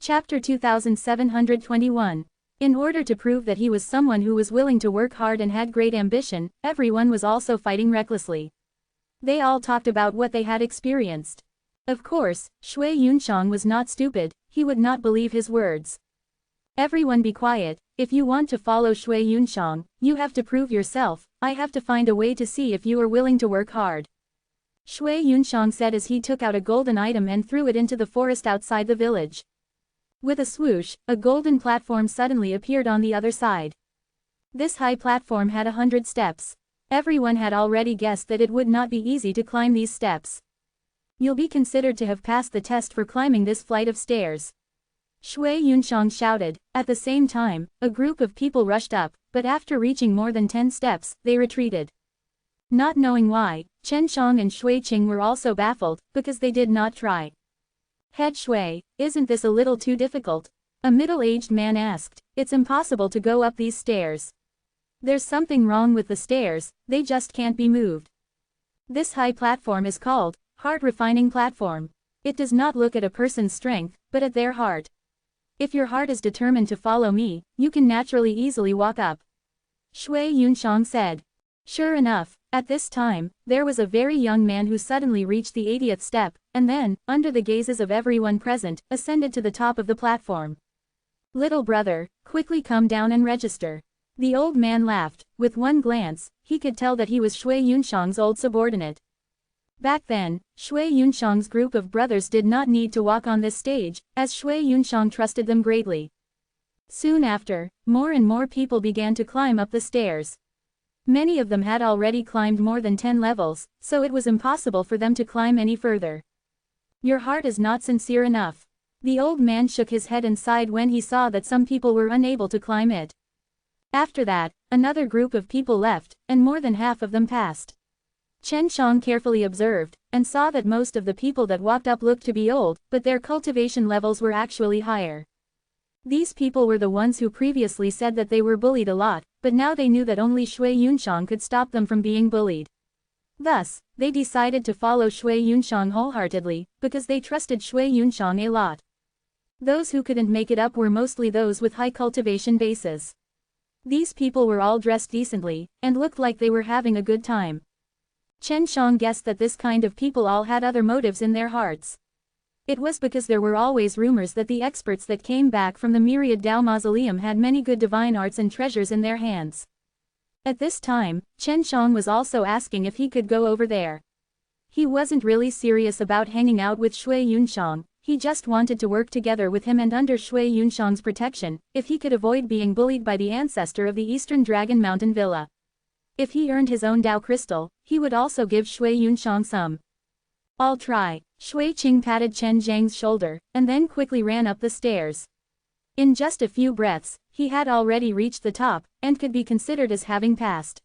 Chapter 2721. In order to prove that he was someone who was willing to work hard and had great ambition, everyone was also fighting recklessly. They all talked about what they had experienced. Of course, Shui Yunxiang was not stupid, he would not believe his words. Everyone be quiet, if you want to follow Shui Yunxiang, you have to prove yourself, I have to find a way to see if you are willing to work hard. Shui Yunxiang said as he took out a golden item and threw it into the forest outside the village. With a swoosh, a golden platform suddenly appeared on the other side. This high platform had 100 steps. Everyone had already guessed that it would not be easy to climb these steps. You'll be considered to have passed the test for climbing this flight of stairs. Shui Yunxiang shouted. At the same time, a group of people rushed up, but after reaching more than 10 steps, they retreated. Not knowing why, Chen Shang and Shui Qing were also baffled, because they did not try. Head Shui, isn't this a little too difficult? A middle-aged man asked. It's impossible to go up these stairs. There's something wrong with the stairs, they just can't be moved. This high platform is called heart-refining platform. It does not look at a person's strength, but at their heart. If your heart is determined to follow me, you can naturally easily walk up. Shui Yunxiang said. Sure enough, at this time, there was a very young man who suddenly reached the 80th step, and then, under the gazes of everyone present, ascended to the top of the platform. Little brother, quickly come down and register. The old man laughed. With one glance, he could tell that he was Shui Yunxiang's old subordinate. Back then, Shui Yunxiang's group of brothers did not need to walk on this stage, as Shui Yunxiang trusted them greatly. Soon after, more and more people began to climb up the stairs. Many of them had already climbed more than 10 levels, so it was impossible for them to climb any further. Your heart is not sincere enough. The old man shook his head and sighed when he saw that some people were unable to climb it. After that, another group of people left, and more than half of them passed. Chen Shang carefully observed, and saw that most of the people that walked up looked to be old, but their cultivation levels were actually higher. These people were the ones who previously said that they were bullied a lot, but now they knew that only Shui Yunxiang could stop them from being bullied. Thus, they decided to follow Shui Yunxiang wholeheartedly, because they trusted Shui Yunxiang a lot. Those who couldn't make it up were mostly those with high cultivation bases. These people were all dressed decently, and looked like they were having a good time. Chen Shang guessed that this kind of people all had other motives in their hearts. It was because there were always rumors that the experts that came back from the Myriad Dao Mausoleum had many good divine arts and treasures in their hands. At this time, Chen Shang was also asking if he could go over there. He wasn't really serious about hanging out with Shui Yunxiang, he just wanted to work together with him and under Shui Yunxiang's protection, if he could avoid being bullied by the ancestor of the Eastern Dragon Mountain Villa. If he earned his own Dao crystal, he would also give Shui Yunxiang some. I'll try. Shui Qing patted Chen Zhang's shoulder, and then quickly ran up the stairs. In just a few breaths, he had already reached the top, and could be considered as having passed.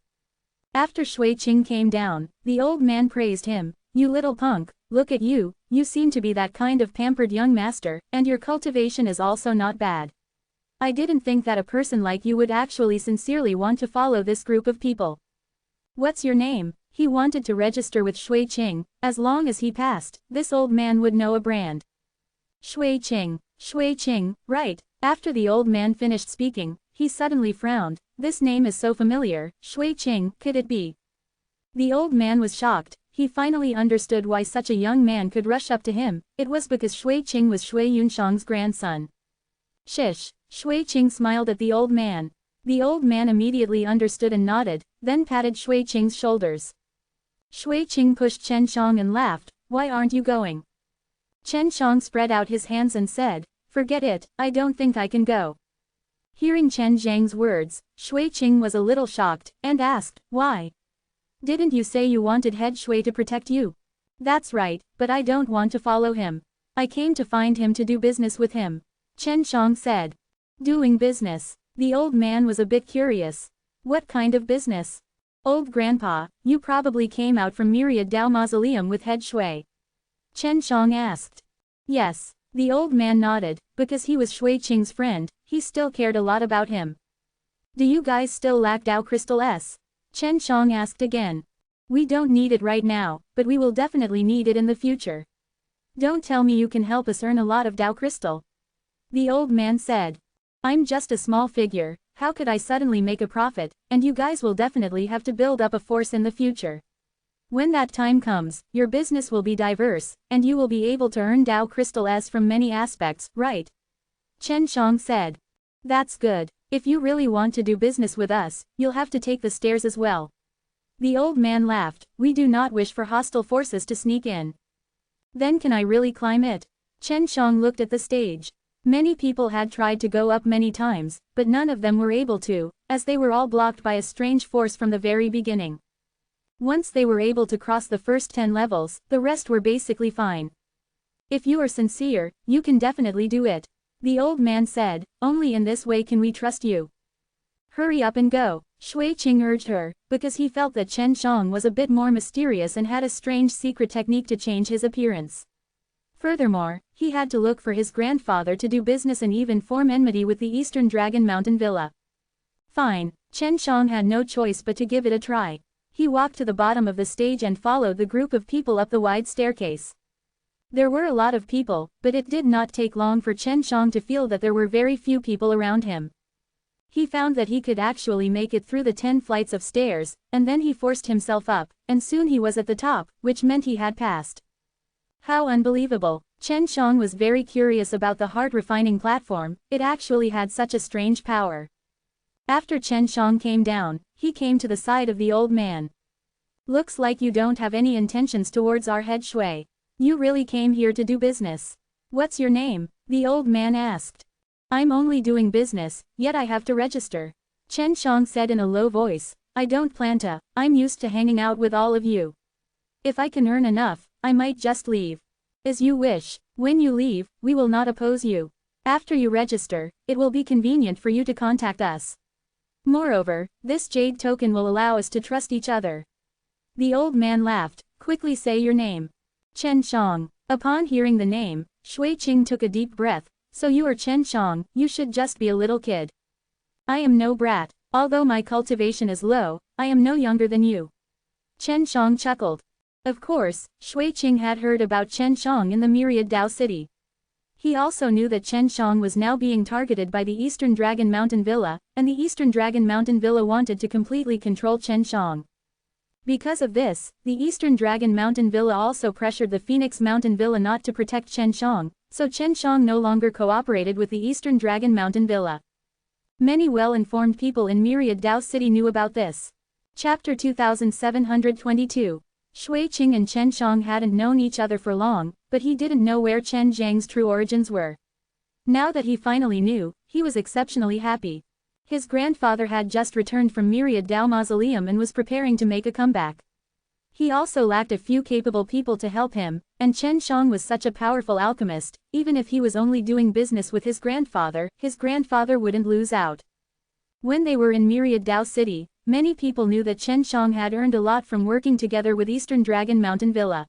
After Shui Qing came down, the old man praised him. You little punk, look at you, you seem to be that kind of pampered young master, and your cultivation is also not bad. I didn't think that a person like you would actually sincerely want to follow this group of people. What's your name? He wanted to register with Shui Qing. As long as he passed, this old man would know a brand. Shui Qing, right. After the old man finished speaking, he suddenly frowned. This name is so familiar. Shui Qing, could it be? The old man was shocked. He finally understood why such a young man could rush up to him. It was because Shui Qing was Shui Yunxiang's grandson. Shish. Shui Qing smiled at the old man. The old man immediately understood and nodded, then patted Shui Qing's shoulders. Shui Qing pushed Chen Shang and laughed. Why aren't you going? Chen Shang spread out his hands and said, forget it, I don't think I can go. Hearing Chen Zhang's words, Shui Qing was a little shocked, and asked, why? Didn't you say you wanted head Shui to protect you? That's right, but I don't want to follow him. I came to find him to do business with him. Chen Shang said. Doing business. The old man was a bit curious. What kind of business? Old grandpa, you probably came out from Myriad Dao Mausoleum with head Shui. Chen Shang asked. Yes. The old man nodded, because he was Shui Qing's friend, he still cared a lot about him. Do you guys still lack Dao Crystal S? Chen Shang asked again. We don't need it right now, but we will definitely need it in the future. Don't tell me you can help us earn a lot of Dao Crystal. The old man said. I'm just a small figure, how could I suddenly make a profit, and you guys will definitely have to build up a force in the future. When that time comes, your business will be diverse, and you will be able to earn Tao crystals from many aspects, right? Chen Shang said. That's good. If you really want to do business with us, you'll have to take the stairs as well. The old man laughed. We do not wish for hostile forces to sneak in. Then can I really climb it? Chen Shang looked at the stage. Many people had tried to go up many times, but none of them were able to, as they were all blocked by a strange force from the very beginning. Once they were able to cross the first 10 levels, the rest were basically fine. If you are sincere, you can definitely do it. The old man said, only in this way can we trust you. Hurry up and go, Shui Qing urged her, because he felt that Chen Shang was a bit more mysterious and had a strange secret technique to change his appearance. Furthermore, he had to look for his grandfather to do business and even form enmity with the Eastern Dragon Mountain Villa. Fine, Chen Shang had no choice but to give it a try. He walked to the bottom of the stage and followed the group of people up the wide staircase. There were a lot of people, but it did not take long for Chen Shang to feel that there were very few people around him. He found that he could actually make it through the 10 flights of stairs, and then he forced himself up, and soon he was at the top, which meant he had passed. How unbelievable! Chen Shang was very curious about the heart-refining platform, it actually had such a strange power. After Chen Shang came down, he came to the side of the old man. Looks like you don't have any intentions towards our head Shui. You really came here to do business. What's your name? The old man asked. I'm only doing business, yet I have to register. Chen Shang said in a low voice. I don't plan to, I'm used to hanging out with all of you. If I can earn enough, I might just leave. As you wish, when you leave, we will not oppose you. After you register, it will be convenient for you to contact us. Moreover, this jade token will allow us to trust each other. The old man laughed. Quickly say your name. Chen Shang. Upon hearing the name, Shui Qing took a deep breath. So you are Chen Shang, you should just be a little kid. I am no brat, although my cultivation is low, I am no younger than you. Chen Shang chuckled. Of course, Shui Qing had heard about Chen Shang in the Myriad Dao City. He also knew that Chen Shang was now being targeted by the Eastern Dragon Mountain Villa, and the Eastern Dragon Mountain Villa wanted to completely control Chen Shang. Because of this, the Eastern Dragon Mountain Villa also pressured the Phoenix Mountain Villa not to protect Chen Shang, so Chen Shang no longer cooperated with the Eastern Dragon Mountain Villa. Many well-informed people in Myriad Dao City knew about this. Chapter 2722. Shui Qing and Chen Shang hadn't known each other for long, but he didn't know where Chen Zhang's true origins were. Now that he finally knew, he was exceptionally happy. His grandfather had just returned from Myriad Dao Mausoleum and was preparing to make a comeback. He also lacked a few capable people to help him, and Chen Shang was such a powerful alchemist, even if he was only doing business with his grandfather wouldn't lose out. When they were in Myriad Dao City, many people knew that Chen Shang had earned a lot from working together with Eastern Dragon Mountain Villa.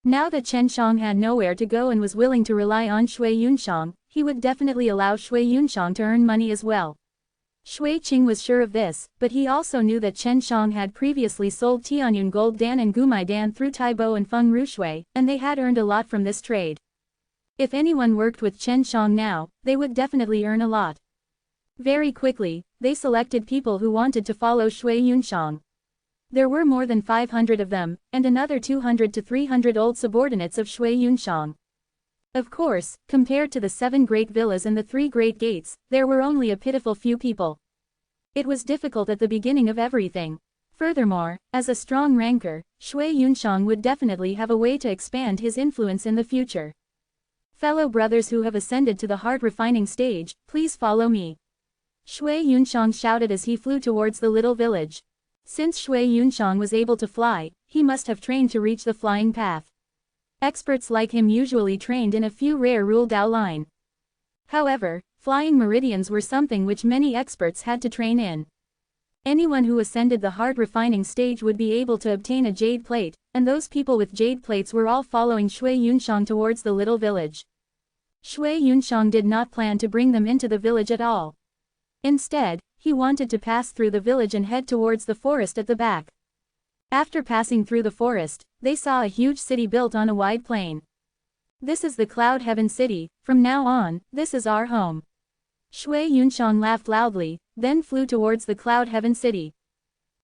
Now that Chen Shang had nowhere to go and was willing to rely on Shui Yunshang, he would definitely allow Shui Yunshang to earn money as well. Shui Qing was sure of this, but he also knew that Chen Shang had previously sold Tianyun Gold Dan and Gumai Dan through Taibo and Feng Rushui, and they had earned a lot from this trade. If anyone worked with Chen Shang now, they would definitely earn a lot. Very quickly, they selected people who wanted to follow Shui Yunshang. There were more than 500 of them, and another 200 to 300 old subordinates of Shui Yunshang. Of course, compared to the 7 great villas and the 3 great gates, there were only a pitiful few people. It was difficult at the beginning of everything. Furthermore, as a strong ranker, Shui Yunshang would definitely have a way to expand his influence in the future. Fellow brothers who have ascended to the heart-refining stage, please follow me. Shui Yunshang shouted as he flew towards the little village. Since Shui Yunshang was able to fly, he must have trained to reach the flying path. Experts like him usually trained in a few rare rule Dao line. However, flying meridians were something which many experts had to train in. Anyone who ascended the heart-refining stage would be able to obtain a jade plate, and those people with jade plates were all following Shui Yunshang towards the little village. Shui Yunshang did not plan to bring them into the village at all. Instead, he wanted to pass through the village and head towards the forest at the back. After passing through the forest, they saw a huge city built on a wide plain. This is the Cloud Heaven City, from now on, this is our home. Shui Yunxiang laughed loudly, then flew towards the Cloud Heaven City.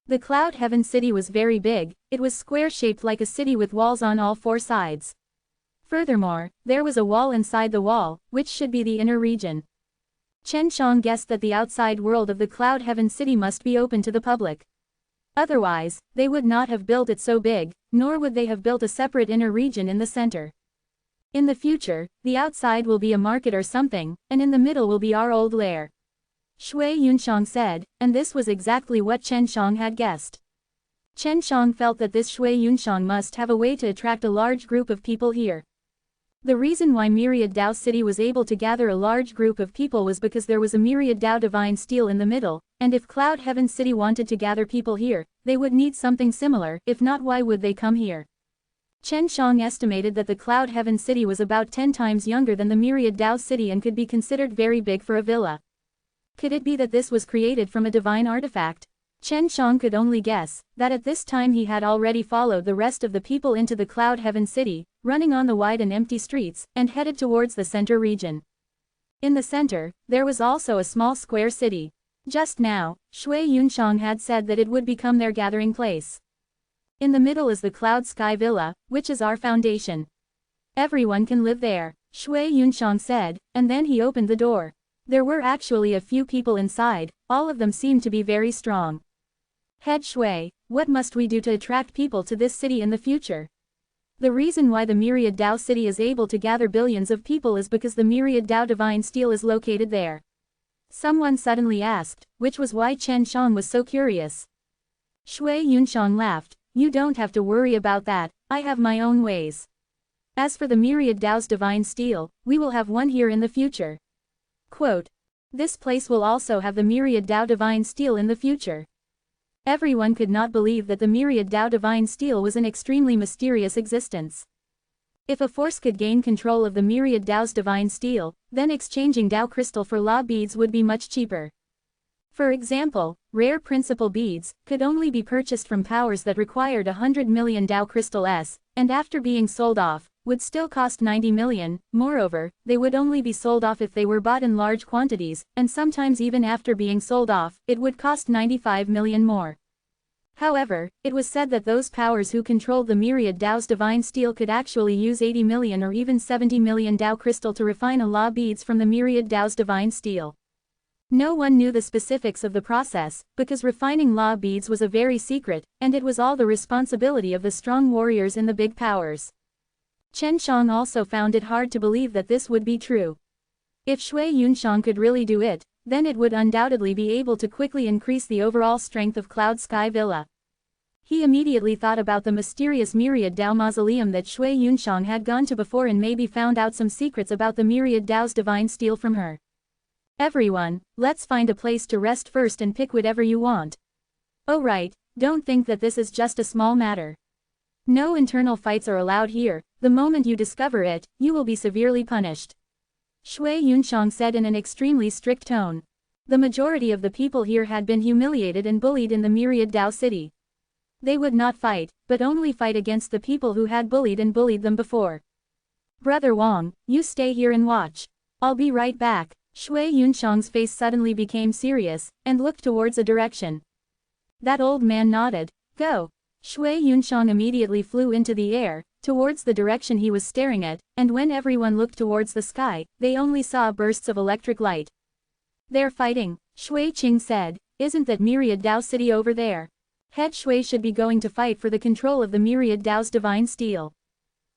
The Cloud Heaven City was very big, it was square-shaped like a city with walls on all four sides. Furthermore, there was a wall inside the wall, which should be the inner region. Chen Shang guessed that the outside world of the Cloud Heaven City must be open to the public. Otherwise, they would not have built it so big, nor would they have built a separate inner region in the center. In the future, the outside will be a market or something, and in the middle will be our old lair. Shui Yunxiang said, and this was exactly what Chen Shang had guessed. Chen Shang felt that this Shui Yunxiang must have a way to attract a large group of people here. The reason why Myriad Dao City was able to gather a large group of people was because there was a Myriad Dao Divine Steel in the middle, and if Cloud Heaven City wanted to gather people here, they would need something similar, if not why would they come here? Chen Shang estimated that the Cloud Heaven City was about 10 times younger than the Myriad Dao City and could be considered very big for a villa. Could it be that this was created from a divine artifact? Chen Shang could only guess that at this time he had already followed the rest of the people into the Cloud Heaven City, running on the wide and empty streets, and headed towards the center region. In the center, there was also a small square city. Just now, Shui Yunxiang had said that it would become their gathering place. In the middle is the Cloud Sky Villa, which is our foundation. Everyone can live there, Shui Yunxiang said, and then he opened the door. There were actually a few people inside, all of them seemed to be very strong. Head Shui, what must we do to attract people to this city in the future? The reason why the Myriad Dao City is able to gather billions of people is because the Myriad Dao Divine Steel is located there. Someone suddenly asked, which was why Chen Shang was so curious. Shui Yunxiang laughed, you don't have to worry about that, I have my own ways. As for the Myriad Dao's Divine Steel, we will have one here in the future. Quote, this place will also have the Myriad Dao Divine Steel in the future. Everyone could not believe that the Myriad Dao Divine Steel was an extremely mysterious existence. If a force could gain control of the Myriad Dao's Divine Steel, then exchanging Dao Crystal for law beads would be much cheaper. For example, rare principal beads could only be purchased from powers that required 100 million Dao Crystal S, and after being sold off, would still cost 90 million, moreover, they would only be sold off if they were bought in large quantities, and sometimes even after being sold off, it would cost 95 million more. However, it was said that those powers who controlled the Myriad Dao's Divine Steel could actually use 80 million or even 70 million Dao Crystal to refine a law beads from the Myriad Dao's Divine Steel. No one knew the specifics of the process, because refining law beads was a very secret, and it was all the responsibility of the strong warriors in the big powers. Chen Shang also found it hard to believe that this would be true. If Shui Yunxiang could really do it, then it would undoubtedly be able to quickly increase the overall strength of Cloud Sky Villa. He immediately thought about the mysterious Myriad Dao Mausoleum that Shui Yunxiang had gone to before and maybe found out some secrets about the Myriad Dao's Divine Steel from her. Everyone, let's find a place to rest first and pick whatever you want. Oh right, don't think that this is just a small matter. No internal fights are allowed here, the moment you discover it, you will be severely punished. Shui Yunxiang said in an extremely strict tone. The majority of the people here had been humiliated and bullied in the Myriad Dao City. They would not fight, but only fight against the people who had bullied them before. Brother Wang, you stay here and watch. I'll be right back. Shui Yunxiang's face suddenly became serious, and looked towards a direction. That old man nodded. Go. Shui Yunxiang immediately flew into the air, towards the direction he was staring at, and when everyone looked towards the sky, they only saw bursts of electric light. They're fighting, Shui Qing said, isn't that Myriad Dao City over there? Head Shui should be going to fight for the control of the Myriad Dao's Divine Steel.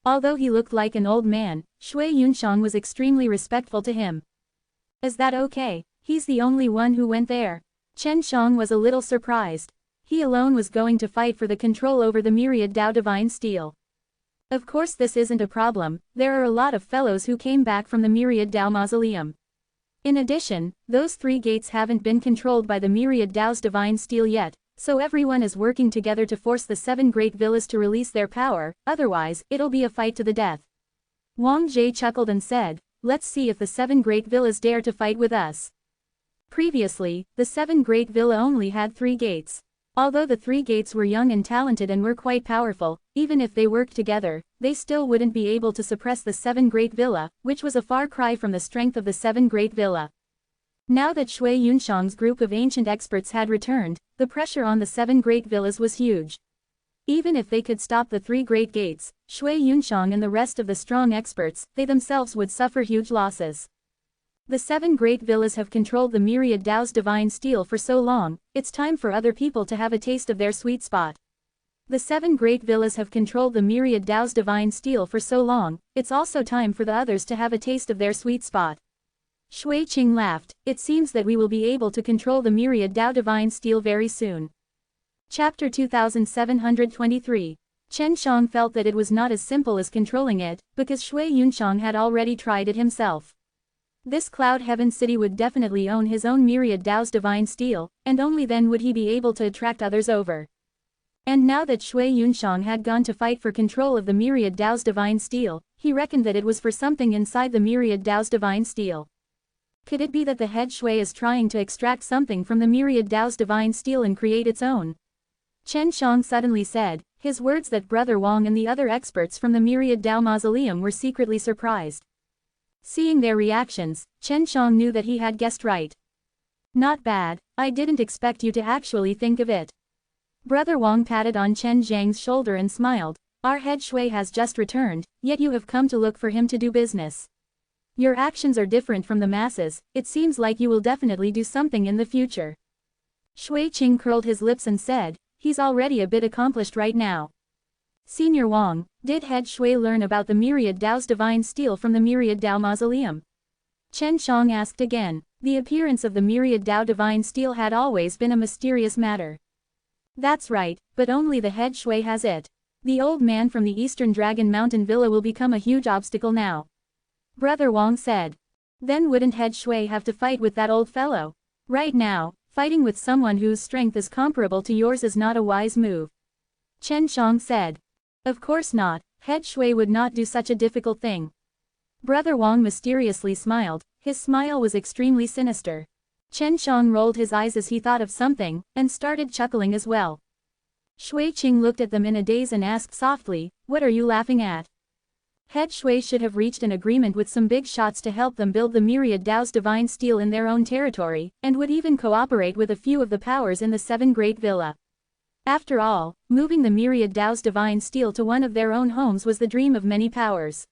Although he looked like an old man, Shui Yunxiang was extremely respectful to him. Is that okay? He's the only one who went there. Chen Shang was a little surprised. He alone was going to fight for the control over the Myriad Dao Divine Steel. Of course this isn't a problem, there are a lot of fellows who came back from the Myriad Dao Mausoleum. In addition, those 3 gates haven't been controlled by the Myriad Dao's Divine Steel yet, so everyone is working together to force the 7 great villas to release their power, otherwise, it'll be a fight to the death. Wang Jie chuckled and said, let's see if the 7 great villas dare to fight with us. Previously, the 7 great villa only had 3 gates. Although the 3 gates were young and talented and were quite powerful, even if they worked together, they still wouldn't be able to suppress the 7 Great Villa, which was a far cry from the strength of the 7 Great Villa. Now that Shui Yunshang's group of ancient experts had returned, the pressure on the 7 Great Villas was huge. Even if they could stop the 3 Great Gates, Shui Yunshang and the rest of the strong experts, they themselves would suffer huge losses. The 7 Great Villas have controlled the myriad Dao's divine steel for so long, it's time for other people to have a taste of their sweet spot. The 7 Great Villas have controlled the myriad Dao's divine steel for so long, it's also time for the others to have a taste of their sweet spot. Shui Qing laughed, it seems that we will be able to control the myriad Dao divine steel very soon. Chapter 2723. Chen Shang felt that it was not as simple as controlling it, because Shui Yunshang had already tried it himself. This Cloud Heaven City would definitely own his own myriad Dao's divine steel, and only then would he be able to attract others over. And now that Shui Yunshang had gone to fight for control of the myriad Dao's divine steel, he reckoned that it was for something inside the myriad Dao's divine steel. Could it be that the head Shui is trying to extract something from the myriad Dao's divine steel and create its own? Chen Shang suddenly said, his words that Brother Wang and the other experts from the myriad Dao mausoleum were secretly surprised. Seeing their reactions, Chen Shang knew that he had guessed right. Not bad, I didn't expect you to actually think of it. Brother Wang patted on Chen Zhang's shoulder and smiled, our head Shui has just returned, yet you have come to look for him to do business. Your actions are different from the masses, it seems like you will definitely do something in the future. Shui Qing curled his lips and said, he's already a bit accomplished right now. Senior Wang, did head Shui learn about the myriad Dao's divine steel from the myriad Dao mausoleum? Chen Shang asked again. The appearance of the myriad Dao divine steel had always been a mysterious matter. That's right, but only the head Shui has it. The old man from the Eastern Dragon Mountain Villa will become a huge obstacle now. Brother Wang said. Then wouldn't head Shui have to fight with that old fellow? Right now, fighting with someone whose strength is comparable to yours is not a wise move. Chen Shang said. Of course not, head Shui would not do such a difficult thing. Brother Wang mysteriously smiled, his smile was extremely sinister. Chen Shang rolled his eyes as he thought of something, and started chuckling as well. Shui Qing looked at them in a daze and asked softly, what are you laughing at? Head Shui should have reached an agreement with some big shots to help them build the myriad Dao's divine steel in their own territory, and would even cooperate with a few of the powers in the 7 Great Villa. After all, moving the myriad Dao's divine steel to one of their own homes was the dream of many powers.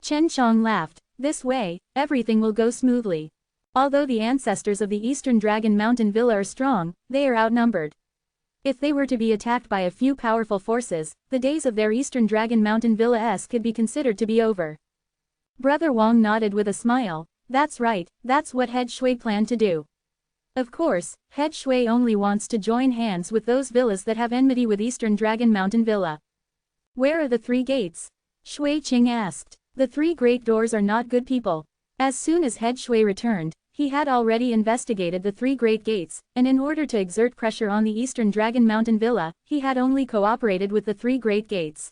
Chen Shang laughed, this way, everything will go smoothly. Although the ancestors of the Eastern Dragon Mountain Villa are strong, they are outnumbered. If they were to be attacked by a few powerful forces, the days of their Eastern Dragon Mountain Villa could be considered to be over. Brother Wang nodded with a smile, that's right, that's what head Shui planned to do. Of course, head Shui only wants to join hands with those villas that have enmity with Eastern Dragon Mountain Villa. Where are the 3 gates? Shui Qing asked. The 3 great doors are not good people. As soon as head Shui returned, he had already investigated the 3 great gates, and in order to exert pressure on the Eastern Dragon Mountain Villa, he had only cooperated with the 3 great gates.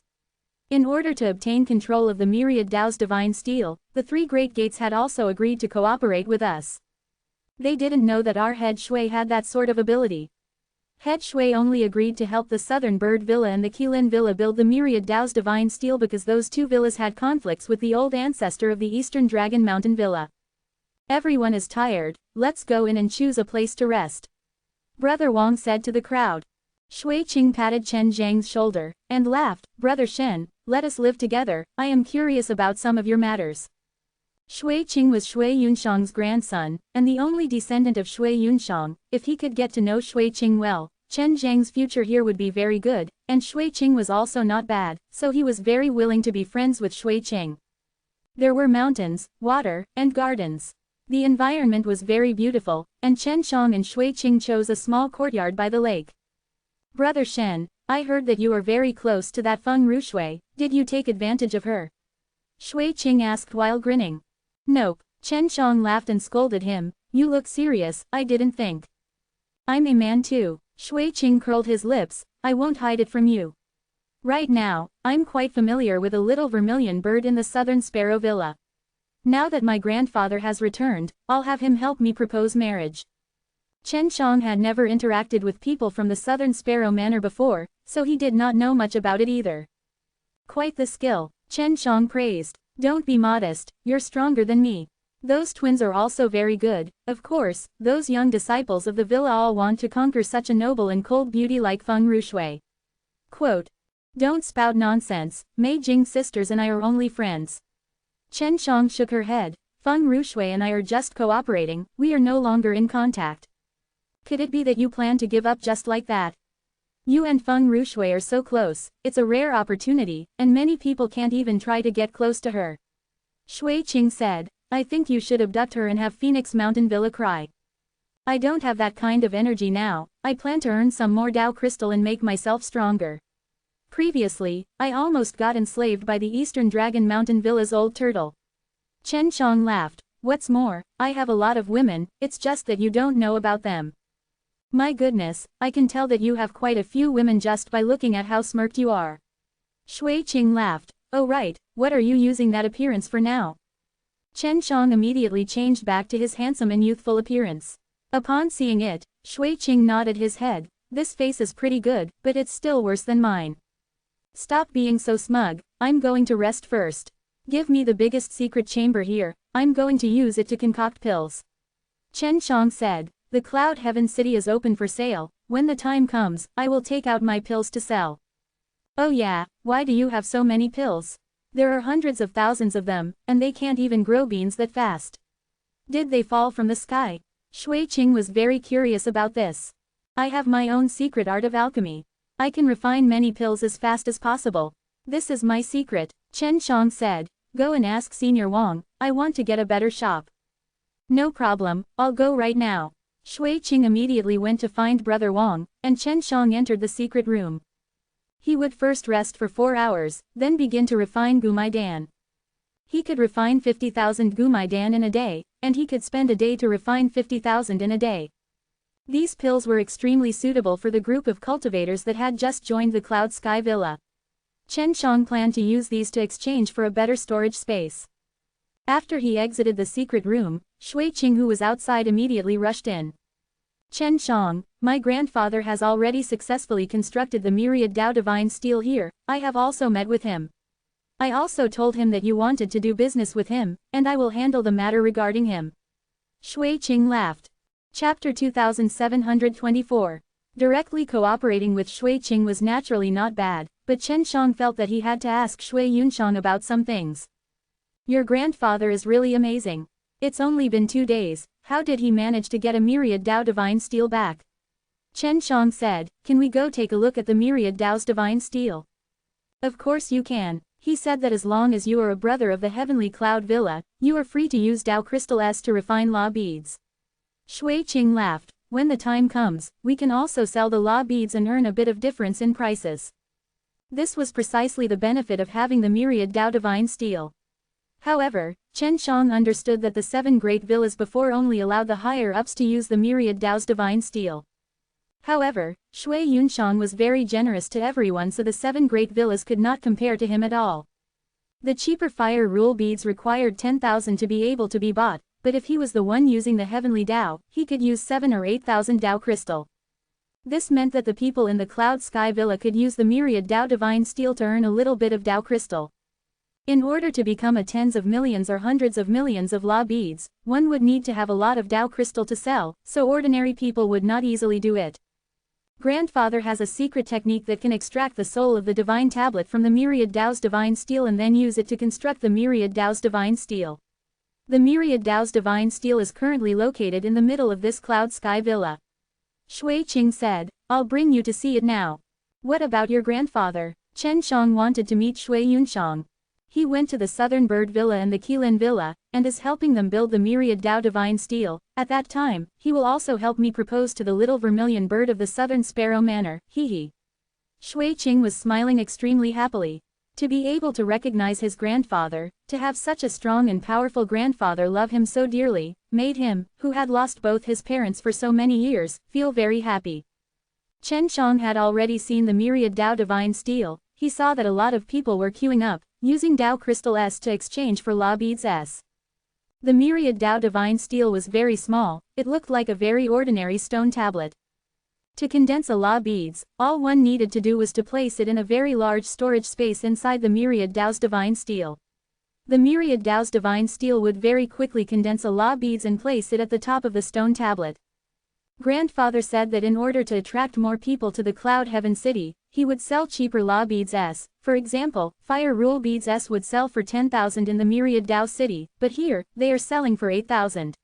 In order to obtain control of the myriad Dao's divine steel, the 3 great gates had also agreed to cooperate with us. They didn't know that our head Shui had that sort of ability. Head Shui only agreed to help the Southern Bird Villa and the Qilin Villa build the myriad Dao's divine steel because those 2 villas had conflicts with the old ancestor of the Eastern Dragon Mountain Villa. Everyone is tired, let's go in and choose a place to rest. Brother Wang said to the crowd. Shui Qing patted Chen Zhang's shoulder, and laughed, Brother Shen, let us live together, I am curious about some of your matters. Shui Qing was Shui Yunshang's grandson, and the only descendant of Shui Yunshang. If he could get to know Shui Qing well, Chen Zhang's future here would be very good, and Shui Qing was also not bad, so he was very willing to be friends with Shui Qing. There were mountains, water, and gardens. The environment was very beautiful, and Chen Shang and Shui Qing chose a small courtyard by the lake. Brother Shen, I heard that you are very close to that Feng Rushui, did you take advantage of her? Shui Qing asked while grinning. Nope, Chen Shang laughed and scolded him, you look serious, I didn't think. I'm a man too, Shui Qing curled his lips, I won't hide it from you. Right now, I'm quite familiar with a little vermilion bird in the Southern Sparrow Villa. Now that my grandfather has returned, I'll have him help me propose marriage. Chen Shang had never interacted with people from the Southern Sparrow Manor before, so he did not know much about it either. Quite the skill, Chen Shang praised. Don't be modest, you're stronger than me. Those twins are also very good. Of course, those young disciples of the villa all want to conquer such a noble and cold beauty like Feng Rushui. Quote. Don't spout nonsense, Mei Jing's sisters and I are only friends. Chen Shang shook her head. Feng Rushui and I are just cooperating, we are no longer in contact. Could it be that you plan to give up just like that? You and Feng Rushui are so close, it's a rare opportunity, and many people can't even try to get close to her. Shui Qing said, I think you should abduct her and have Phoenix Mountain Villa cry. I don't have that kind of energy now, I plan to earn some more Dao crystal and make myself stronger. Previously, I almost got enslaved by the Eastern Dragon Mountain Villa's old turtle. Chen Shang laughed. What's more, I have a lot of women, it's just that you don't know about them. My goodness, I can tell that you have quite a few women just by looking at how smirked you are. Shui Qing laughed. Oh right, what are you using that appearance for now? Chen Shang immediately changed back to his handsome and youthful appearance. Upon seeing it, Shui Qing nodded his head. This face is pretty good, but it's still worse than mine. Stop being so smug, I'm going to rest first. Give me the biggest secret chamber here, I'm going to use it to concoct pills. Chen Shang said, the Cloud Heaven City is open for sale, when the time comes, I will take out my pills to sell. Oh yeah, why do you have so many pills? There are hundreds of thousands of them, and they can't even grow beans that fast. Did they fall from the sky? Shui Qing was very curious about this. I have my own secret art of alchemy. I can refine many pills as fast as possible. This is my secret, Chen Shang said. Go and ask Senior Wang, I want to get a better shop. No problem, I'll go right now. Shui Qing immediately went to find Brother Wang, and Chen Shang entered the secret room. He would first rest for 4 hours, then begin to refine Gumai Dan. He could refine 50,000 Gumai Dan in a day, and he could spend a day to refine 50,000 in a day. These pills were extremely suitable for the group of cultivators that had just joined the Cloud Sky Villa. Chen Shang planned to use these to exchange for a better storage space. After he exited the secret room, Shui Qing, who was outside, immediately rushed in. Chen Shang, my grandfather has already successfully constructed the myriad Dao divine steel here, I have also met with him. I also told him that you wanted to do business with him, and I will handle the matter regarding him. Shui Qing laughed. Chapter 2724. Directly cooperating with Shui Qing was naturally not bad, but Chen Shang felt that he had to ask Shui Yunshang about some things. Your grandfather is really amazing. It's only been 2 days, how did he manage to get a myriad Dao divine steel back? Chen Shang said, can we go take a look at the myriad Dao's divine steel? Of course you can. He said that as long as you are a brother of the Heavenly Cloud Villa, you are free to use Dao Crystal S to refine law beads. Shui Qing laughed. When the time comes, we can also sell the law beads and earn a bit of difference in prices. This was precisely the benefit of having the myriad Dao divine steel. However, Chen Shang understood that the 7 great villas before only allowed the higher-ups to use the myriad Dao's divine steel. However, Shui Yunshang was very generous to everyone, so the 7 great villas could not compare to him at all. The cheaper fire rule beads required 10,000 to be able to be bought, but if he was the one using the heavenly Dao, he could use 7 or 8,000 Dao crystal. This meant that the people in the Cloud Sky Villa could use the myriad Dao divine steel to earn a little bit of Dao crystal. In order to become a tens of millions or hundreds of millions of law beads, one would need to have a lot of Dao crystal to sell, so ordinary people would not easily do it. Grandfather has a secret technique that can extract the soul of the divine tablet from the myriad Dao's divine steel and then use it to construct the myriad Dao's divine steel. The myriad Dao's divine steel is currently located in the middle of this Cloud Sky Villa. Shui Qing said, I'll bring you to see it now. What about your grandfather? Chen Shang wanted to meet Shui Yunshang. He went to the Southern Bird Villa and the Qilin Villa, and is helping them build the myriad Dao divine steel. At that time, he will also help me propose to the little vermilion bird of the Southern Sparrow Manor, hee. Shui Qing was smiling extremely happily. To be able to recognize his grandfather, to have such a strong and powerful grandfather love him so dearly, made him, who had lost both his parents for so many years, feel very happy. Chen Shang had already seen the myriad Dao divine steel. He saw that a lot of people were queuing up, using Dao Crystal S to exchange for law beads S. The myriad Dao divine steel was very small, it looked like a very ordinary stone tablet. To condense a law beads, all one needed to do was to place it in a very large storage space inside the myriad Tao's divine steel. The myriad Tao's divine steel would very quickly condense a law beads and place it at the top of the stone tablet. Grandfather said that in order to attract more people to the Cloud Heaven City, he would sell cheaper law beads s. For example, fire rule beads s would sell for 10,000 in the myriad Tao City, but here, they are selling for 8,000.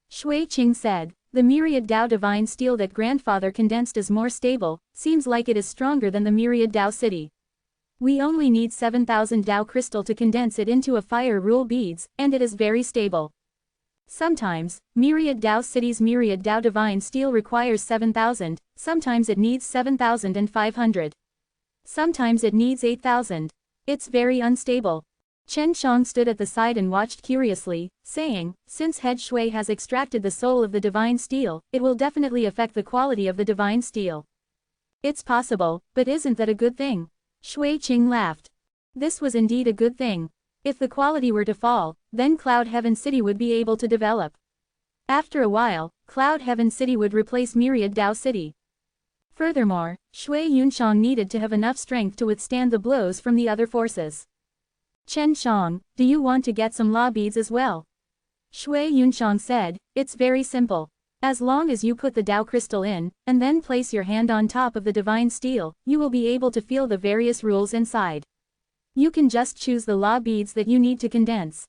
Shui Qing said, the myriad Tao divine steel that grandfather condensed is more stable, seems like it is stronger than the myriad Tao City. We only need 7,000 Tao crystal to condense it into a fire rule beads, and it is very stable. Sometimes, myriad Tao City's myriad Tao divine steel requires 7,000, sometimes it needs 7,500. Sometimes it needs 8,000. It's very unstable. Chen Shang stood at the side and watched curiously, saying, since Head Shui has extracted the soul of the divine steel, it will definitely affect the quality of the divine steel. It's possible, but isn't that a good thing? Shui Qing laughed. This was indeed a good thing. If the quality were to fall, then Cloud Heaven City would be able to develop. After a while, Cloud Heaven City would replace Myriad Tao City. Furthermore, Shui Yunshang needed to have enough strength to withstand the blows from the other forces. Chen Shang, do you want to get some law beads as well? Shui Yunshang said, it's very simple. As long as you put the Tao crystal in, and then place your hand on top of the divine steel, you will be able to feel the various rules inside. You can just choose the law beads that you need to condense.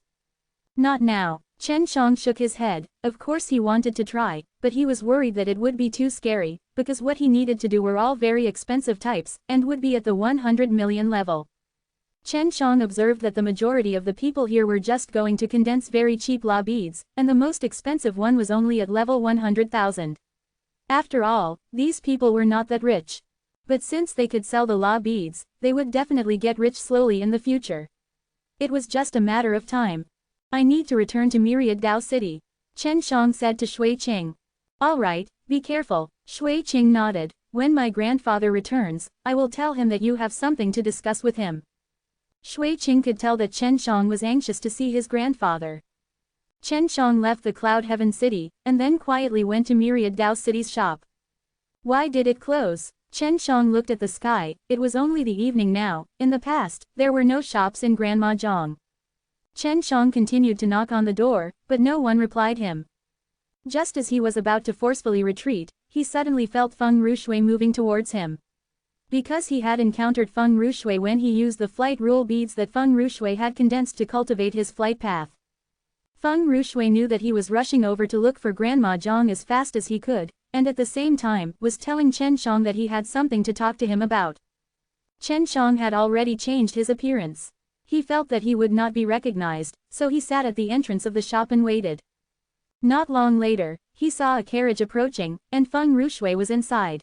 Not now. Chen Shang shook his head. Of course he wanted to try, but he was worried that it would be too scary, because what he needed to do were all very expensive types, and would be at the 100 million level. Chen Shang observed that the majority of the people here were just going to condense very cheap law beads, and the most expensive one was only at level 100,000. After all, these people were not that rich. But since they could sell the law beads, they would definitely get rich slowly in the future. It was just a matter of time. I need to return to Myriad Tao City, Chen Shang said to Shui Qing. All right, be careful, Shui Qing nodded. When my grandfather returns, I will tell him that you have something to discuss with him. Shui Qing could tell that Chen Shang was anxious to see his grandfather. Chen Shang left the Cloud Heaven City, and then quietly went to Myriad Tao City's shop. Why did it close? Chen Shang looked at the sky. It was only the evening now. In the past, there were no shops in Grandma Zhang. Chen Shang continued to knock on the door, but no one replied him. Just as he was about to forcefully retreat, he suddenly felt Feng Rushui moving towards him. Because he had encountered Feng Rushui when he used the flight rule beads that Feng Rushui had condensed to cultivate his flight path. Feng Rushui knew that he was rushing over to look for Grandma Zhang as fast as he could, and at the same time, was telling Chen Shang that he had something to talk to him about. Chen Shang had already changed his appearance. He felt that he would not be recognized, so he sat at the entrance of the shop and waited. Not long later, he saw a carriage approaching, and Feng Rushui was inside.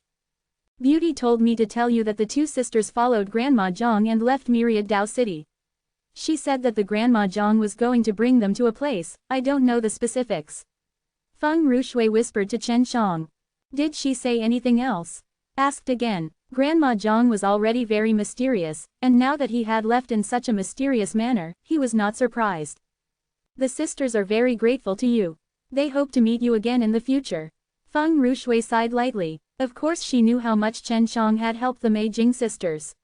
Beauty told me to tell you that the two sisters followed Grandma Zhang and left Myriad Tao City. She said that the Grandma Zhang was going to bring them to a place, I don't know the specifics. Feng Rushui whispered to Chen Shang. Did she say anything else? Asked again. Grandma Zhang was already very mysterious, and now that he had left in such a mysterious manner, he was not surprised. The sisters are very grateful to you. They hope to meet you again in the future. Feng Rushui sighed lightly. Of course she knew how much Chen Shang had helped the Mei Jing sisters.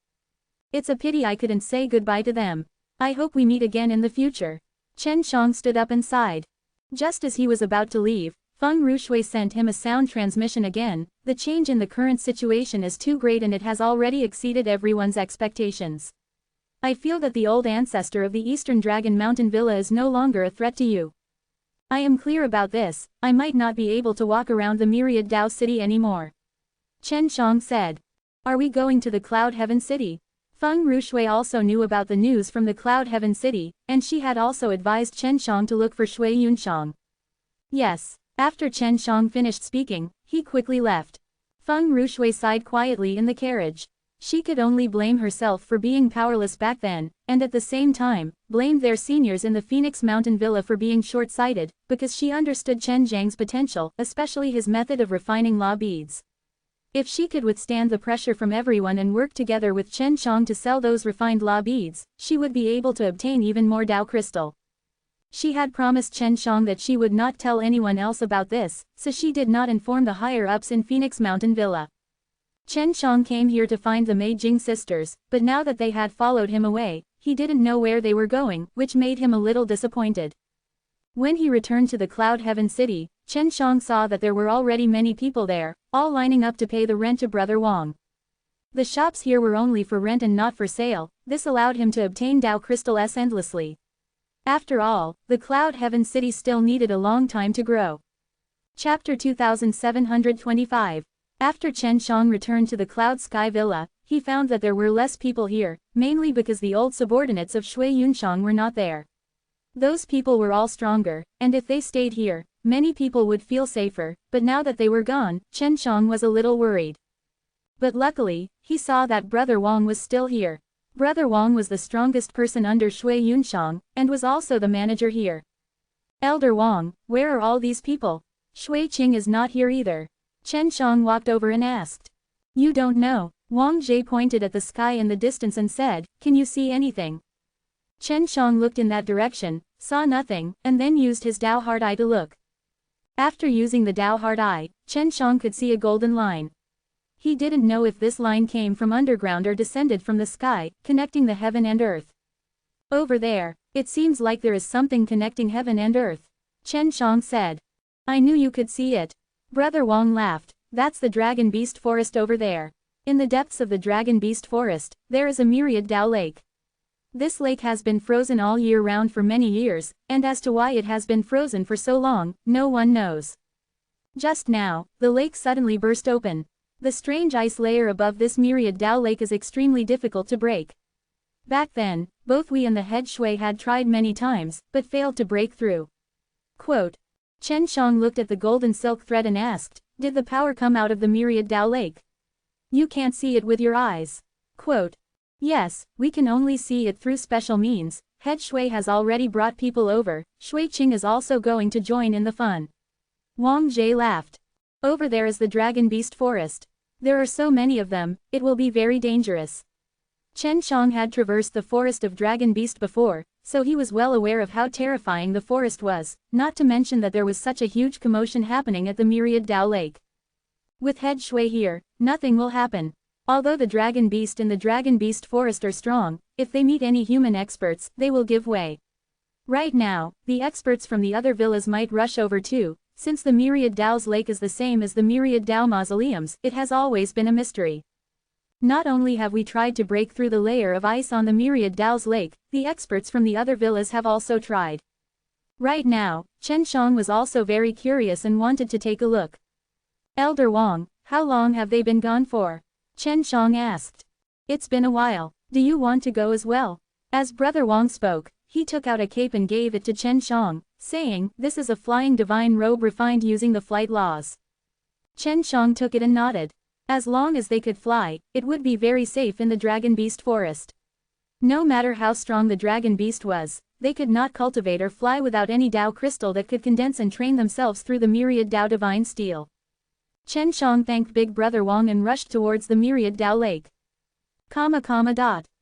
It's a pity I couldn't say goodbye to them. I hope we meet again in the future. Chen Shang stood up and sighed. Just as he was about to leave, Feng Rushui sent him a sound transmission again. The change in the current situation is too great and it has already exceeded everyone's expectations. I feel that the old ancestor of the Eastern Dragon Mountain Villa is no longer a threat to you. I am clear about this. I might not be able to walk around the Myriad Tao City anymore. Chen Shang said. Are we going to the Cloud Heaven City? Feng Rushui also knew about the news from the Cloud Heaven City, and she had also advised Chen Shang to look for Shui Yunshang. Yes. After Chen Shang finished speaking, he quickly left. Feng Rushui sighed quietly in the carriage. She could only blame herself for being powerless back then, and at the same time, blamed their seniors in the Phoenix Mountain Villa for being short-sighted, because she understood Chen Zhang's potential, especially his method of refining law beads. If she could withstand the pressure from everyone and work together with Chen Shang to sell those refined law beads, she would be able to obtain even more Tao crystal. She had promised Chen Shang that she would not tell anyone else about this, so she did not inform the higher-ups in Phoenix Mountain Villa. Chen Shang came here to find the Mei Jing sisters, but now that they had followed him away, he didn't know where they were going, which made him a little disappointed. When he returned to the Cloud Heaven City, Chen Shang saw that there were already many people there, all lining up to pay the rent to Brother Wang. The shops here were only for rent and not for sale. This allowed him to obtain Dao Crystal S endlessly. After all, the Cloud Heaven City still needed a long time to grow. Chapter 2725. After Chen Shang returned to the Cloud Sky Villa, he found that there were less people here, mainly because the old subordinates of Shui Yunshang were not there. Those people were all stronger, and if they stayed here, many people would feel safer, but now that they were gone, Chen Shang was a little worried. But luckily, he saw that Brother Wang was still here. Brother Wang was the strongest person under Shui Yunshang, and was also the manager here. Elder Wang, where are all these people? Shui Qing is not here either. Chen Shang walked over and asked. You don't know. Wang Jie pointed at the sky in the distance and said, can you see anything? Chen Shang looked in that direction, saw nothing, and then used his Dao Heart Eye to look. After using the Dao Heart Eye, Chen Shang could see a golden line. He didn't know if this line came from underground or descended from the sky, connecting the heaven and earth. Over there, it seems like there is something connecting heaven and earth. Chen Shang said. I knew you could see it. Brother Wang laughed. That's the Dragon Beast Forest over there. In the depths of the Dragon Beast Forest, there is a myriad Dao Lake. This lake has been frozen all year round for many years, and as to why it has been frozen for so long, no one knows. Just now, the lake suddenly burst open. The strange ice layer above this myriad Dao Lake is extremely difficult to break. Back then, both we and the head Shui had tried many times, but failed to break through. Quote. Chen Shang looked at the golden silk thread and asked, did the power come out of the myriad Dao Lake? You can't see it with your eyes. Quote. Yes, we can only see it through special means. Head Shui has already brought people over. Shui Qing is also going to join in the fun. Wang Jie laughed. Over there is the Dragon Beast Forest. There are so many of them, it will be very dangerous. Chen Shang had traversed the forest of Dragon Beast before, so he was well aware of how terrifying the forest was, not to mention that there was such a huge commotion happening at the myriad Dao Lake. With head Shui here, nothing will happen. Although the Dragon Beast in the Dragon Beast Forest are strong, if they meet any human experts, they will give way. Right now, the experts from the other villas might rush over too. Since the myriad Dao's lake is the same as the myriad Dao mausoleums, it has always been a mystery. Not only have we tried to break through the layer of ice on the myriad Dao's lake, the experts from the other villas have also tried. Right now, Chen Shang was also very curious and wanted to take a look. Elder Wang, how long have they been gone for? Chen Shang asked. It's been a while. Do you want to go as well? As Brother Wang spoke, he took out a cape and gave it to Chen Shang, saying, this is a flying divine robe refined using the flight laws. Chen Shang took it and nodded. As long as they could fly, it would be very safe in the Dragon Beast Forest. No matter how strong the Dragon Beast was, they could not cultivate or fly without any Dao crystal that could condense and train themselves through the myriad Dao divine steel. Chen Shang thanked Big Brother Wang and rushed towards the myriad Dao Lake.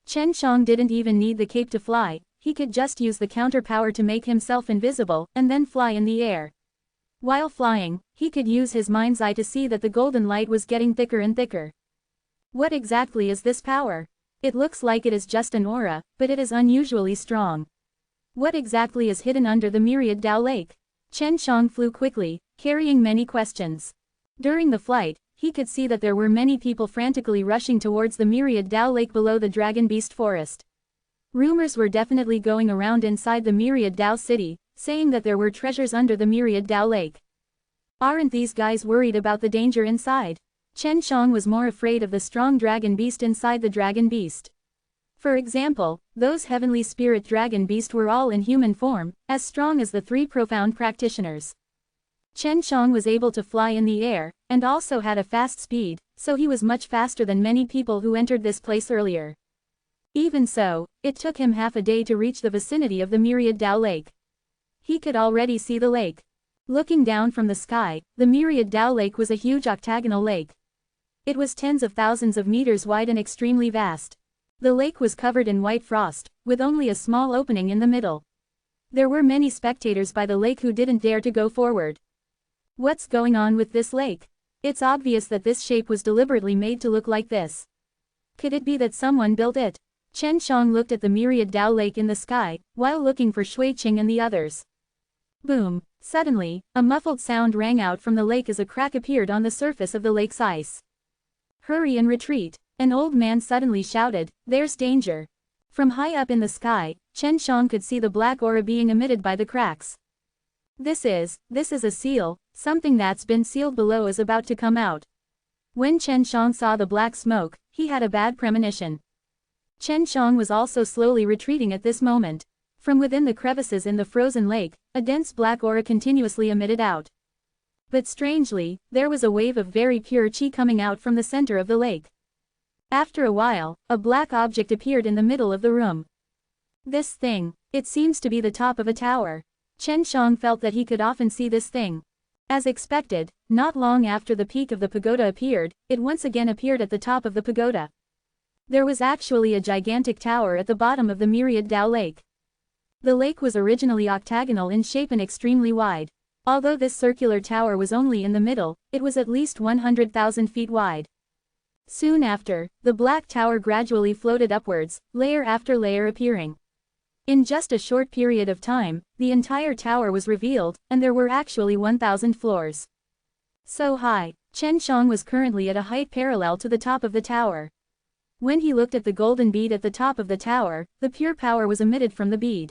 Chen Shang didn't even need the cape to fly, he could just use the counter power to make himself invisible and then fly in the air. While flying, he could use his mind's eye to see that the golden light was getting thicker and thicker. What exactly is this power? It looks like it is just an aura, but it is unusually strong. What exactly is hidden under the myriad Dao Lake? Chen Shang flew quickly, carrying many questions. During the flight, he could see that there were many people frantically rushing towards the myriad Dao Lake below the Dragon Beast Forest. Rumors were definitely going around inside the myriad Dao city, saying that there were treasures under the myriad Dao Lake. Aren't these guys worried about the danger inside? Chen Shang was more afraid of the strong dragon beast inside the dragon beast. For example, those heavenly spirit dragon beast were all in human form, as strong as the three profound practitioners. Chen Shang was able to fly in the air, and also had a fast speed, so he was much faster than many people who entered this place earlier. Even so, it took him half a day to reach the vicinity of the myriad Dao Lake. He could already see the lake. Looking down from the sky, the myriad Dao Lake was a huge octagonal lake. It was tens of thousands of meters wide and extremely vast. The lake was covered in white frost, with only a small opening in the middle. There were many spectators by the lake who didn't dare to go forward. What's going on with this lake? It's obvious that this shape was deliberately made to look like this. Could it be that someone built it? Chen Shang looked at the myriad Dao lake in the sky, while looking for Shui Qing and the others. Boom! Suddenly, a muffled sound rang out from the lake as a crack appeared on the surface of the lake's ice. Hurry and retreat! An old man suddenly shouted, there's danger. From high up in the sky, Chen Shang could see the black aura being emitted by the cracks. This is a seal, something that's been sealed below is about to come out. When Chen Shang saw the black smoke, he had a bad premonition. Chen Shang was also slowly retreating at this moment. From within the crevices in the frozen lake, a dense black aura continuously emitted out. But strangely, there was a wave of very pure qi coming out from the center of the lake. After a while, a black object appeared in the middle of the room. This thing, it seems to be the top of a tower. Chen Shang felt that he could often see this thing. As expected, not long after the peak of the pagoda appeared, it once again appeared at the top of the pagoda. There was actually a gigantic tower at the bottom of the myriad Dao lake. The lake was originally octagonal in shape and extremely wide. Although this circular tower was only in the middle, it was at least 100,000 feet wide. Soon after, the black tower gradually floated upwards, layer after layer appearing. In just a short period of time, the entire tower was revealed, and there were actually 1,000 floors. So high, Chen Shang was currently at a height parallel to the top of the tower. When he looked at the golden bead at the top of the tower, the pure power was emitted from the bead.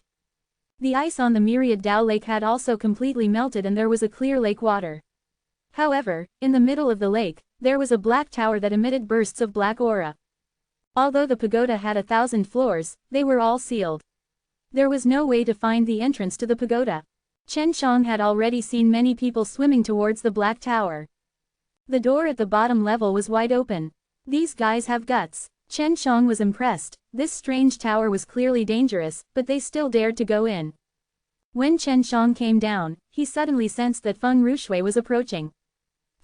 The ice on the myriad Dao lake had also completely melted and there was a clear lake water. However, in the middle of the lake, there was a black tower that emitted bursts of black aura. Although the pagoda had 1,000 floors, they were all sealed. There was no way to find the entrance to the pagoda. Chen Shang had already seen many people swimming towards the black tower. The door at the bottom level was wide open. These guys have guts. Chen Shang was impressed. This strange tower was clearly dangerous, but they still dared to go in. When Chen Shang came down, he suddenly sensed that Feng Rushui was approaching.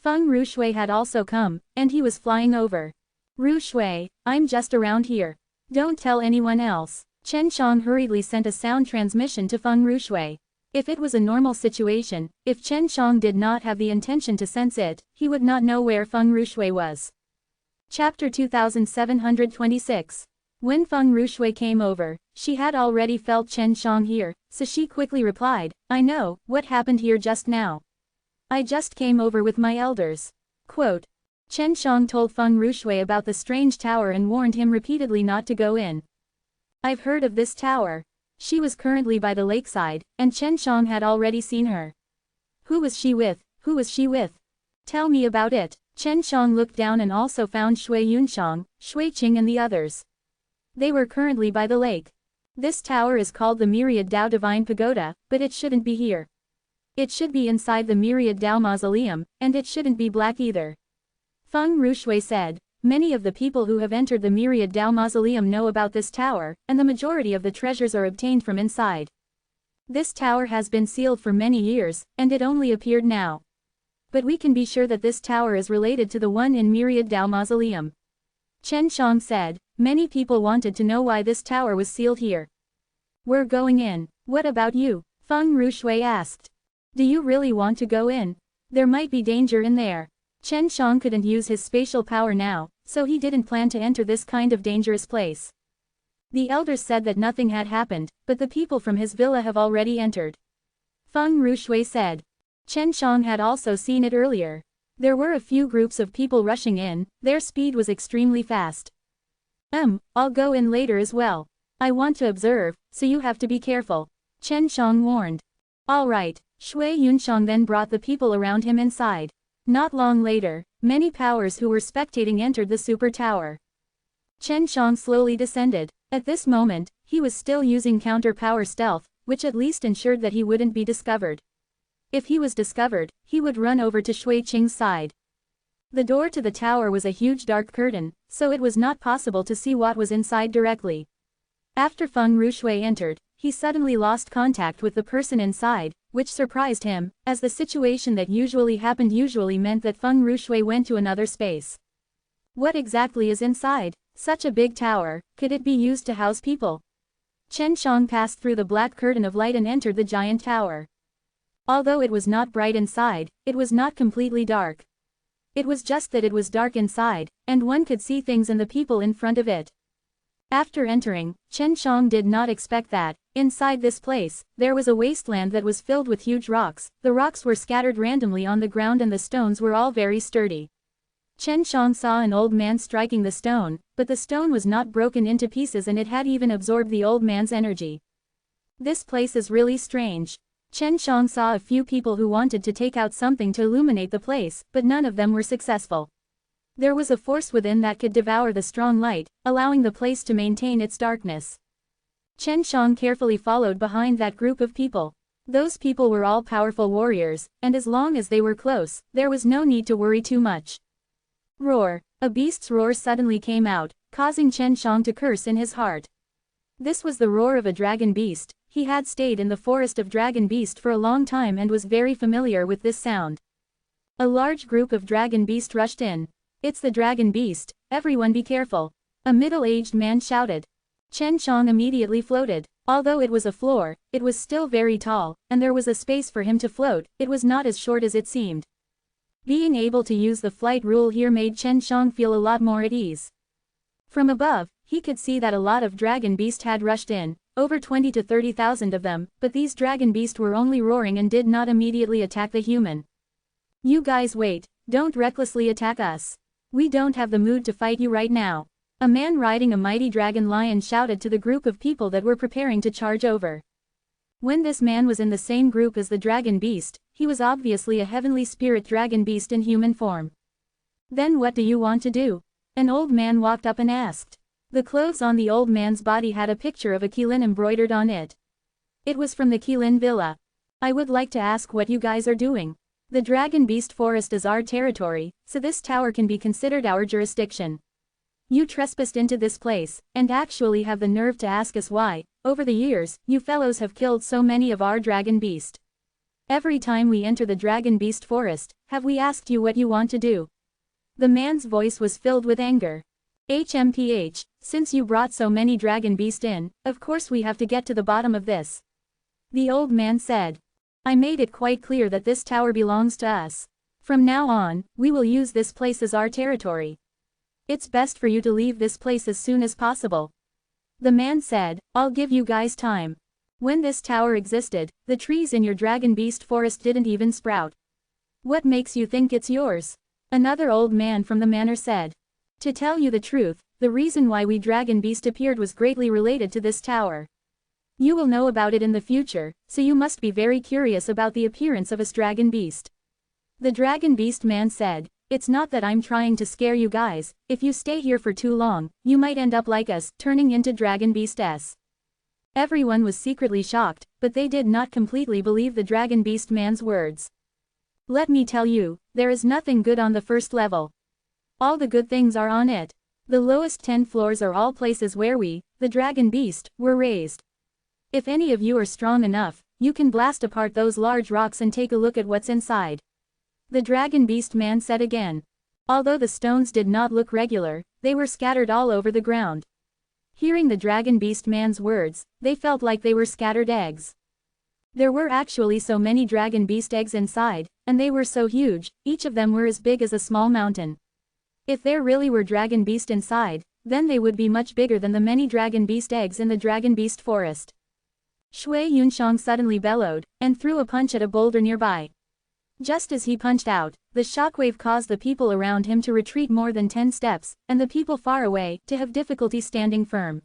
Feng Rushui had also come, and he was flying over. Rushui, I'm just around here. Don't tell anyone else. Chen Shang hurriedly sent a sound transmission to Feng Rushui. If it was a normal situation, if Chen Shang did not have the intention to sense it, he would not know where Feng Rushui was. Chapter 2726. When Feng Rushui came over, she had already felt Chen Shang here, so she quickly replied, I know, what happened here just now. I just came over with my elders. Quote. Chen Shang told Feng Rushui about the strange tower and warned him repeatedly not to go in. I've heard of this tower. She was currently by the lakeside, and Chen Shang had already seen her. Who was she with? Who was she with? Tell me about it. Chen Shang looked down and also found Shui Yunshang, Shui Qing and the others. They were currently by the lake. This tower is called the Myriad Dao Divine Pagoda, but it shouldn't be here. It should be inside the Myriad Dao Mausoleum, and it shouldn't be black either. Feng Rushui said, many of the people who have entered the Myriad Dao Mausoleum know about this tower, and the majority of the treasures are obtained from inside. This tower has been sealed for many years, and it only appeared now. But we can be sure that this tower is related to the one in Myriad Dao Mausoleum. Chen Shang said, many people wanted to know why this tower was sealed here. We're going in. What about you? Feng Rushui asked. Do you really want to go in? There might be danger in there. Chen Shang couldn't use his spatial power now, so he didn't plan to enter this kind of dangerous place. The elders said that nothing had happened, but the people from his villa have already entered. Feng Rushui said. Chen Shang had also seen it earlier. There were a few groups of people rushing in, their speed was extremely fast. I'll go in later as well. I want to observe, so you have to be careful. Chen Shang warned. Alright, Shui Yunshang then brought the people around him inside. Not long later, many powers who were spectating entered the super tower. Chen Shang slowly descended. At this moment, he was still using counter-power stealth, which at least ensured that he wouldn't be discovered. If he was discovered, he would run over to Shui Qing's side. The door to the tower was a huge dark curtain, so it was not possible to see what was inside directly. After Feng Rushui entered, he suddenly lost contact with the person inside, which surprised him, as the situation that usually happened usually meant that Feng Rushui went to another space. What exactly is inside? Such a big tower, could it be used to house people? Chen Shang passed through the black curtain of light and entered the giant tower. Although it was not bright inside, it was not completely dark. It was just that it was dark inside, and one could see things and the people in front of it. After entering, Chen Shang did not expect that, inside this place, there was a wasteland that was filled with huge rocks. The rocks were scattered randomly on the ground and the stones were all very sturdy. Chen Shang saw an old man striking the stone, but the stone was not broken into pieces and it had even absorbed the old man's energy. This place is really strange. Chen Shang saw a few people who wanted to take out something to illuminate the place, but none of them were successful. There was a force within that could devour the strong light, allowing the place to maintain its darkness. Chen Shang carefully followed behind that group of people. Those people were all powerful warriors, and as long as they were close, there was no need to worry too much. Roar! A beast's roar suddenly came out, causing Chen Shang to curse in his heart. This was the roar of a dragon beast. He had stayed in the forest of dragon beast for a long time and was very familiar with this sound. A large group of dragon beast rushed in. It's the dragon beast, everyone be careful. A middle-aged man shouted. Chen Shang immediately floated. Although it was a floor, it was still very tall, and there was a space for him to float. It was not as short as it seemed. Being able to use the flight rule here made Chen Shang feel a lot more at ease. From above, he could see that a lot of dragon beast had rushed in, over 20 to 30,000 of them, but these dragon beast were only roaring and did not immediately attack the human. You guys wait, don't recklessly attack us. We don't have the mood to fight you right now. A man riding a mighty dragon lion shouted to the group of people that were preparing to charge over. When this man was in the same group as the dragon beast, he was obviously a heavenly spirit dragon beast in human form. Then what do you want to do? An old man walked up and asked. The clothes on the old man's body had a picture of a Qilin embroidered on it. It was from the Qilin villa. I would like to ask what you guys are doing. The dragon beast forest is our territory, so this tower can be considered our jurisdiction. You trespassed into this place, and actually have the nerve to ask us why. Over the years, you fellows have killed so many of our dragon beast. Every time we enter the dragon beast forest, have we asked you what you want to do? The man's voice was filled with anger. HMPH, since you brought so many dragon beast in, of course we have to get to the bottom of this. The old man said. I made it quite clear that this tower belongs to us. From now on, we will use this place as our territory. It's best for you to leave this place as soon as possible. The man said, I'll give you guys time. When this tower existed, the trees in your dragon beast forest didn't even sprout. What makes you think it's yours? Another old man from the manor said. To tell you the truth, the reason why we dragon beast appeared was greatly related to this tower. You will know about it in the future, so you must be very curious about the appearance of a dragon beast. The dragon beast man said, it's not that I'm trying to scare you guys, if you stay here for too long, you might end up like us, turning into dragon beasts. Everyone was secretly shocked, but they did not completely believe the dragon beast man's words. Let me tell you, there is nothing good on the first level. All the good things are on it. The lowest 10 floors are all places where we, the dragon beast, were raised. If any of you are strong enough, you can blast apart those large rocks and take a look at what's inside. The dragon beast man said again. Although the stones did not look regular, they were scattered all over the ground. Hearing the dragon beast man's words, they felt like they were scattered eggs. There were actually so many dragon beast eggs inside, and they were so huge, each of them were as big as a small mountain. If there really were dragon beast inside, then they would be much bigger than the many dragon beast eggs in the dragon beast forest. Shui Yunshang suddenly bellowed, and threw a punch at a boulder nearby. Just as he punched out, the shockwave caused the people around him to retreat more than 10 steps, and the people far away, to have difficulty standing firm.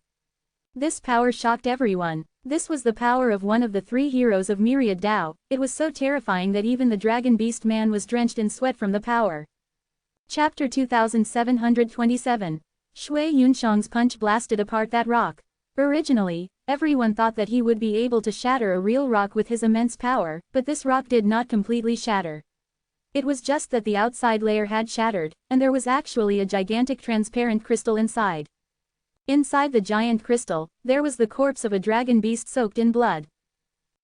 This power shocked everyone. This was the power of one of the 3 heroes of Myriad Dao. It was so terrifying that even the dragon beast man was drenched in sweat from the power. Chapter 2727. Shui Yunshang's punch blasted apart that rock. Originally, everyone thought that he would be able to shatter a real rock with his immense power, but this rock did not completely shatter. It was just that the outside layer had shattered, and there was actually a gigantic transparent crystal inside. Inside the giant crystal, there was the corpse of a dragon beast soaked in blood.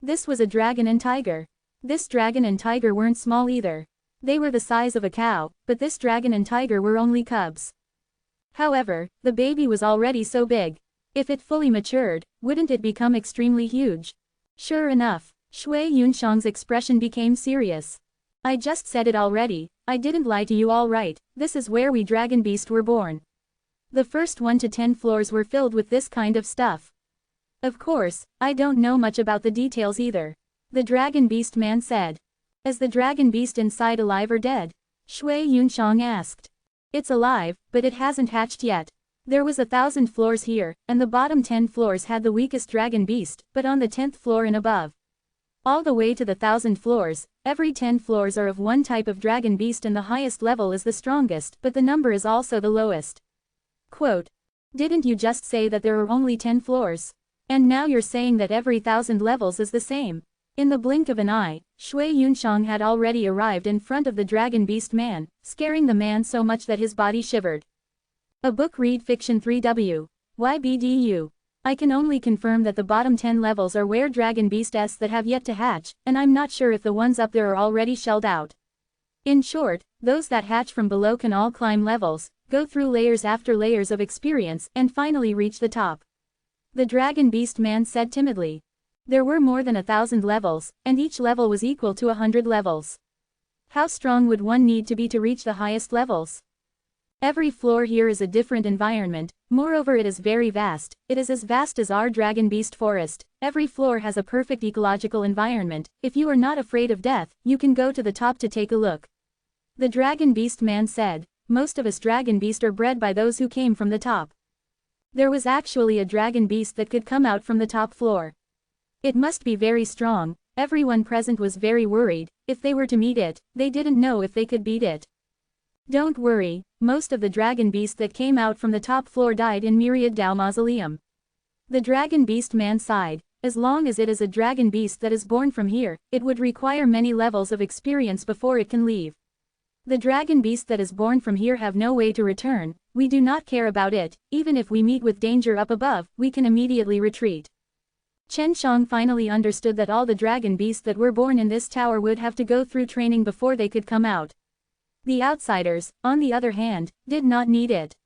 This was a dragon and tiger. This dragon and tiger weren't small either. They were the size of a cow, but this dragon and tiger were only cubs. However, the baby was already so big. If it fully matured, wouldn't it become extremely huge? Sure enough, Shui Yunshang's expression became serious. I just said it already, I didn't lie to you, all right. This is where we dragon beast were born. The first 1 to 10 floors were filled with this kind of stuff. Of course, I don't know much about the details either. The dragon beast man said. Is the dragon beast inside alive or dead? Shui Yunxiang asked. It's alive, but it hasn't hatched yet. There was 1,000 floors here, and the bottom 10 floors had the weakest dragon beast, but on the 10th floor and above. All the way to the 1,000 floors, every 10 floors are of one type of dragon beast and the highest level is the strongest, but the number is also the lowest. Quote. Didn't you just say that there are only 10 floors? And now you're saying that every 1,000 levels is the same? In the blink of an eye, Shui Yunxiang had already arrived in front of the dragon beast man, scaring the man so much that his body shivered. A book read fiction 3W. YBDU. I can only confirm that the bottom 10 levels are where dragon beasts that have yet to hatch, and I'm not sure if the ones up there are already shelled out. In short, those that hatch from below can all climb levels, go through layers after layers of experience, and finally reach the top. The dragon beast man said timidly. There were more than 1,000 levels, and each level was equal to 100 levels. How strong would one need to be to reach the highest levels? Every floor here is a different environment, moreover it is very vast, it is as vast as our dragon beast forest. Every floor has a perfect ecological environment. If you are not afraid of death, you can go to the top to take a look. The dragon beast man said, most of us dragon beast are bred by those who came from the top. There was actually a dragon beast that could come out from the top floor. It must be very strong. Everyone present was very worried. If they were to meet it, they didn't know if they could beat it. Don't worry, most of the dragon beast that came out from the top floor died in Myriad Dao Mausoleum. The dragon beast man sighed. As long as it is a dragon beast that is born from here, it would require many levels of experience before it can leave. The dragon beast that is born from here have no way to return. We do not care about it. Even if we meet with danger up above, we can immediately retreat. Chen Shang finally understood that all the dragon beasts that were born in this tower would have to go through training before they could come out. The outsiders, on the other hand, did not need it.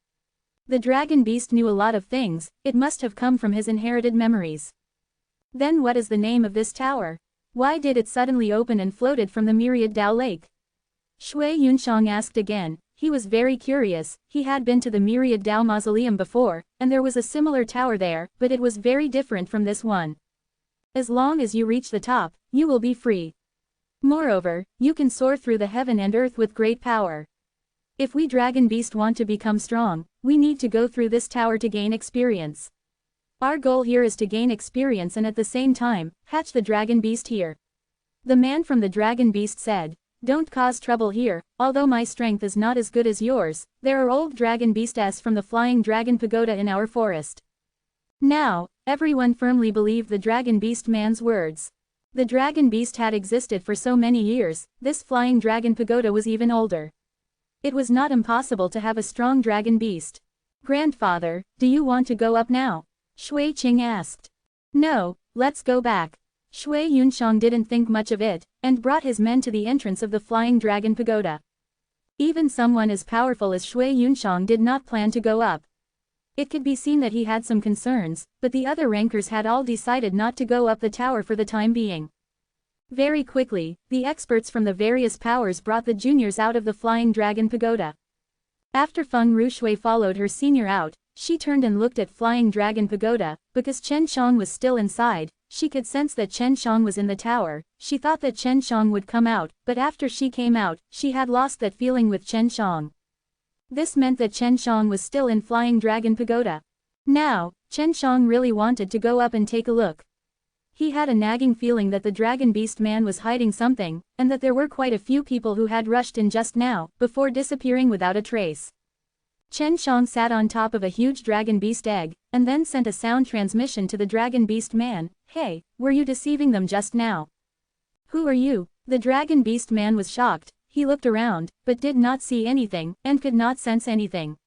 The dragon beast knew a lot of things. It must have come from his inherited memories. Then what is the name of this tower? Why did it suddenly open and floated from the Myriad Dao Lake? Shui Yunxiang asked again. He was very curious. He had been to the Myriad Dao Mausoleum before, and there was a similar tower there, but it was very different from this one. As long as you reach the top, you will be free. Moreover, you can soar through the heaven and earth with great power. If we dragon beast want to become strong, we need to go through this tower to gain experience. Our goal here is to gain experience and at the same time, hatch the dragon beast here. The man from the dragon beast said, don't cause trouble here. Although my strength is not as good as yours, there are old dragon beasts from the flying dragon pagoda in our forest. Now, everyone firmly believed the dragon beast man's words. The dragon beast had existed for so many years. This flying dragon pagoda was even older. It was not impossible to have a strong dragon beast. Grandfather, do you want to go up now? Shui Qing asked. No, let's go back. Shui Yunxiang didn't think much of it, and brought his men to the entrance of the flying dragon pagoda. Even someone as powerful as Shui Yunxiang did not plan to go up. It could be seen that he had some concerns, but the other rankers had all decided not to go up the tower for the time being. Very quickly, the experts from the various powers brought the juniors out of the flying dragon pagoda. After Feng Rushui followed her senior out, she turned and looked at flying dragon pagoda. Because Chen Shang was still inside, she could sense that Chen Shang was in the tower. She thought that Chen Shang would come out, but after she came out, she had lost that feeling with Chen Shang. This meant that Chen Shang was still in Flying Dragon Pagoda. Now, Chen Shang really wanted to go up and take a look. He had a nagging feeling that the Dragon Beast man was hiding something, and that there were quite a few people who had rushed in just now, before disappearing without a trace. Chen Shang sat on top of a huge Dragon Beast egg, and then sent a sound transmission to the Dragon Beast man. Hey, were you deceiving them just now? Who are you? The Dragon Beast man was shocked. He looked around, but did not see anything, and could not sense anything.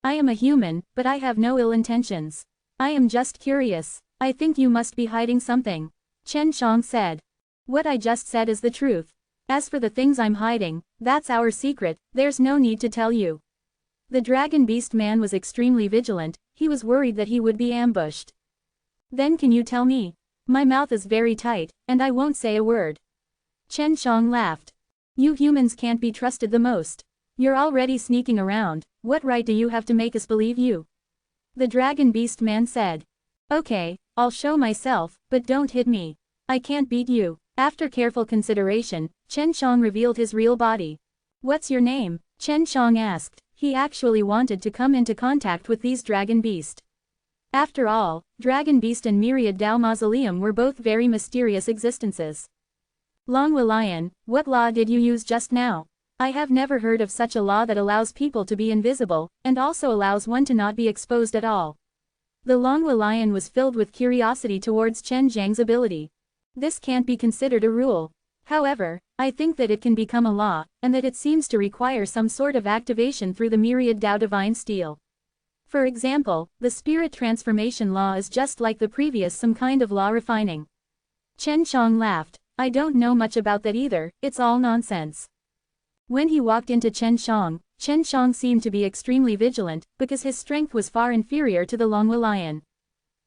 I am a human, but I have no ill intentions. I am just curious. I think you must be hiding something. Chen Shang said. What I just said is the truth. As for the things I'm hiding, that's our secret, there's no need to tell you. The Dragon Beast man was extremely vigilant. He was worried that he would be ambushed. Then can you tell me? My mouth is very tight, and I won't say a word. Chen Shang laughed. You humans can't be trusted the most. You're already sneaking around, what right do you have to make us believe you? The dragon beast man said. Okay, I'll show myself, but don't hit me. I can't beat you. After careful consideration, Chen Shang revealed his real body. What's your name? Chen Shang asked. He actually wanted to come into contact with these dragon beast. After all, Dragon Beast and Myriad Dao Mausoleum were both very mysterious existences. Longwa Lion, what law did you use just now? I have never heard of such a law that allows people to be invisible, and also allows one to not be exposed at all. The Longwa Lion was filled with curiosity towards Chen Zhang's ability. This can't be considered a rule. However, I think that it can become a law, and that it seems to require some sort of activation through the Myriad Dao Divine Steel. For example, the Spirit Transformation Law is just like the previous some kind of law refining. Chen Shang laughed. I don't know much about that either, it's all nonsense. When he walked into Chen Shang seemed to be extremely vigilant, because his strength was far inferior to the Longwa Lion.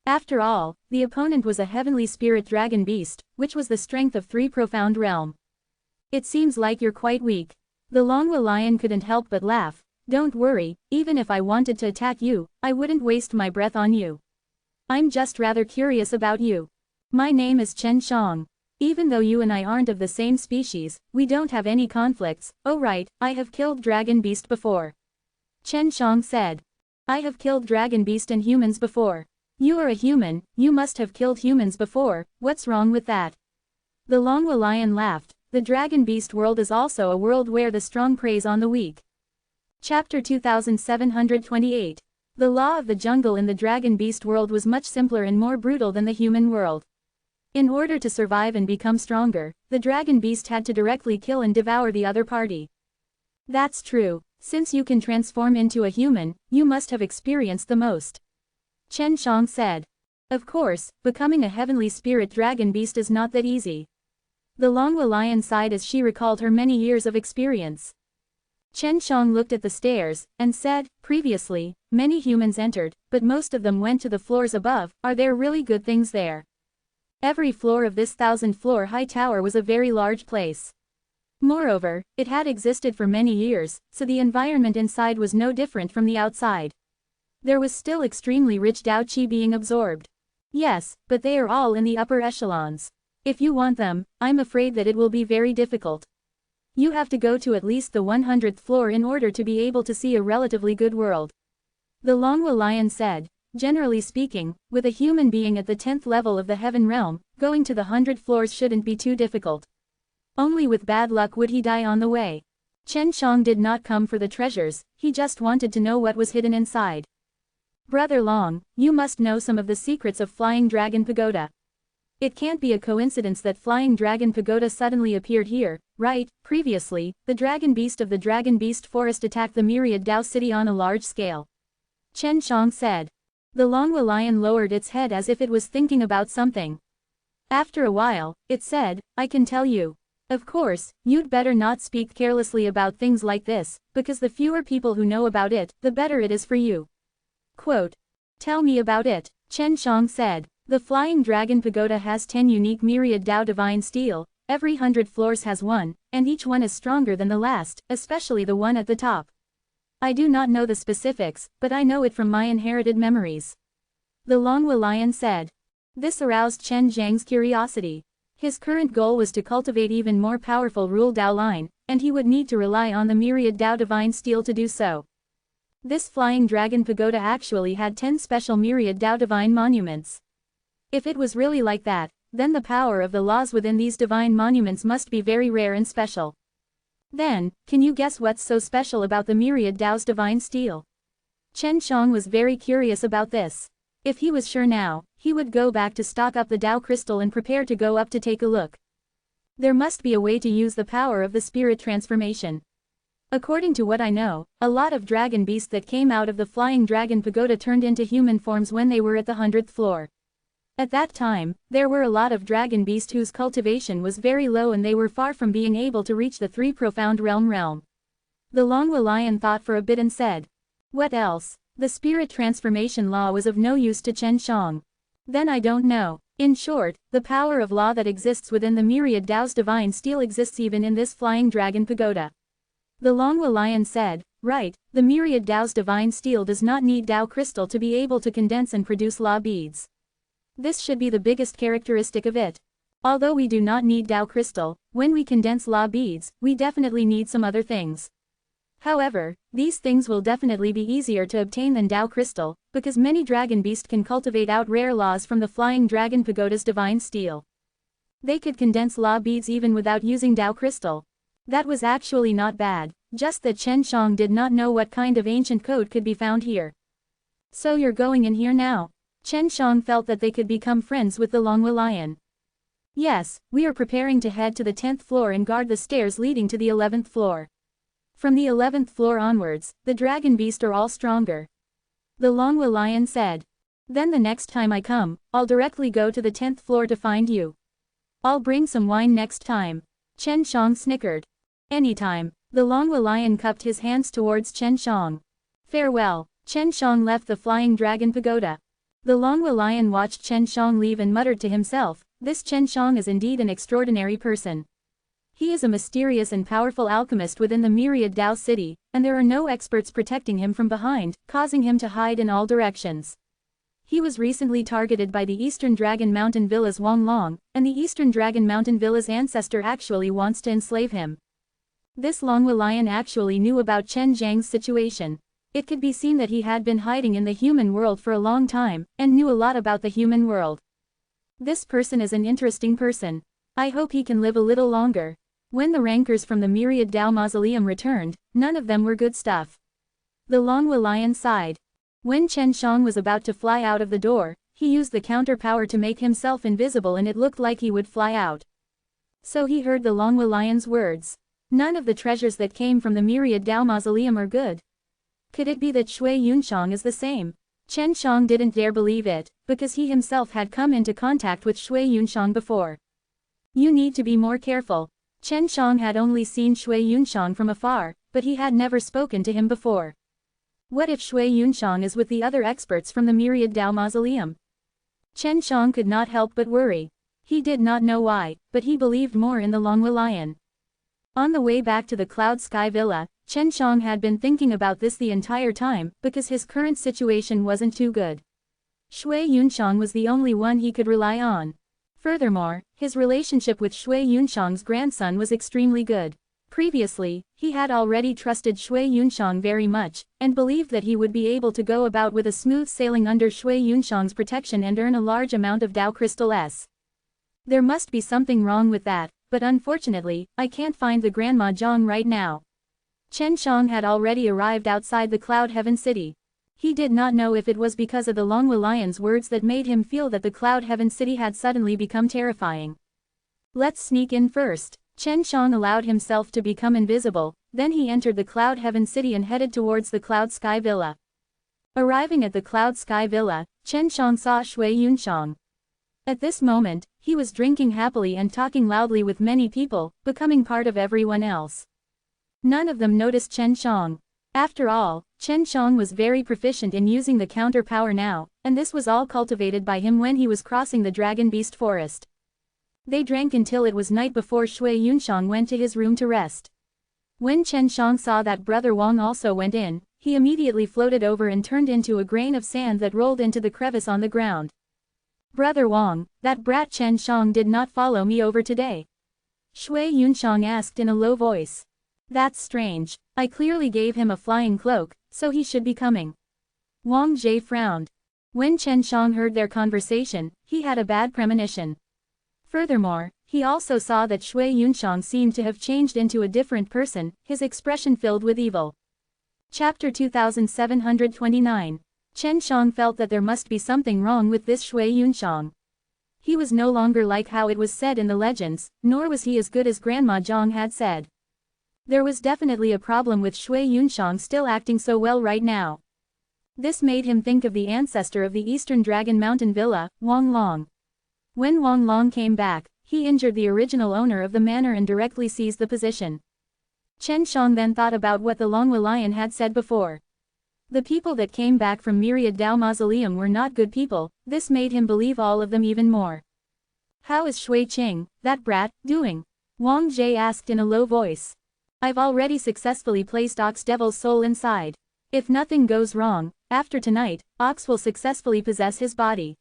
After all, the opponent was a heavenly spirit dragon beast, which was the strength of 3 profound realm. It seems like you're quite weak. The Longwa Lion couldn't help but laugh. Don't worry, even if I wanted to attack you, I wouldn't waste my breath on you. I'm just rather curious about you. My name is Chen Shang. Even though you and I aren't of the same species, we don't have any conflicts. Oh right, I have killed dragon beast before. Chen Shang said. I have killed dragon beast and humans before. You are a human, you must have killed humans before, what's wrong with that? The Longwa Lion laughed. The dragon beast world is also a world where the strong preys on the weak. Chapter 2728. The law of the jungle in the dragon beast world was much simpler and more brutal than the human world. In order to survive and become stronger, the dragon beast had to directly kill and devour the other party. That's true, since you can transform into a human, you must have experienced the most. Chen Shang said. Of course, becoming a heavenly spirit dragon beast is not that easy. The Longwa Lion sighed as she recalled her many years of experience. Chen Shang looked at the stairs, and said, previously, many humans entered, but most of them went to the floors above. Are there really good things there? Every floor of this 1,000-floor high tower was a very large place. Moreover, it had existed for many years, so the environment inside was no different from the outside. There was still extremely rich Dao Qi being absorbed. Yes, but they are all in the upper echelons. If you want them, I'm afraid that it will be very difficult. You have to go to at least the 100th floor in order to be able to see a relatively good world. The Longwa Lion said. Generally speaking, with a human being at the 10th level of the heaven realm, going to the 100 floors shouldn't be too difficult. Only with bad luck would he die on the way. Chen Shang did not come for the treasures, he just wanted to know what was hidden inside. Brother Long, you must know some of the secrets of Flying Dragon Pagoda. It can't be a coincidence that Flying Dragon Pagoda suddenly appeared here, right? Previously, the dragon beast of the Dragon Beast Forest attacked the Myriad Dao City on a large scale. Chen Shang said. The Longwa Lion lowered its head as if it was thinking about something. After a while, it said, I can tell you. Of course, you'd better not speak carelessly about things like this, because the fewer people who know about it, the better it is for you. Quote. Tell me about it, Chen Shang said. The Flying Dragon Pagoda has 10 unique Myriad Dao Divine Steel, every 100 floors has one, and each one is stronger than the last, especially the one at the top. I do not know the specifics, but I know it from my inherited memories. The Longwa Lion said. This aroused Chen Zhang's curiosity. His current goal was to cultivate even more powerful Rule Dao line, and he would need to rely on the Myriad Dao Divine Steel to do so. This Flying Dragon Pagoda actually had 10 special Myriad Dao Divine Monuments. If it was really like that, then the power of the laws within these divine monuments must be very rare and special. Then, can you guess what's so special about the Myriad Dao's divine steel? Chen Shang was very curious about this. If he was sure now, he would go back to stock up the Dao crystal and prepare to go up to take a look. There must be a way to use the power of the spirit transformation. According to what I know, a lot of dragon beasts that came out of the Flying Dragon Pagoda turned into human forms when they were at the 100th floor. At that time, there were a lot of dragon beasts whose cultivation was very low and they were far from being able to reach the 3 profound realm. The Longwa Lion thought for a bit and said. What else? The spirit transformation law was of no use to Chen Shang. Then I don't know. In short, the power of law that exists within the myriad Tao's divine steel exists even in this flying dragon pagoda. The Longhua Lion said, right, the myriad Tao's divine steel does not need Tao crystal to be able to condense and produce law beads. This should be the biggest characteristic of it. Although we do not need Tao crystal, when we condense law beads, we definitely need some other things. However, these things will definitely be easier to obtain than Tao crystal, because many dragon beasts can cultivate out rare laws from the flying dragon pagoda's divine steel. They could condense law beads even without using Tao crystal. That was actually not bad, just that Chen Shang did not know what kind of ancient code could be found here. So you're going in here now? Chen Shang felt that they could become friends with the Longhua Lion. Yes, we are preparing to head to the 10th floor and guard the stairs leading to the 11th floor. From the 11th floor onwards, the dragon beasts are all stronger. The Longhua Lion said. Then the next time I come, I'll directly go to the 10th floor to find you. I'll bring some wine next time. Chen Shang snickered. Anytime. The Longhua Lion cupped his hands towards Chen Shang. Farewell. Chen Shang left the flying dragon pagoda. The Longhua Lion watched Chen Shang leave and muttered to himself, this Chen Shang is indeed an extraordinary person. He is a mysterious and powerful alchemist within the myriad Tao city, and there are no experts protecting him from behind, causing him to hide in all directions. He was recently targeted by the Eastern Dragon Mountain Villa's Wang Long, and the Eastern Dragon Mountain Villa's ancestor actually wants to enslave him. This Longhua Lion actually knew about Chen Zhang's situation. It could be seen that he had been hiding in the human world for a long time, and knew a lot about the human world. This person is an interesting person. I hope he can live a little longer. When the rankers from the myriad Tao mausoleum returned, none of them were good stuff. The Longhua Lion sighed. When Chen Shang was about to fly out of the door, he used the counter power to make himself invisible and it looked like he would fly out. So he heard the Longhua Lion's words. None of the treasures that came from the myriad Tao mausoleum are good. Could it be that Shui Yunshang is the same? Chen Shang didn't dare believe it, because he himself had come into contact with Shui Yunshang before. You need to be more careful. Chen Shang had only seen Shui Yunshang from afar, but he had never spoken to him before. What if Shui Yunshang is with the other experts from the myriad Tao mausoleum? Chen Shang could not help but worry. He did not know why, but he believed more in the Longhua Lion. On the way back to the Cloud Sky Villa, Chen Shang had been thinking about this the entire time, because his current situation wasn't too good. Shui Yunshang was the only one he could rely on. Furthermore, his relationship with Shui Yunshang's grandson was extremely good. Previously, he had already trusted Shui Yunshang very much, and believed that he would be able to go about with a smooth sailing under Shui Yunshang's protection and earn a large amount of Tao Crystal S. There must be something wrong with that, but unfortunately, I can't find the Grandma Zhang right now. Chen Shang had already arrived outside the Cloud Heaven City. He did not know if it was because of the Longhua Lion's words that made him feel that the Cloud Heaven City had suddenly become terrifying. Let's sneak in first. Chen Shang allowed himself to become invisible, then he entered the Cloud Heaven City and headed towards the Cloud Sky Villa. Arriving at the Cloud Sky Villa, Chen Shang saw Shui Yunshang. At this moment, he was drinking happily and talking loudly with many people, becoming part of everyone else. None of them noticed Chen Shang. After all, Chen Shang was very proficient in using the counter power now, and this was all cultivated by him when he was crossing the Dragon Beast Forest. They drank until it was night before Shui Yunshang went to his room to rest. When Chen Shang saw that Brother Wang also went in, he immediately floated over and turned into a grain of sand that rolled into the crevice on the ground. Brother Wang, that brat Chen Shang did not follow me over today. Shui Yunshang asked in a low voice. That's strange. I clearly gave him a flying cloak, so he should be coming. Wang Jie frowned. When Chen Shang heard their conversation, he had a bad premonition. Furthermore, he also saw that Shui Yunshang seemed to have changed into a different person, his expression filled with evil. Chapter 2729. Chen Shang felt that there must be something wrong with this Shui Yunshang. He was no longer like how it was said in the legends, nor was he as good as Grandma Zhang had said. There was definitely a problem with Shui Yunshang still acting so well right now. This made him think of the ancestor of the Eastern Dragon Mountain Villa, Wang Long. When Wang Long came back, he injured the original owner of the manor and directly seized the position. Chen Shang then thought about what the Longhua Lion had said before. The people that came back from Myriad Tao Mausoleum were not good people, this made him believe all of them even more. How is Shui Qing, that brat, doing? Wang Jie asked in a low voice. I've already successfully placed Ox Devil's soul inside. If nothing goes wrong, after tonight, Ox will successfully possess his body.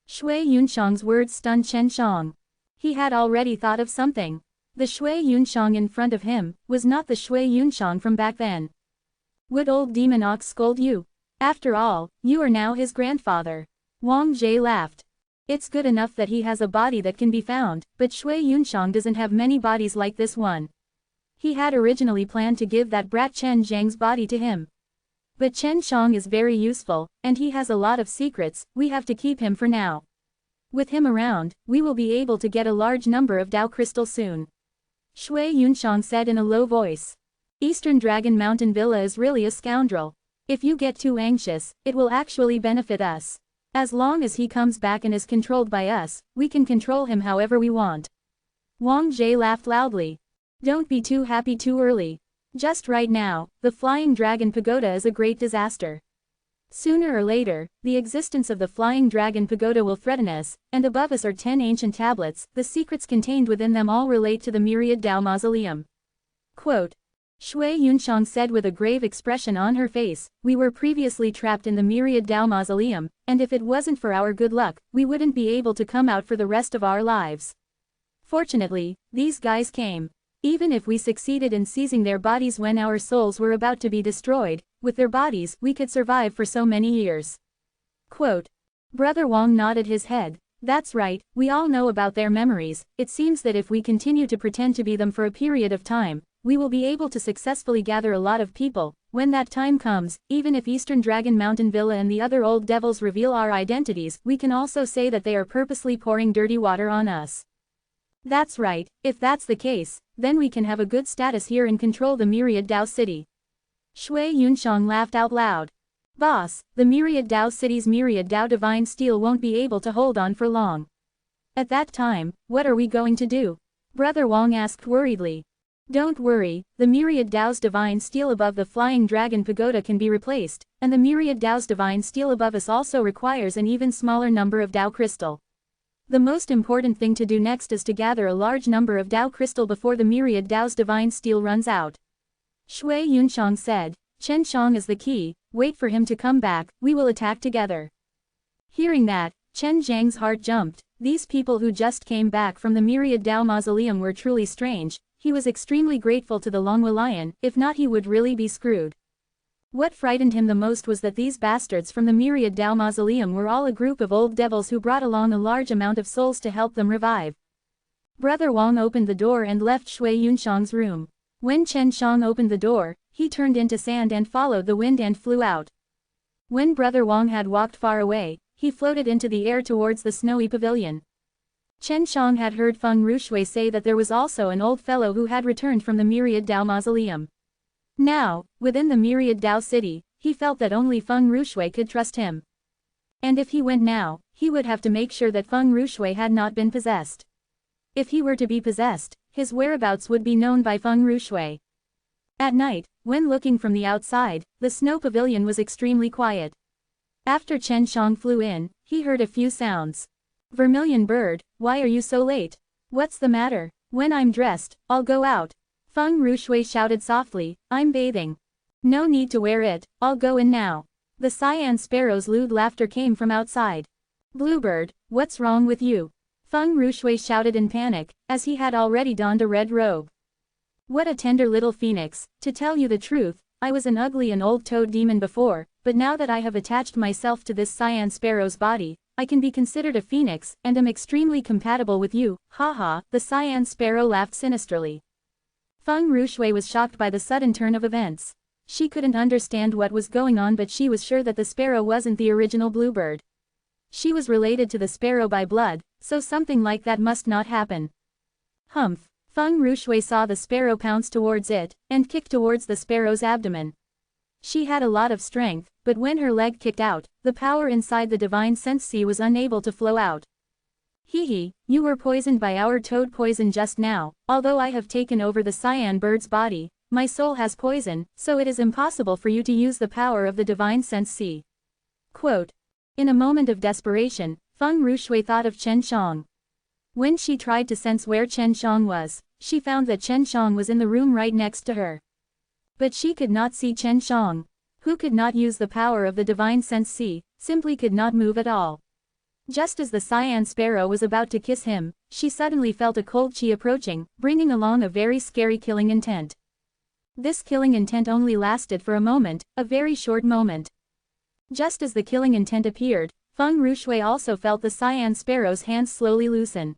Shui Yunshang's words stunned Chen Shang. He had already thought of something. The Shui Yunshang in front of him was not the Shui Yunshang from back then. Would old demon Ox scold you? After all, you are now his grandfather. Wang Jie laughed. It's good enough that he has a body that can be found, but Shui Yunshang doesn't have many bodies like this one. He had originally planned to give that brat Chen Zhang's body to him. But Chen Shang is very useful, and he has a lot of secrets, we have to keep him for now. With him around, we will be able to get a large number of Dao crystals soon. Shui Yunshang said in a low voice. Eastern Dragon Mountain Villa is really a scoundrel. If you get too anxious, it will actually benefit us. As long as he comes back and is controlled by us, we can control him however we want. Wang Jie laughed loudly. Don't be too happy too early. Just right now, the Flying Dragon Pagoda is a great disaster. Sooner or later, the existence of the Flying Dragon Pagoda will threaten us, and above us are 10 ancient tablets, the secrets contained within them all relate to the Myriad Dao Mausoleum. Quote. Shui Yunshang said with a grave expression on her face, we were previously trapped in the Myriad Dao Mausoleum, and if it wasn't for our good luck, we wouldn't be able to come out for the rest of our lives. Fortunately, these guys came. Even if we succeeded in seizing their bodies when our souls were about to be destroyed, with their bodies we could survive for so many years. Quote. Brother Wang nodded his head. That's right, we all know about their memories. It seems that if we continue to pretend to be them for a period of time, we will be able to successfully gather a lot of people. When that time comes, even if Eastern Dragon Mountain Villa and the other old devils reveal our identities, we can also say that they are purposely pouring dirty water on us. That's right, if that's the case, then we can have a good status here and control the Myriad Dao City. Shui Yunshang laughed out loud. Boss, the Myriad Dao City's Myriad Dao Divine Steel won't be able to hold on for long. At that time, what are we going to do? Brother Wang asked worriedly. Don't worry, the Myriad Dao's Divine Steel above the Flying Dragon Pagoda can be replaced, and the Myriad Dao's Divine Steel above us also requires an even smaller number of Dao Crystal. The most important thing to do next is to gather a large number of Dao Crystal before the Myriad Dao's Divine Steel runs out. Shui Yunshang said, Chen Shang is the key, wait for him to come back, we will attack together. Hearing that, Chen Zhang's heart jumped. These people who just came back from the Myriad Dao Mausoleum were truly strange. He was extremely grateful to the Longhua Lion, if not he would really be screwed. What frightened him the most was that these bastards from the Myriad Dao Mausoleum were all a group of old devils who brought along a large amount of souls to help them revive. Brother Wang opened the door and left Shui Yunshang's room. When Chen Shang opened the door, he turned into sand and followed the wind and flew out. When Brother Wang had walked far away, he floated into the air towards the snowy pavilion. Chen Shang had heard Feng Rushui say that there was also an old fellow who had returned from the Myriad Dao Mausoleum. Now, within the Myriad Dao City, he felt that only Feng Rushui could trust him. And if he went now, he would have to make sure that Feng Rushui had not been possessed. If he were to be possessed, his whereabouts would be known by Feng Rushui. At night, when looking from the outside, the snow pavilion was extremely quiet. After Chen Shang flew in, he heard a few sounds. Vermilion bird, why are you so late? What's the matter? When I'm dressed, I'll go out. Feng Rushui shouted softly, I'm bathing. No need to wear it, I'll go in now. The cyan sparrow's lewd laughter came from outside. Bluebird, what's wrong with you? Feng Rushui shouted in panic, as he had already donned a red robe. What a tender little phoenix, to tell you the truth, I was an ugly and old toad demon before, but now that I have attached myself to this cyan sparrow's body, I can be considered a phoenix, and am extremely compatible with you, haha, the cyan sparrow laughed sinisterly. Feng Rushui was shocked by the sudden turn of events. She couldn't understand what was going on, but she was sure that the sparrow wasn't the original bluebird. She was related to the sparrow by blood, so something like that must not happen. Humph! Feng Rushui saw the sparrow pounce towards it, and kick towards the sparrow's abdomen. She had a lot of strength, but when her leg kicked out, the power inside the divine sense sea was unable to flow out. Hee, you were poisoned by our toad poison just now. Although I have taken over the cyan bird's body, my soul has poison, so it is impossible for you to use the power of the divine sense sea. Quote. In a moment of desperation, Feng Rushui thought of Chen Shang. When she tried to sense where Chen Shang was, she found that Chen Shang was in the room right next to her. But she could not see Chen Shang, who could not use the power of the divine sense see, simply could not move at all. Just as the cyan sparrow was about to kiss him, she suddenly felt a cold chi approaching, bringing along a very scary killing intent. This killing intent only lasted for a moment, a very short moment. Just as the killing intent appeared, Feng Rushui also felt the cyan sparrow's hands slowly loosen.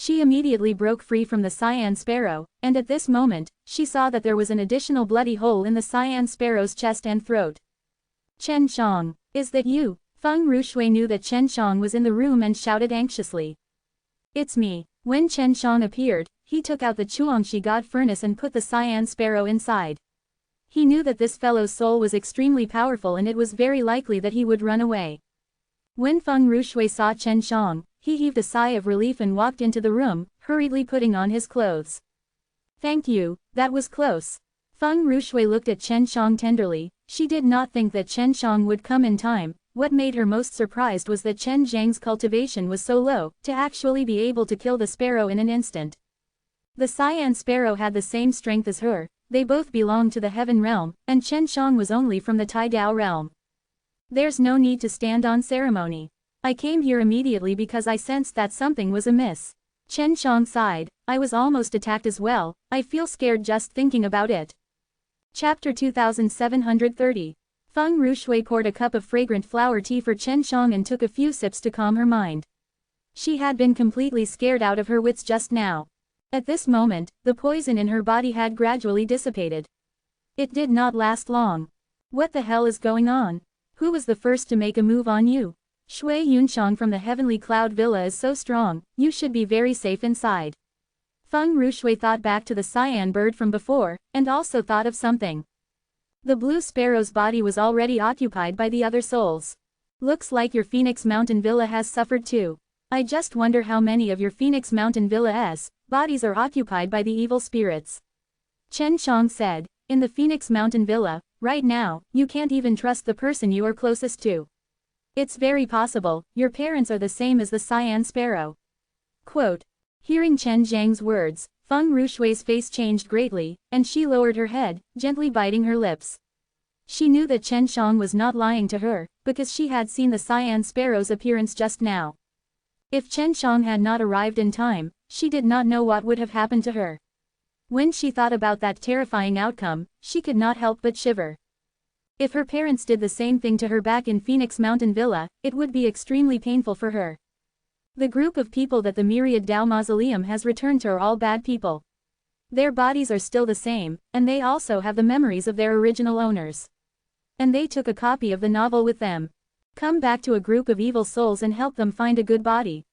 She immediately broke free from the cyan sparrow, and at this moment, she saw that there was an additional bloody hole in the cyan sparrow's chest and throat. Chen Shang, is that you? Feng Rushui knew that Chen Shang was in the room and shouted anxiously. It's me. When Chen Shang appeared, he took out the Chuangshi God furnace and put the cyan sparrow inside. He knew that this fellow's soul was extremely powerful and it was very likely that he would run away. When Feng Rushui saw Chen Shang, he heaved a sigh of relief and walked into the room, hurriedly putting on his clothes. Thank you, that was close. Feng Rushui looked at Chen Shang tenderly. She did not think that Chen Shang would come in time. What made her most surprised was that Chen Zhang's cultivation was so low, to actually be able to kill the sparrow in an instant. The cyan sparrow had the same strength as her, they both belonged to the heaven realm, and Chen Shang was only from the Tai Dao realm. There's no need to stand on ceremony. I came here immediately because I sensed that something was amiss. Chen Shang sighed, I was almost attacked as well, I feel scared just thinking about it. Chapter 2730. Feng Rushui poured a cup of fragrant flower tea for Chen Shang and took a few sips to calm her mind. She had been completely scared out of her wits just now. At this moment, the poison in her body had gradually dissipated. It did not last long. What the hell is going on? Who was the first to make a move on you? Shui Yunshang from the Heavenly Cloud Villa is so strong, you should be very safe inside. Feng Rushui thought back to the cyan bird from before, and also thought of something. The blue sparrow's body was already occupied by the other souls. Looks like your Phoenix Mountain Villa has suffered too. I just wonder how many of your Phoenix Mountain Villa's bodies are occupied by the evil spirits. Chen Shang said, in the Phoenix Mountain Villa, right now, you can't even trust the person you are closest to. It's very possible, your parents are the same as the cyan sparrow. Quote. Hearing Chen Zhang's words, Feng Rushui's face changed greatly, and she lowered her head, gently biting her lips. She knew that Chen Shang was not lying to her, because she had seen the cyan sparrow's appearance just now. If Chen Shang had not arrived in time, she did not know what would have happened to her. When she thought about that terrifying outcome, she could not help but shiver. If her parents did the same thing to her back in Phoenix Mountain Villa, it would be extremely painful for her. The group of people that the Myriad Dao Mausoleum has returned to are all bad people. Their bodies are still the same, and they also have the memories of their original owners. And they took a copy of the novel with them. Come back to a group of evil souls and help them find a good body.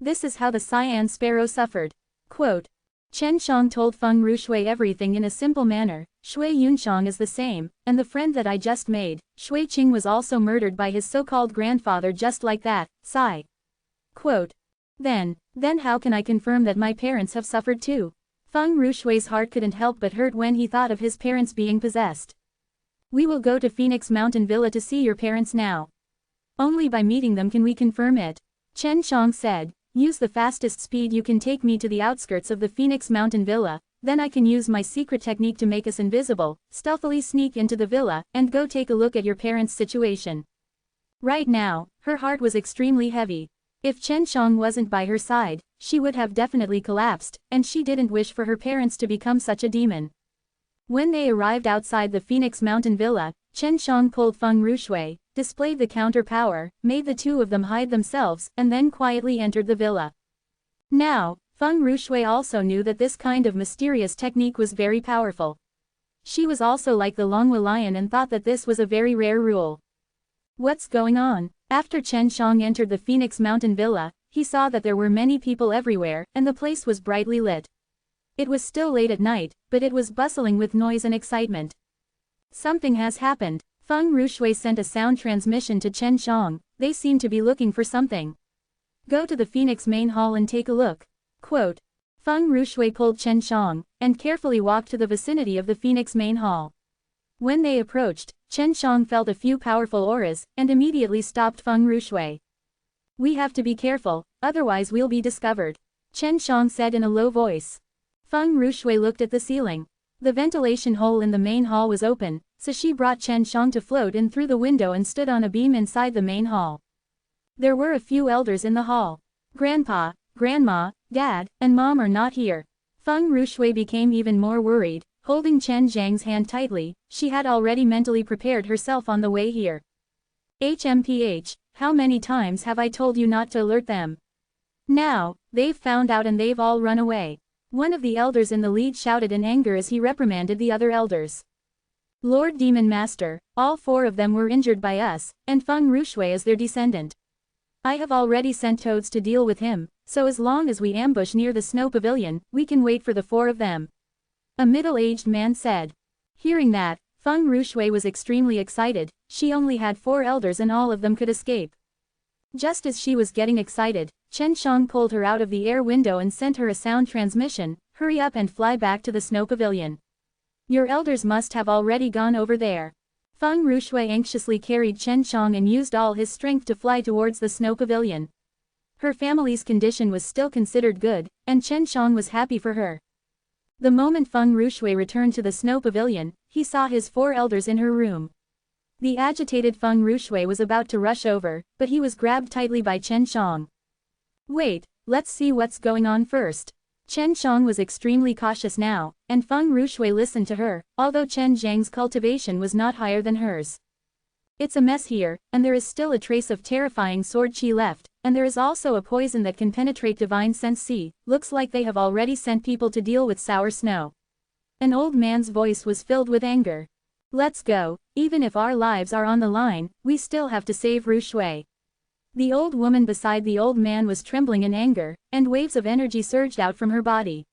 This is how the cyan sparrow suffered. Quote. Chen Shang told Feng Rushui everything in a simple manner. Shui Yunshang is the same, and the friend that I just made, Shui Qing, was also murdered by his so-called grandfather just like that, sigh. Quote. Then how can I confirm that my parents have suffered too? Feng Rushui's heart couldn't help but hurt when he thought of his parents being possessed. We will go to Phoenix Mountain Villa to see your parents now. Only by meeting them can we confirm it. Chen Shang said, use the fastest speed you can, take me to the outskirts of the Phoenix Mountain Villa, then I can use my secret technique to make us invisible, stealthily sneak into the villa, and go take a look at your parents' situation. Right now, her heart was extremely heavy. If Chen Shang wasn't by her side, she would have definitely collapsed, and she didn't wish for her parents to become such a demon. When they arrived outside the Phoenix Mountain Villa, Chen Shang pulled Feng Rushui, displayed the counter power, made the two of them hide themselves, and then quietly entered the villa. Now, Feng Rushui also knew that this kind of mysterious technique was very powerful. She was also like the Longhua lion and thought that this was a very rare rule. What's going on? After Chen Shang entered the Phoenix Mountain Villa, he saw that there were many people everywhere, and the place was brightly lit. It was still late at night, but it was bustling with noise and excitement. Something has happened. Feng Rushui sent a sound transmission to Chen Shang. They seem to be looking for something. Go to the Phoenix main hall and take a look. Quote. Feng Rushui pulled Chen Shang, and carefully walked to the vicinity of the Phoenix main hall. When they approached, Chen Shang felt a few powerful auras, and immediately stopped Feng Rushui. We have to be careful, otherwise we'll be discovered. Chen Shang said in a low voice. Feng Rushui looked at the ceiling. The ventilation hole in the main hall was open, so she brought Chen Shang to float in through the window and stood on a beam inside the main hall. There were a few elders in the hall. Grandpa, Grandma, Dad, and Mom are not here. Feng Rushui became even more worried, holding Chen Zhang's hand tightly. She had already mentally prepared herself on the way here. HMPH, how many times have I told you not to alert them? Now, they've found out and they've all run away. One of the elders in the lead shouted in anger as he reprimanded the other elders. Lord Demon Master, all 4 of them were injured by us, and Feng Rushui is their descendant. I have already sent toads to deal with him, so as long as we ambush near the snow pavilion, we can wait for the 4 of them. A middle-aged man said. Hearing that, Feng Rushui was extremely excited. She only had 4 elders and all of them could escape. Just as she was getting excited, Chen Shang pulled her out of the air window and sent her a sound transmission. Hurry up and fly back to the snow pavilion. Your elders must have already gone over there. Feng Rushui anxiously carried Chen Shang and used all his strength to fly towards the snow pavilion. Her family's condition was still considered good, and Chen Shang was happy for her. The moment Feng Rushui returned to the snow pavilion, he saw his 4 elders in her room. The agitated Feng Rushui was about to rush over, but he was grabbed tightly by Chen Shang. Wait, let's see what's going on first. Chen Shang was extremely cautious now, and Feng Rushui listened to her, although Chen Zhang's cultivation was not higher than hers. It's a mess here, and there is still a trace of terrifying sword chi left, and there is also a poison that can penetrate divine sense C. Looks like they have already sent people to deal with sour snow. An old man's voice was filled with anger. Let's go, even if our lives are on the line, we still have to save Rushui. The old woman beside the old man was trembling in anger, and waves of energy surged out from her body.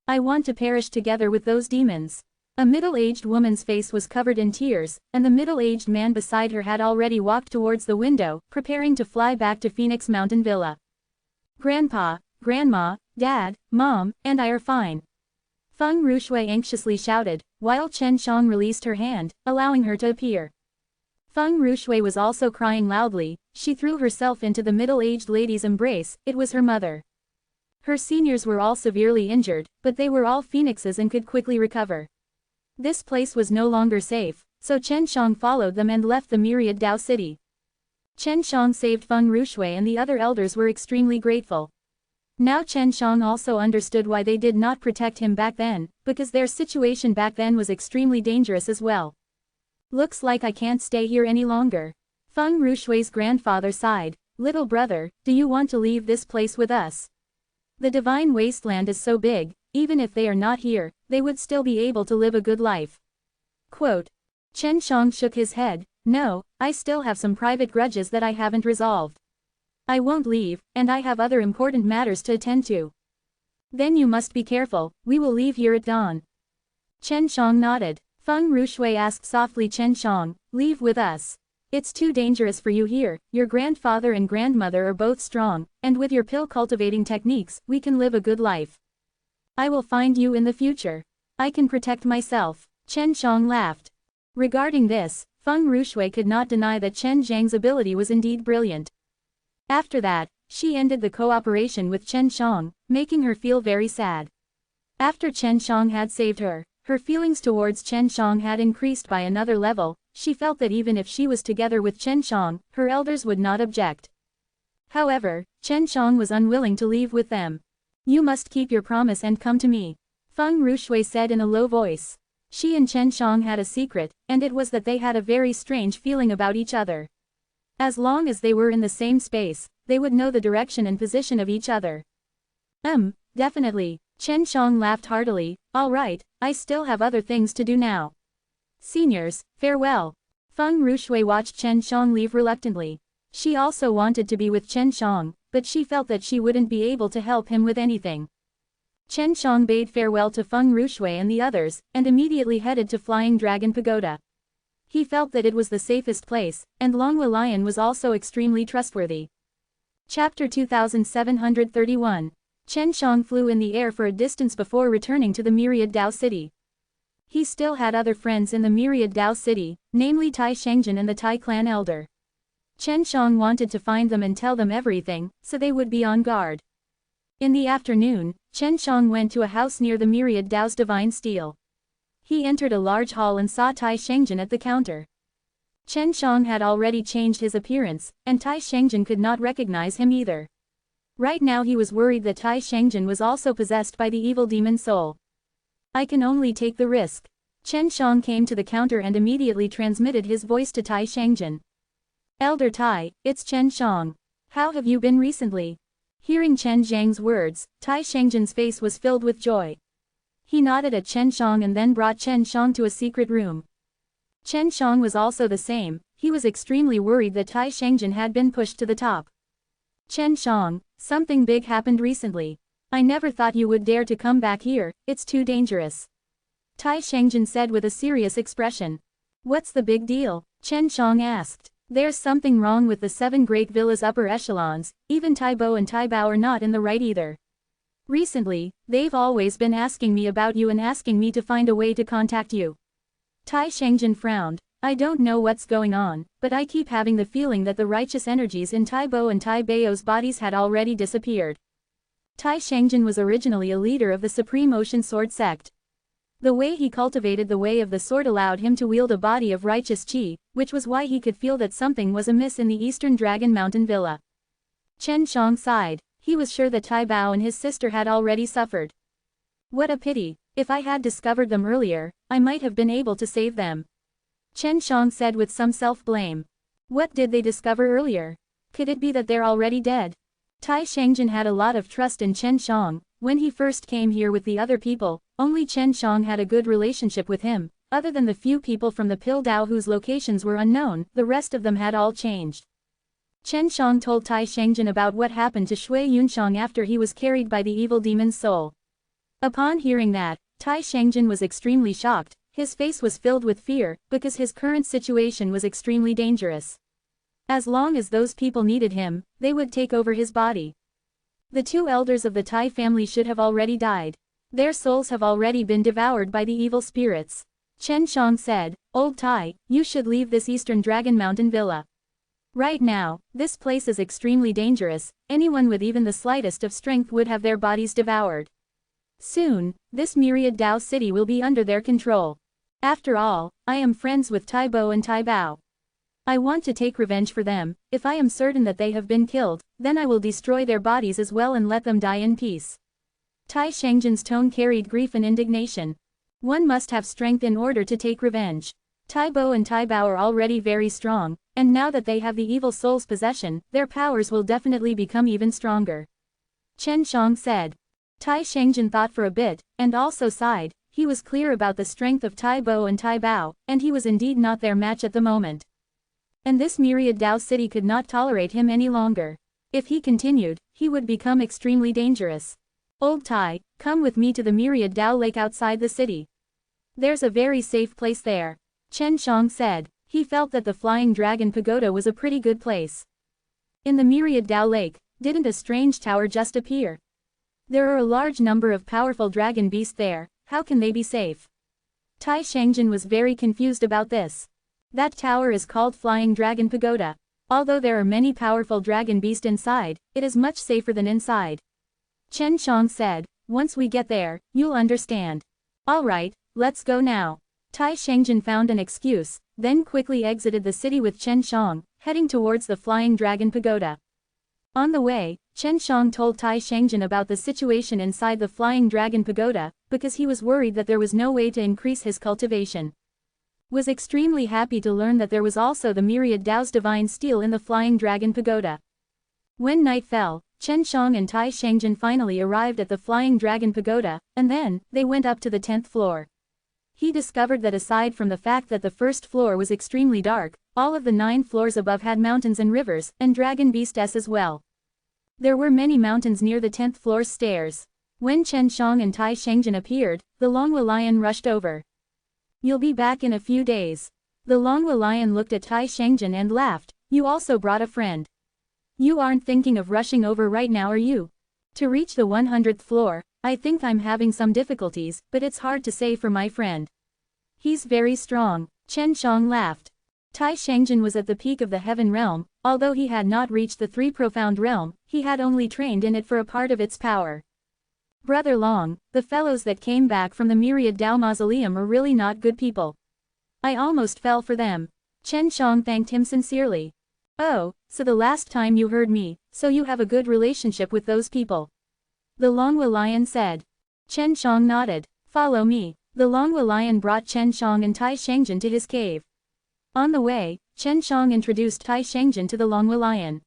I want to perish together with those demons. A middle-aged woman's face was covered in tears, and the middle-aged man beside her had already walked towards the window, preparing to fly back to Phoenix Mountain Villa. Grandpa, Grandma, Dad, Mom, and I are fine. Feng Rushui anxiously shouted, while Chen Shang released her hand, allowing her to appear. Feng Rushui was also crying loudly. She threw herself into the middle-aged lady's embrace. It was her mother. Her seniors were all severely injured, but they were all phoenixes and could quickly recover. This place was no longer safe, so Chen Shang followed them and left the Myriad Dao City. Chen Shang saved Feng Rushui and the other elders were extremely grateful. Now Chen Shang also understood why they did not protect him back then, because their situation back then was extremely dangerous as well. Looks like I can't stay here any longer. Feng Rushui's grandfather sighed. Little brother, do you want to leave this place with us? The divine wasteland is so big, even if they are not here, they would still be able to live a good life. Quote. Chen Shang shook his head. No, I still have some private grudges that I haven't resolved. I won't leave, and I have other important matters to attend to. Then you must be careful, we will leave here at dawn. Chen Shang nodded. Feng Rushui asked softly, Chen Shang, leave with us. It's too dangerous for you here. Your grandfather and grandmother are both strong, and with your pill cultivating techniques, we can live a good life. I will find you in the future. I can protect myself. Chen Shang laughed. Regarding this, Feng Rushui could not deny that Chen Zhang's ability was indeed brilliant. After that, she ended the cooperation with Chen Shang, making her feel very sad. After Chen Shang had saved her, her feelings towards Chen Shang had increased by another level. She felt that even if she was together with Chen Shang, her elders would not object. However, Chen Shang was unwilling to leave with them. You must keep your promise and come to me. Feng Rushui said in a low voice. She and Chen Shang had a secret, and it was that they had a very strange feeling about each other. As long as they were in the same space, they would know the direction and position of each other. Definitely. Chen Shang laughed heartily. All right, I still have other things to do now. Seniors, farewell. Feng Rushui watched Chen Shang leave reluctantly. She also wanted to be with Chen Shang, but she felt that she wouldn't be able to help him with anything. Chen Shang bade farewell to Feng Rushui and the others, and immediately headed to Flying Dragon Pagoda. He felt that it was the safest place, and Longhua Lion was also extremely trustworthy. Chapter 2731. Chen Shang flew in the air for a distance before returning to the Myriad Dao City. He still had other friends in the Myriad Dao City, namely Tai Shengjin and the Tai clan elder. Chen Shang wanted to find them and tell them everything, so they would be on guard. In the afternoon, Chen Shang went to a house near the Myriad Dao's divine steel. He entered a large hall and saw Tai Shangjin at the counter. Chen Shang had already changed his appearance, and Tai Shangjin could not recognize him either. Right now he was worried that Tai Shangjin was also possessed by the evil demon soul. I can only take the risk. Chen Shang came to the counter and immediately transmitted his voice to Tai Shangjin. Elder Tai, it's Chen Shang. How have you been recently? Hearing Chen Zhang's words, Tai Shangjin's face was filled with joy. He nodded at Chen Shang and then brought Chen Shang to a secret room. Chen Shang was also the same. He was extremely worried that Tai Shangjin had been pushed to the top. Chen Shang, something big happened recently. I never thought you would dare to come back here, it's too dangerous. Tai Shangjin said with a serious expression. What's the big deal? Chen Shang asked. There's something wrong with the 7 great villas upper echelons, even Tai Bo and Tai Bao are not in the right either. Recently, they've always been asking me about you and asking me to find a way to contact you. Tai Shangjin frowned. I don't know what's going on, but I keep having the feeling that the righteous energies in Tai Bo and Tai Bao's bodies had already disappeared. Tai Shangjin was originally a leader of the Supreme Ocean Sword sect. The way he cultivated the way of the sword allowed him to wield a body of righteous chi, which was why he could feel that something was amiss in the Eastern Dragon Mountain Villa. Chen Shang sighed. He was sure that Tai Bao and his sister had already suffered. What a pity. If I had discovered them earlier, I might have been able to save them. Chen Shang said with some self-blame. What did they discover earlier? Could it be that they're already dead? Tai Shangjin had a lot of trust in Chen Shang. When he first came here with the other people, only Chen Shang had a good relationship with him. Other than the few people from the Pil Dao whose locations were unknown, the rest of them had all changed. Chen Shang told Tai Shangjin about what happened to Shui Yunshang after he was carried by the evil demon's soul. Upon hearing that, Tai Shangjin was extremely shocked. His face was filled with fear, because his current situation was extremely dangerous. As long as those people needed him, they would take over his body. The 2 elders of the Tai family should have already died. Their souls have already been devoured by the evil spirits. Chen Shang said, Old Tai, you should leave this Eastern Dragon Mountain Villa. Right now, this place is extremely dangerous. Anyone with even the slightest of strength would have their bodies devoured. Soon, this Myriad Dao city will be under their control. After all, I am friends with Tai Bo and Tai Bao. I want to take revenge for them. If I am certain that they have been killed, then I will destroy their bodies as well and let them die in peace. Tai Shangjin's tone carried grief and indignation. One must have strength in order to take revenge. Tai Bo and Tai Bao are already very strong, and now that they have the evil soul's possession, their powers will definitely become even stronger. Chen Shang said. Tai Shangjin thought for a bit, and also sighed. He was clear about the strength of Tai Bo and Tai Bao, and he was indeed not their match at the moment. And this Myriad Dao city could not tolerate him any longer. If he continued, he would become extremely dangerous. Old Tai, come with me to the Myriad Dao lake outside the city. There's a very safe place there. Chen Shang said. He felt that the Flying Dragon Pagoda was a pretty good place. In the Myriad Dao lake, didn't a strange tower just appear? There are a large number of powerful dragon beasts there. How can they be safe? Tai Shangjin was very confused about this. That tower is called Flying Dragon Pagoda. Although there are many powerful dragon beasts inside, it is much safer than inside. Chen Shang said, once we get there, you'll understand. Alright, let's go now. Tai Shangjin found an excuse, then quickly exited the city with Chen Shang, heading towards the Flying Dragon Pagoda. On the way, Chen Shang told Tai Shangjin about the situation inside the Flying Dragon Pagoda, because he was worried that there was no way to increase his cultivation. Was extremely happy to learn that there was also the Myriad Dao's divine steel in the Flying Dragon Pagoda. When night fell, Chen Shang and Tai Shangjin finally arrived at the Flying Dragon Pagoda, and then, they went up to the 10th floor. He discovered that aside from the fact that the first floor was extremely dark, all of the 9 floors above had mountains and rivers, and dragon beasts as well. There were many mountains near the 10th floor's stairs. When Chen Shang and Tai Shangjin appeared, the Longhua lion rushed over. You'll be back in a few days. The Longhua lion looked at Tai Shangjin and laughed. You also brought a friend. You aren't thinking of rushing over right now, are you? To reach the 100th floor, I think I'm having some difficulties, but it's hard to say for my friend. He's very strong. Chen Shang laughed. Tai Shangjin was at the peak of the heaven realm, although he had not reached the three profound realm, he had only trained in it for a part of its power. Brother Long, the fellows that came back from the Myriad Tao Mausoleum are really not good people. I almost fell for them. Chen Shang thanked him sincerely. Oh, so the last time you heard me, so you have a good relationship with those people. The Longhua Lion said. Chen Shang nodded. Follow me. The Longhua Lion brought Chen Shang and Tai Shangjin to his cave. On the way, Chen Shang introduced Tai Shangjin to the Longhua Lion.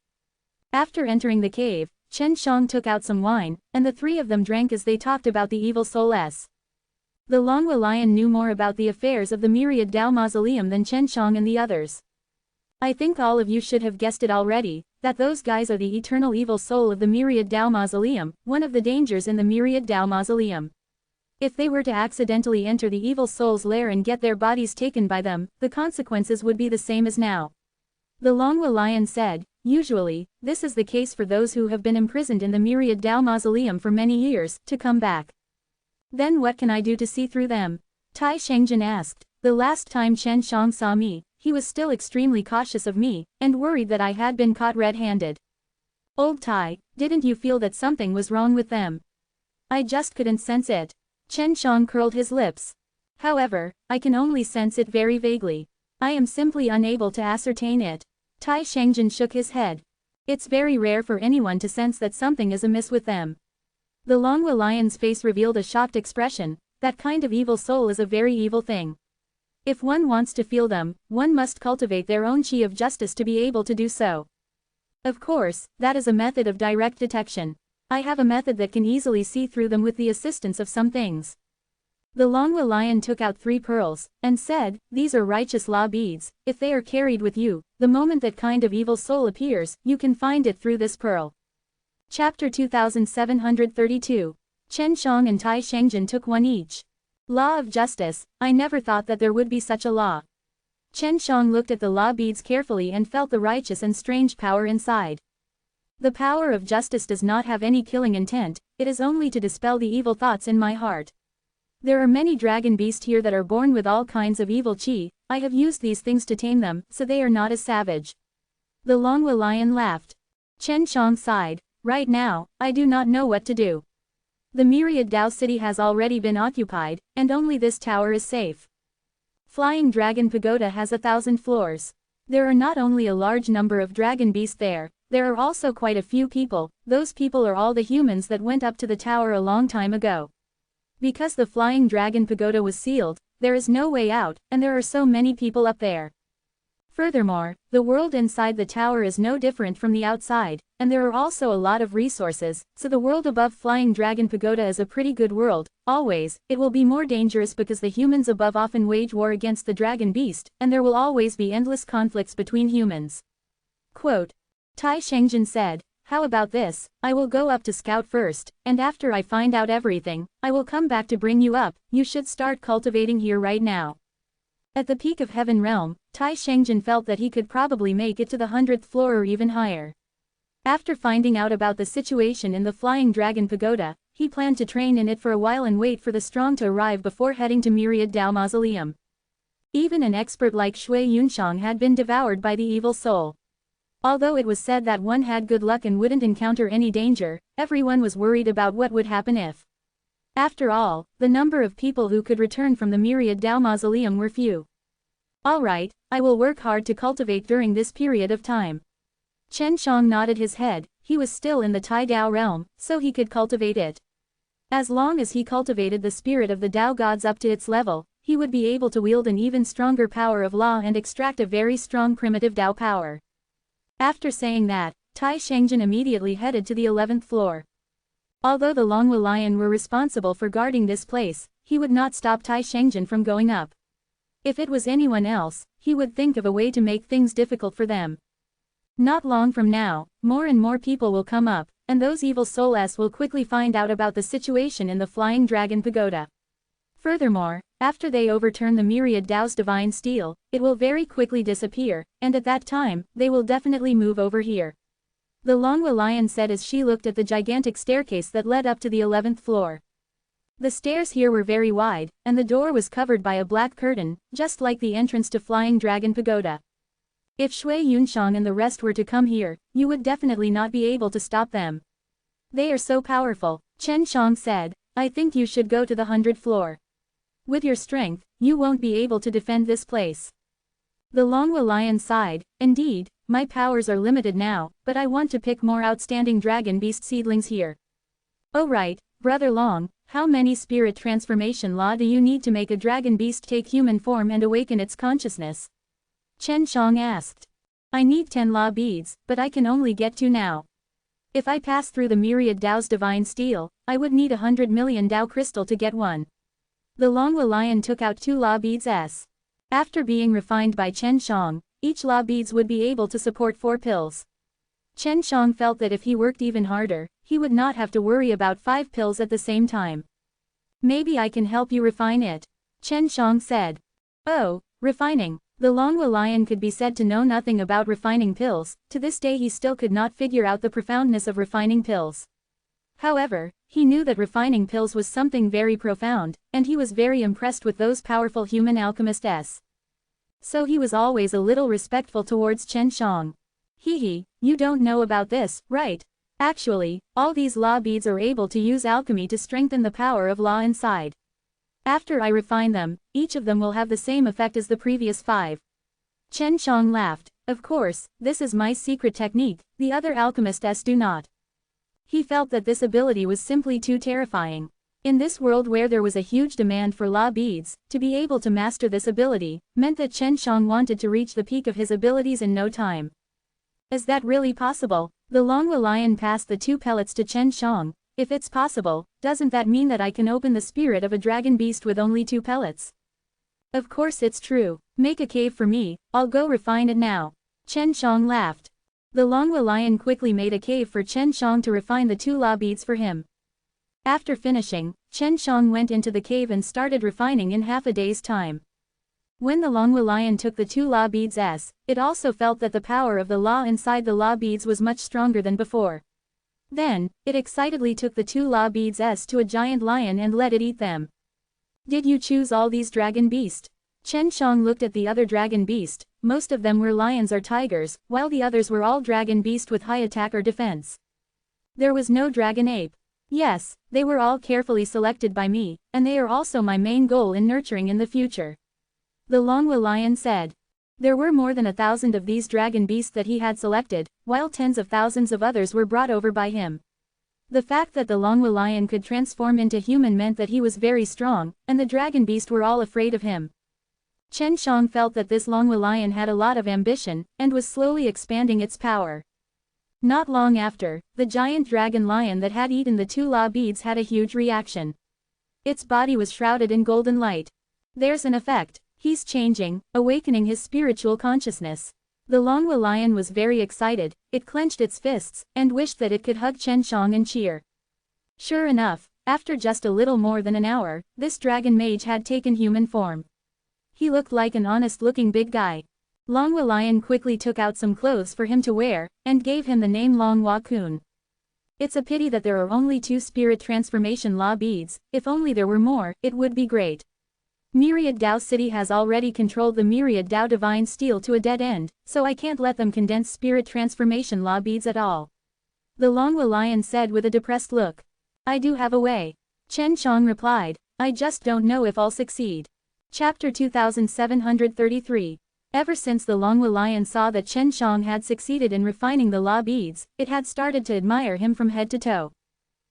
After entering the cave, Chen Shang took out some wine, and the three of them drank as they talked about the evil souls. The Longhua Lion knew more about the affairs of the Myriad Tao Mausoleum than Chen Shang and the others. I think all of you should have guessed it already, that those guys are the eternal evil soul of the Myriad Tao Mausoleum, one of the dangers in the Myriad Tao Mausoleum. If they were to accidentally enter the evil soul's lair and get their bodies taken by them, the consequences would be the same as now. The Longhua Lion said, usually, this is the case for those who have been imprisoned in the Myriad Tao Mausoleum for many years, to come back. Then what can I do to see through them? Tai Shangjin asked. The last time Chen Shang saw me, he was still extremely cautious of me, and worried that I had been caught red-handed. Old Tai, didn't you feel that something was wrong with them? I just couldn't sense it. Chen Shang curled his lips. However, I can only sense it very vaguely. I am simply unable to ascertain it. Tai Shangjin shook his head. It's very rare for anyone to sense that something is amiss with them. The Longhua Lion's face revealed a shocked expression. That kind of evil soul is a very evil thing. If one wants to feel them, one must cultivate their own chi of justice to be able to do so. Of course, that is a method of direct detection. I have a method that can easily see through them with the assistance of some things. The Longhua Lion took out 3 pearls, and said, these are righteous law beads. If they are carried with you, the moment that kind of evil soul appears, you can find it through this pearl. Chapter 2732. Chen Shang and Tai Shangjin took one each. Law of justice, I never thought that there would be such a law. Chen Shang looked at the law beads carefully and felt the righteous and strange power inside. The power of justice does not have any killing intent, it is only to dispel the evil thoughts in my heart. There are many dragon beasts here that are born with all kinds of evil chi. I have used these things to tame them, so they are not as savage. The Longhua Lion laughed. Chen Shang sighed. Right now, I do not know what to do. The Myriad Tao City has already been occupied, and only this tower is safe. Flying Dragon Pagoda has 1,000 floors. There are not only a large number of dragon beasts there are also quite a few people. Those people are all the humans that went up to the tower a long time ago. Because the Flying Dragon Pagoda was sealed, there is no way out, and there are so many people up there. Furthermore, the world inside the tower is no different from the outside, and there are also a lot of resources, so the world above Flying Dragon Pagoda is a pretty good world. Always, it will be more dangerous because the humans above often wage war against the dragon beast, and there will always be endless conflicts between humans. Quote. Tai Shangjin said, how about this, I will go up to scout first, and after I find out everything, I will come back to bring you up. You should start cultivating here right now. At the peak of Heaven Realm, Tai Shangjin felt that he could probably make it to the 100th floor or even higher. After finding out about the situation in the Flying Dragon Pagoda, he planned to train in it for a while and wait for the strong to arrive before heading to Myriad Tao Mausoleum. Even an expert like Shui Yunshang had been devoured by the evil soul. Although it was said that one had good luck and wouldn't encounter any danger, everyone was worried about what would happen if. After all, the number of people who could return from the Myriad Tao Mausoleum were few. Alright, I will work hard to cultivate during this period of time. Chen Shang nodded his head. He was still in the Tai Dao realm, so he could cultivate it. As long as he cultivated the spirit of the Dao gods up to its level, he would be able to wield an even stronger power of law and extract a very strong primitive Dao power. After saying that, Tai Shangjin immediately headed to the 11th floor. Although the Longhua Lion were responsible for guarding this place, he would not stop Tai Shangjin from going up. If it was anyone else, he would think of a way to make things difficult for them. Not long from now, more and more people will come up, and those evil souls will quickly find out about the situation in the Flying Dragon Pagoda. Furthermore, after they overturn the Myriad Tao's divine steel, it will very quickly disappear, and at that time, they will definitely move over here. The Longhua Lion said as she looked at the gigantic staircase that led up to the 11th floor. The stairs here were very wide, and the door was covered by a black curtain, just like the entrance to Flying Dragon Pagoda. If Shui Yunshang and the rest were to come here, you would definitely not be able to stop them. They are so powerful, Chen Shang said. I think you should go to the 100th floor. With your strength, you won't be able to defend this place. The Longhua Lion sighed. Indeed, my powers are limited now, but I want to pick more outstanding dragon beast seedlings here. Oh right, Brother Long, how many spirit transformation law do you need to make a dragon beast take human form and awaken its consciousness? Chen Shang asked. I need 10 law beads, but I can only get 2 now. If I pass through the myriad Dao's divine steel, I would need 100 million Dao crystal to get 1. The Longhua Lion took out 2 law beads. After being refined by Chen Shang, each law beads would be able to support 4 pills. Chen Shang felt that if he worked even harder, he would not have to worry about 5 pills at the same time. Maybe I can help you refine it, Chen Shang said. Oh, refining. The Longhua Lion could be said to know nothing about refining pills. To this day he still could not figure out the profoundness of refining pills. However, he knew that refining pills was something very profound, and he was very impressed with those powerful human alchemists. So he was always a little respectful towards Chen Shang. Hehe, you don't know about this, right? Actually, all these law beads are able to use alchemy to strengthen the power of law inside. After I refine them, each of them will have the same effect as the previous 5. Chen Shang laughed. Of course, this is my secret technique, the other alchemists do not. He felt that this ability was simply too terrifying. In this world where there was a huge demand for law beads, to be able to master this ability, meant that Chen Shang wanted to reach the peak of his abilities in no time. Is that really possible? The Longhua Lion passed the 2 pellets to Chen Shang. If it's possible, doesn't that mean that I can open the spirit of a dragon beast with only 2 pellets? Of course it's true. Make a cave for me, I'll go refine it now. Chen Shang laughed. The Longhua Lion quickly made a cave for Chen Shang to refine the 2 law beads for him. After finishing, Chen Shang went into the cave and started refining in half a day's time. When the Longhua Lion took the 2 law beads, it also felt that the power of the law inside the law beads was much stronger than before. Then, it excitedly took the 2 law beads to a giant lion and let it eat them. Did you choose all these dragon beasts? Chen Shang looked at the other dragon beast. Most of them were lions or tigers, while the others were all dragon beast with high attack or defense. There was no dragon ape. Yes, they were all carefully selected by me, and they are also my main goal in nurturing in the future. The Longhua Lion said. There were more than 1,000 of these dragon beasts that he had selected, while tens of thousands of others were brought over by him. The fact that the Longhua Lion could transform into human meant that he was very strong, and the dragon beast were all afraid of him. Chen Shang felt that this Longhua Lion had a lot of ambition, and was slowly expanding its power. Not long after, the giant dragon lion that had eaten the 2 law beads had a huge reaction. Its body was shrouded in golden light. There's an effect. He's changing, awakening his spiritual consciousness. The Longhua Lion was very excited, it clenched its fists, and wished that it could hug Chen Shang and cheer. Sure enough, after just a little more than an hour, this dragon mage had taken human form. He looked like an honest-looking big guy. Longhua Lion quickly took out some clothes for him to wear, and gave him the name Longhua Kun. It's a pity that there are only 2 spirit transformation law beads. If only there were more, it would be great. Myriad Dao City has already controlled the Myriad Dao Divine Steel to a dead end, so I can't let them condense spirit transformation law beads at all. The Longhua Lion said with a depressed look. I do have a way. Chen Shang replied. I just don't know if I'll succeed. Chapter 2733. Ever since the Longhua Lion saw that Chen Shang had succeeded in refining the law beads, it had started to admire him from head to toe.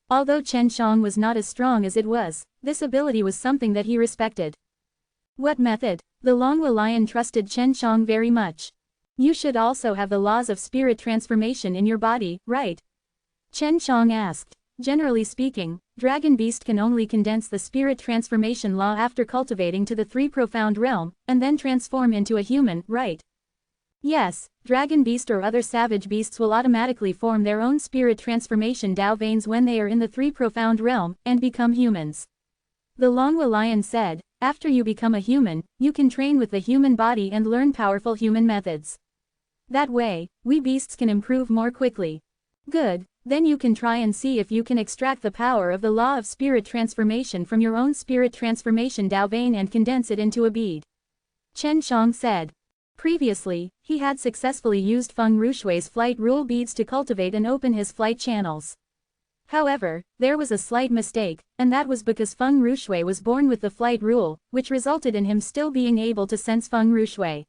Although Chen Shang was not as strong as it was, this ability was something that he respected. What method? The Longhua Lion trusted Chen Shang very much. You should also have the laws of spirit transformation in your body, right? Chen Shang asked. Generally speaking, Dragon Beast can only condense the spirit transformation law after cultivating to the 3 profound realm, and then transform into a human, right? Yes, Dragon Beast or other savage beasts will automatically form their own spirit transformation Dao veins when they are in the 3 profound realm, and become humans. The Longhua Lion said. After you become a human, you can train with the human body and learn powerful human methods. That way, we beasts can improve more quickly. Good, then you can try and see if you can extract the power of the law of spirit transformation from your own spirit transformation Dao vein and condense it into a bead. Chen Shang said. Previously, he had successfully used Feng Rushui's flight rule beads to cultivate and open his flight channels. However, there was a slight mistake, and that was because Feng Rushui was born with the flight rule, which resulted in him still being able to sense Feng Rushui.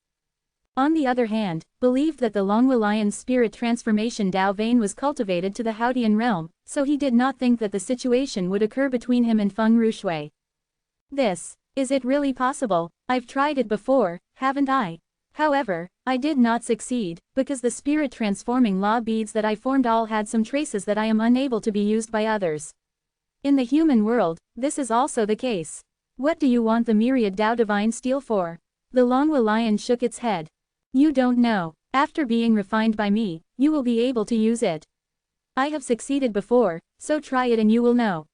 On the other hand, believed that the Longhua Lion's spirit transformation Dao vein was cultivated to the Hautian realm, so he did not think that the situation would occur between him and Feng Rushui. Is it really possible? I've tried it before, haven't I? However, I did not succeed, because the spirit transforming law beads that I formed all had some traces that I am unable to be used by others. In the human world, this is also the case. What do you want the myriad Dao divine steel for? The Longhua Lion shook its head. You don't know. After being refined by me, you will be able to use it. I have succeeded before, so try it and you will know.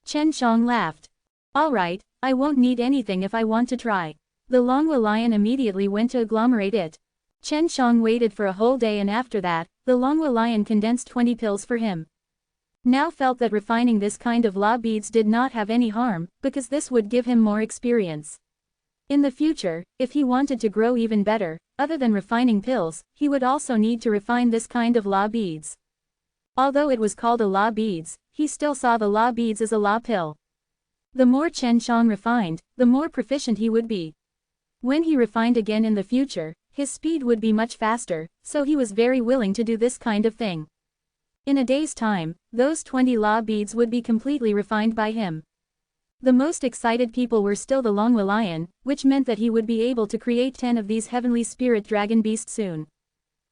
Chen Shang laughed. Alright, I won't need anything if I want to try. The Longhua Lion immediately went to agglomerate it. Chen Shang waited for a whole day, and after that, the Longhua Lion condensed 20 pills for him. Now felt that refining this kind of law beads did not have any harm, because this would give him more experience. In the future, if he wanted to grow even better, other than refining pills, he would also need to refine this kind of law beads. Although it was called a law beads, he still saw the law beads as a law pill. The more Chen Shang refined, the more proficient he would be. When he refined again in the future, his speed would be much faster, so he was very willing to do this kind of thing. In a day's time, those 20 law beads would be completely refined by him. The most excited people were still the Longhua Lion, which meant that he would be able to create 10 of these heavenly spirit dragon beasts soon.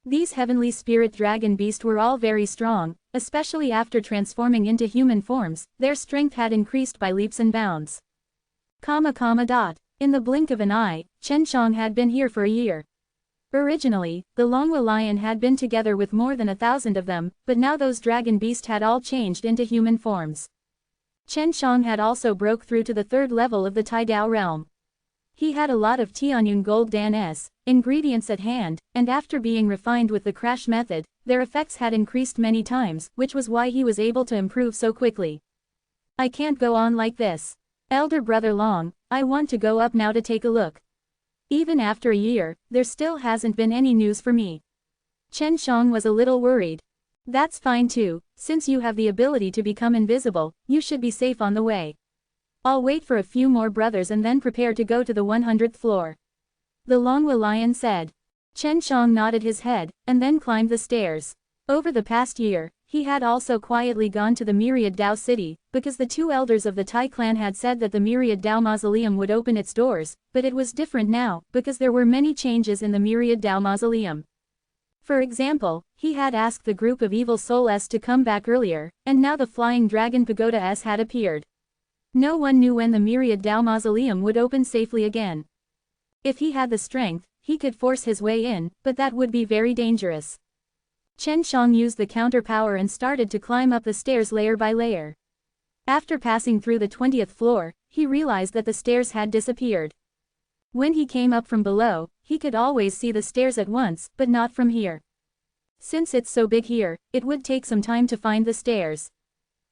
These heavenly spirit dragon beasts were all very strong, especially after transforming into human forms, their strength had increased by leaps and bounds. In the blink of an eye, Chen Shang had been here for a year. Originally, the Longhua Lion had been together with more than 1,000 of them, but now those dragon beasts had all changed into human forms. Chen Shang had also broke through to the 3rd level of the Tai Dao realm. He had a lot of Tianyun Gold Dan ingredients at hand, and after being refined with the crash method, their effects had increased many times, which was why he was able to improve so quickly. I can't go on like this. Elder brother Long, I want to go up now to take a look. Even after a year, there still hasn't been any news for me. Chen Shang was a little worried. That's fine too, since you have the ability to become invisible, you should be safe on the way. I'll wait for a few more brothers and then prepare to go to the 100th floor. The Longhua Lion said. Chen Shang nodded his head, and then climbed the stairs. Over the past year, he had also quietly gone to the Myriad Dao City, because the 2 elders of the Tai clan had said that the Myriad Dao Mausoleum would open its doors, but it was different now, because there were many changes in the Myriad Dao Mausoleum. For example, he had asked the group of evil souls to come back earlier, and now the flying dragon pagoda had appeared. No one knew when the Myriad Dao Mausoleum would open safely again. If he had the strength, he could force his way in, but that would be very dangerous. Chen Shang used the counter power and started to climb up the stairs layer by layer. After passing through the 20th floor, he realized that the stairs had disappeared. When he came up from below, he could always see the stairs at once, but not from here. Since it's so big here, it would take some time to find the stairs.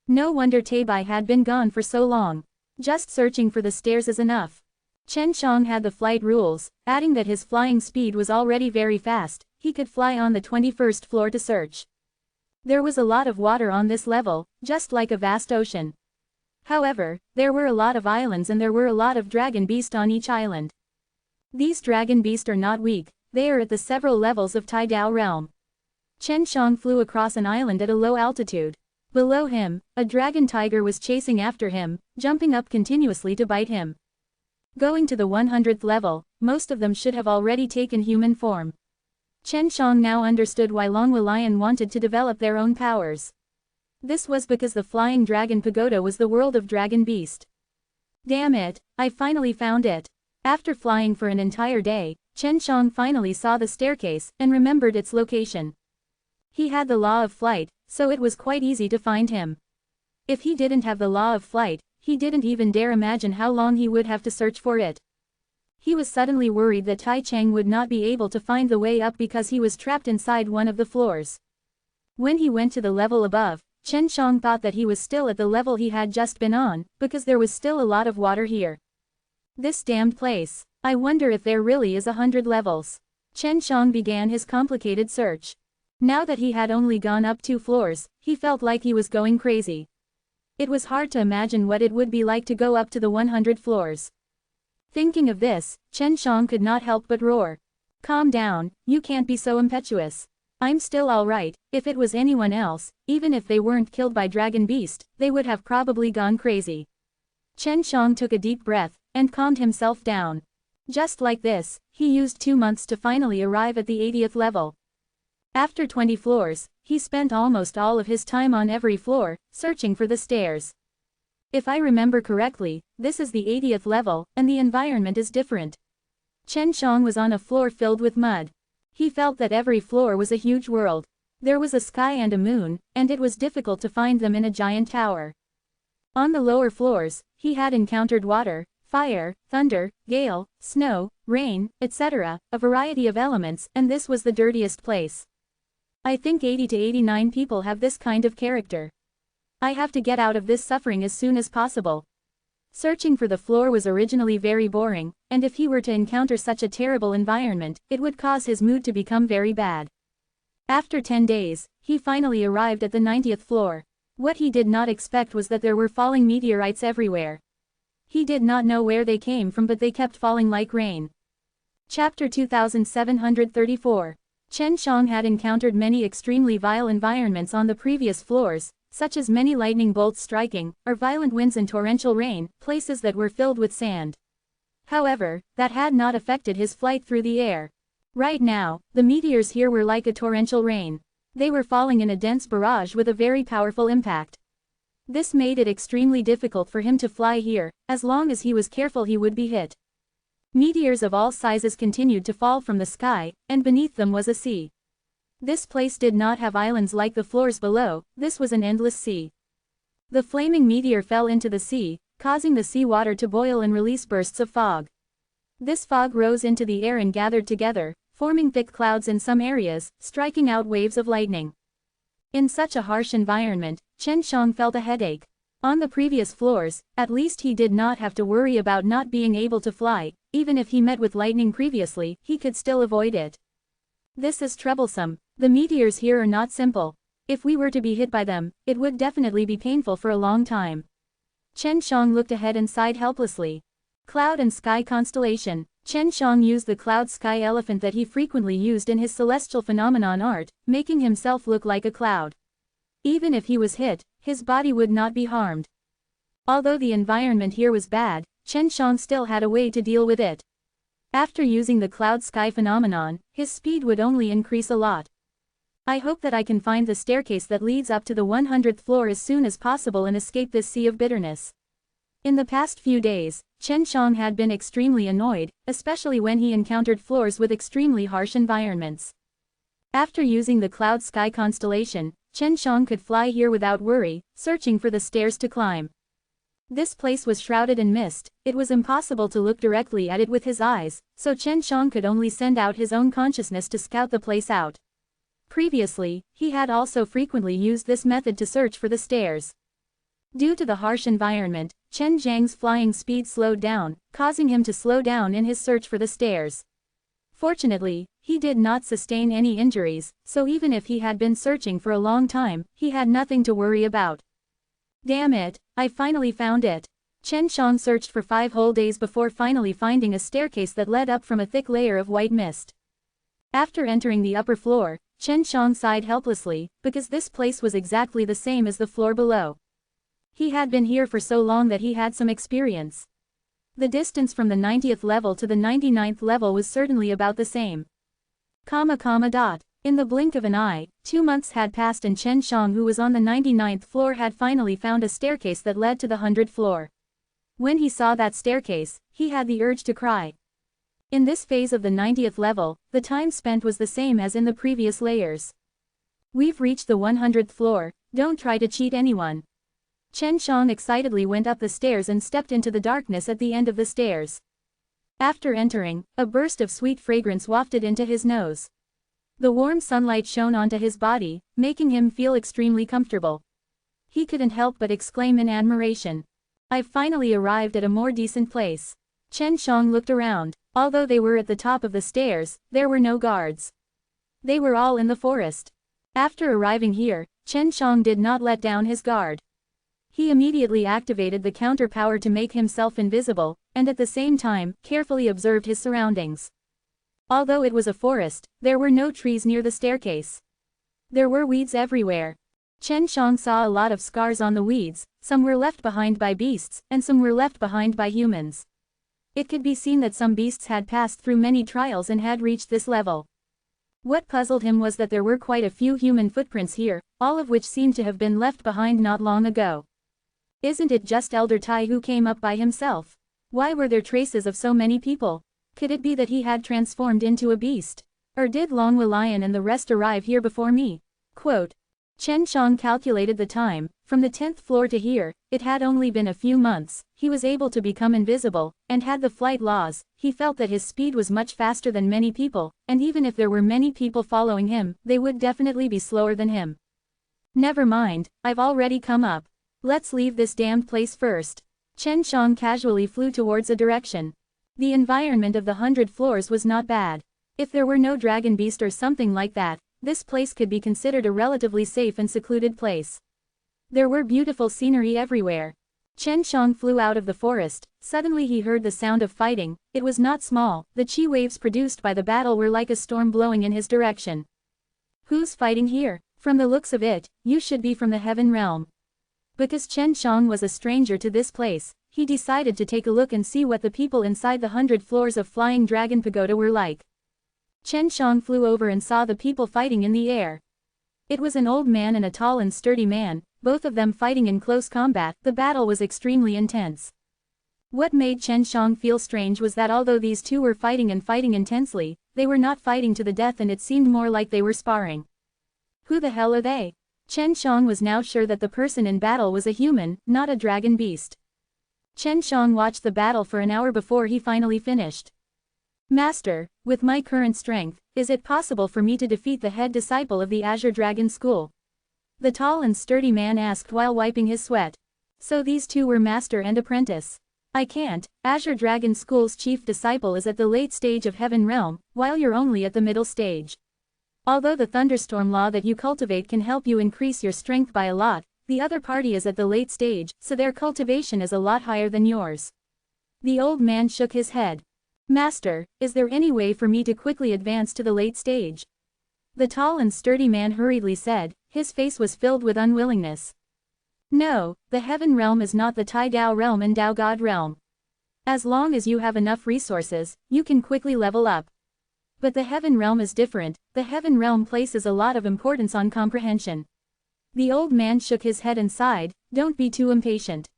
No wonder Teibai had been gone for so long. Just searching for the stairs is enough. Chen Shang had the flight rules, adding that his flying speed was already very fast, he could fly on the 21st floor to search. There was a lot of water on this level, just like a vast ocean. However, there were a lot of islands and there were a lot of dragon beasts on each island. These dragon beasts are not weak, they are at the several levels of Tai Dao realm. Chen Shang flew across an island at a low altitude. Below him, a dragon tiger was chasing after him, jumping up continuously to bite him. Going to the 100th level, most of them should have already taken human form. Chen Shang now understood why Longhua Lion wanted to develop their own powers. This was because the flying dragon pagoda was the world of dragon beast. Damn it, I finally found it. After flying for an entire day, Chen Shang finally saw the staircase and remembered its location. He had the law of flight, so it was quite easy to find him. If he didn't have the law of flight, he didn't even dare imagine how long he would have to search for it. He was suddenly worried that Tai Cheng would not be able to find the way up because he was trapped inside one of the floors. When he went to the level above, Chen Shang thought that he was still at the level he had just been on, because there was still a lot of water here. This damned place. I wonder if there really is 100 levels. Chen Xiang began his complicated search. Now that he had only gone up 2 floors, he felt like he was going crazy. It was hard to imagine what it would be like to go up to the 100 floors. Thinking of this, Chen Xiang could not help but roar. Calm down, you can't be so impetuous. I'm still alright. If it was anyone else, even if they weren't killed by Dragon Beast, they would have probably gone crazy. Chen Xiang took a deep breath, and calmed himself down. Just like this, he used 2 months to finally arrive at the 80th level. After 20 floors, he spent almost all of his time on every floor, searching for the stairs. If I remember correctly, this is the 80th level, and the environment is different. Chen Xiang was on a floor filled with mud. He felt that every floor was a huge world. There was a sky and a moon, and it was difficult to find them in a giant tower. On the lower floors, he had encountered water, fire, thunder, gale, snow, rain, etc., a variety of elements, and this was the dirtiest place. I think 80 to 89 people have this kind of character. I have to get out of this suffering as soon as possible. Searching for the floor was originally very boring, and if he were to encounter such a terrible environment, it would cause his mood to become very bad. After 10 days, he finally arrived at the 90th floor. What he did not expect was that there were falling meteorites everywhere. He did not know where they came from, but they kept falling like rain. Chapter 2734. Chen Xiang had encountered many extremely vile environments on the previous floors, such as many lightning bolts striking, or violent winds and torrential rain, places that were filled with sand. However, that had not affected his flight through the air. Right now, the meteors here were like a torrential rain. They were falling in a dense barrage with a very powerful impact. This made it extremely difficult for him to fly here. As long as he was careful, he would be hit. Meteors of all sizes continued to fall from the sky, and beneath them was a sea. This place did not have islands like the floors below, this was an endless sea. The flaming meteor fell into the sea, causing the sea water to boil and release bursts of fog. This fog rose into the air and gathered together, forming thick clouds in some areas, striking out waves of lightning. In such a harsh environment, Chen Xiang felt a headache. On the previous floors, at least he did not have to worry about not being able to fly. Even if he met with lightning previously, he could still avoid it. This is troublesome. The meteors here are not simple. If we were to be hit by them, it would definitely be painful for a long time. Chen Xiang looked ahead and sighed helplessly. Cloud and Sky Constellation. Chen Xiang used the cloud sky elephant that he frequently used in his celestial phenomenon art, making himself look like a cloud. Even if he was hit, his body would not be harmed. Although the environment here was bad, Chen Xiang still had a way to deal with it. After using the cloud sky phenomenon, his speed would only increase a lot. I hope that I can find the staircase that leads up to the 100th floor as soon as possible and escape this sea of bitterness. In the past few days, Chen Xiang had been extremely annoyed, especially when he encountered floors with extremely harsh environments. After using the cloud sky constellation, Chen Xiang could fly here without worry, searching for the stairs to climb. This place was shrouded in mist, it was impossible to look directly at it with his eyes, so Chen Xiang could only send out his own consciousness to scout the place out. Previously, he had also frequently used this method to search for the stairs. Due to the harsh environment, Chen Zhang's flying speed slowed down, causing him to slow down in his search for the stairs. Fortunately, he did not sustain any injuries, so even if he had been searching for a long time, he had nothing to worry about. Damn it, I finally found it. Chen Xiang searched for 5 whole days before finally finding a staircase that led up from a thick layer of white mist. After entering the upper floor, Chen Xiang sighed helplessly, because this place was exactly the same as the floor below. He had been here for so long that he had some experience. The distance from the 90th level to the 99th level was certainly about the same. In the blink of an eye, 2 months had passed and Chen Xiang, who was on the 99th floor, had finally found a staircase that led to the 100th floor. When he saw that staircase, he had the urge to cry. In this phase of the 90th level, the time spent was the same as in the previous layers. We've reached the 100th floor, don't try to cheat anyone. Chen Xiang excitedly went up the stairs and stepped into the darkness at the end of the stairs. After entering, a burst of sweet fragrance wafted into his nose. The warm sunlight shone onto his body, making him feel extremely comfortable. He couldn't help but exclaim in admiration. I've finally arrived at a more decent place. Chen Xiang looked around. Although they were at the top of the stairs, there were no guards. They were all in the forest. After arriving here, Chen Shang did not let down his guard. He immediately activated the counter power to make himself invisible, and at the same time, carefully observed his surroundings. Although it was a forest, there were no trees near the staircase. There were weeds everywhere. Chen Shang saw a lot of scars on the weeds, some were left behind by beasts, and some were left behind by humans. It could be seen that some beasts had passed through many trials and had reached this level. What puzzled him was that there were quite a few human footprints here, all of which seemed to have been left behind not long ago. Isn't it just Elder Tai who came up by himself? Why were there traces of so many people? Could it be that he had transformed into a beast? Or did Longwa Lion and the rest arrive here before me? Quote. Chen Shang calculated the time. From the 10th floor to here, it had only been a few months. He was able to become invisible, and had the flight laws. He felt that his speed was much faster than many people, and even if there were many people following him, they would definitely be slower than him. Never mind, I've already come up. Let's leave this damned place first. Chen Shang casually flew towards a direction. The environment of the 100 floors was not bad. If there were no dragon beast or something like that, this place could be considered a relatively safe and secluded place. There were beautiful scenery everywhere. Chen Shang flew out of the forest. Suddenly he heard the sound of fighting. It was not small. The chi waves produced by the battle were like a storm blowing in his direction. Who's fighting here? From the looks of it, you should be from the heaven realm. Because Chen Shang was a stranger to this place, he decided to take a look and see what the people inside the 100 floors of Flying Dragon Pagoda were like. Chen Shang flew over and saw the people fighting in the air. It was an old man and a tall and sturdy man, both of them fighting in close combat. The battle was extremely intense. What made Chen Shang feel strange was that although these two were fighting intensely, they were not fighting to the death, and it seemed more like they were sparring. Who the hell are they? Chen Shang was now sure that the person in battle was a human, not a dragon beast. Chen Shang watched the battle for an hour before he finally finished. Master, with my current strength, is it possible for me to defeat the head disciple of the Azure Dragon School? The tall and sturdy man asked while wiping his sweat. So these two were master and apprentice. I can't. Azure Dragon School's chief disciple is at the late stage of Heaven Realm, while you're only at the middle stage. Although the thunderstorm law that you cultivate can help you increase your strength by a lot, the other party is at the late stage, so their cultivation is a lot higher than yours. The old man shook his head. Master, is there any way for me to quickly advance to the late stage? The tall and sturdy man hurriedly said, his face was filled with unwillingness. No, the Heaven Realm is not the Tai Dao Realm and Dao God Realm. As long as you have enough resources, you can quickly level up. But the Heaven Realm is different. The Heaven Realm places a lot of importance on comprehension. The old man shook his head and sighed, don't be too impatient.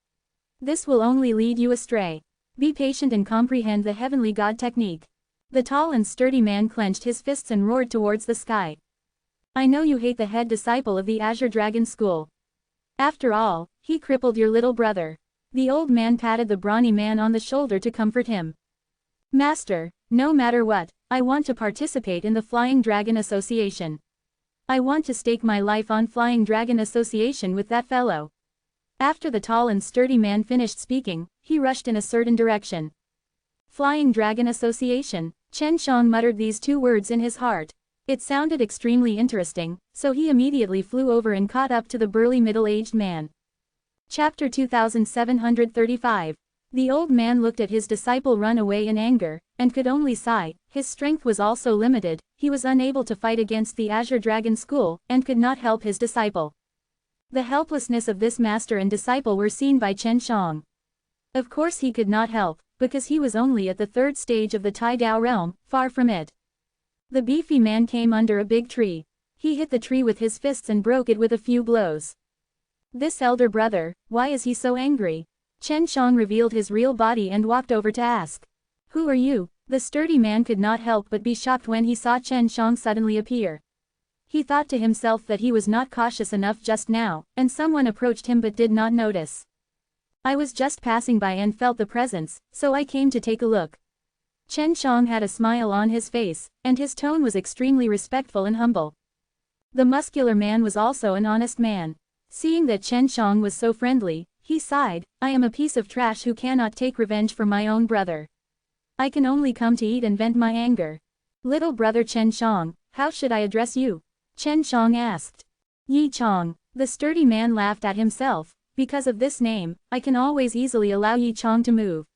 This will only lead you astray. Be patient and comprehend the Heavenly God technique. The tall and sturdy man clenched his fists and roared towards the sky. I know you hate the head disciple of the Azure Dragon School. After all, he crippled your little brother. The old man patted the brawny man on the shoulder to comfort him. Master, no matter what, I want to participate in the Flying Dragon Association. I want to stake my life on Flying Dragon Association with that fellow. After the tall and sturdy man finished speaking, he rushed in a certain direction. Flying Dragon Association. Chen Shang muttered these two words in his heart. It sounded extremely interesting, so he immediately flew over and caught up to the burly middle-aged man. Chapter 2735. The old man looked at his disciple run away in anger, and could only sigh. His strength was also limited, he was unable to fight against the Azure Dragon School, and could not help his disciple. The helplessness of this master and disciple were seen by Chen Shang. Of course he could not help, because he was only at the third stage of the Tai Dao realm, far from it. The beefy man came under a big tree. He hit the tree with his fists and broke it with a few blows. This elder brother, why is he so angry? Chen Shang revealed his real body and walked over to ask. Who are you? The sturdy man could not help but be shocked when he saw Chen Shang suddenly appear. He thought to himself that he was not cautious enough just now, and someone approached him but did not notice. I was just passing by and felt the presence, so I came to take a look. Chen Shang had a smile on his face, and his tone was extremely respectful and humble. The muscular man was also an honest man. Seeing that Chen Shang was so friendly, he sighed, I am a piece of trash who cannot take revenge for my own brother. I can only come to eat and vent my anger. Little brother Chen Shang, how should I address you? Chen Shang asked. Yi Chang. The sturdy man laughed at himself. Because of this name, I can always easily allow Yi Chang to move.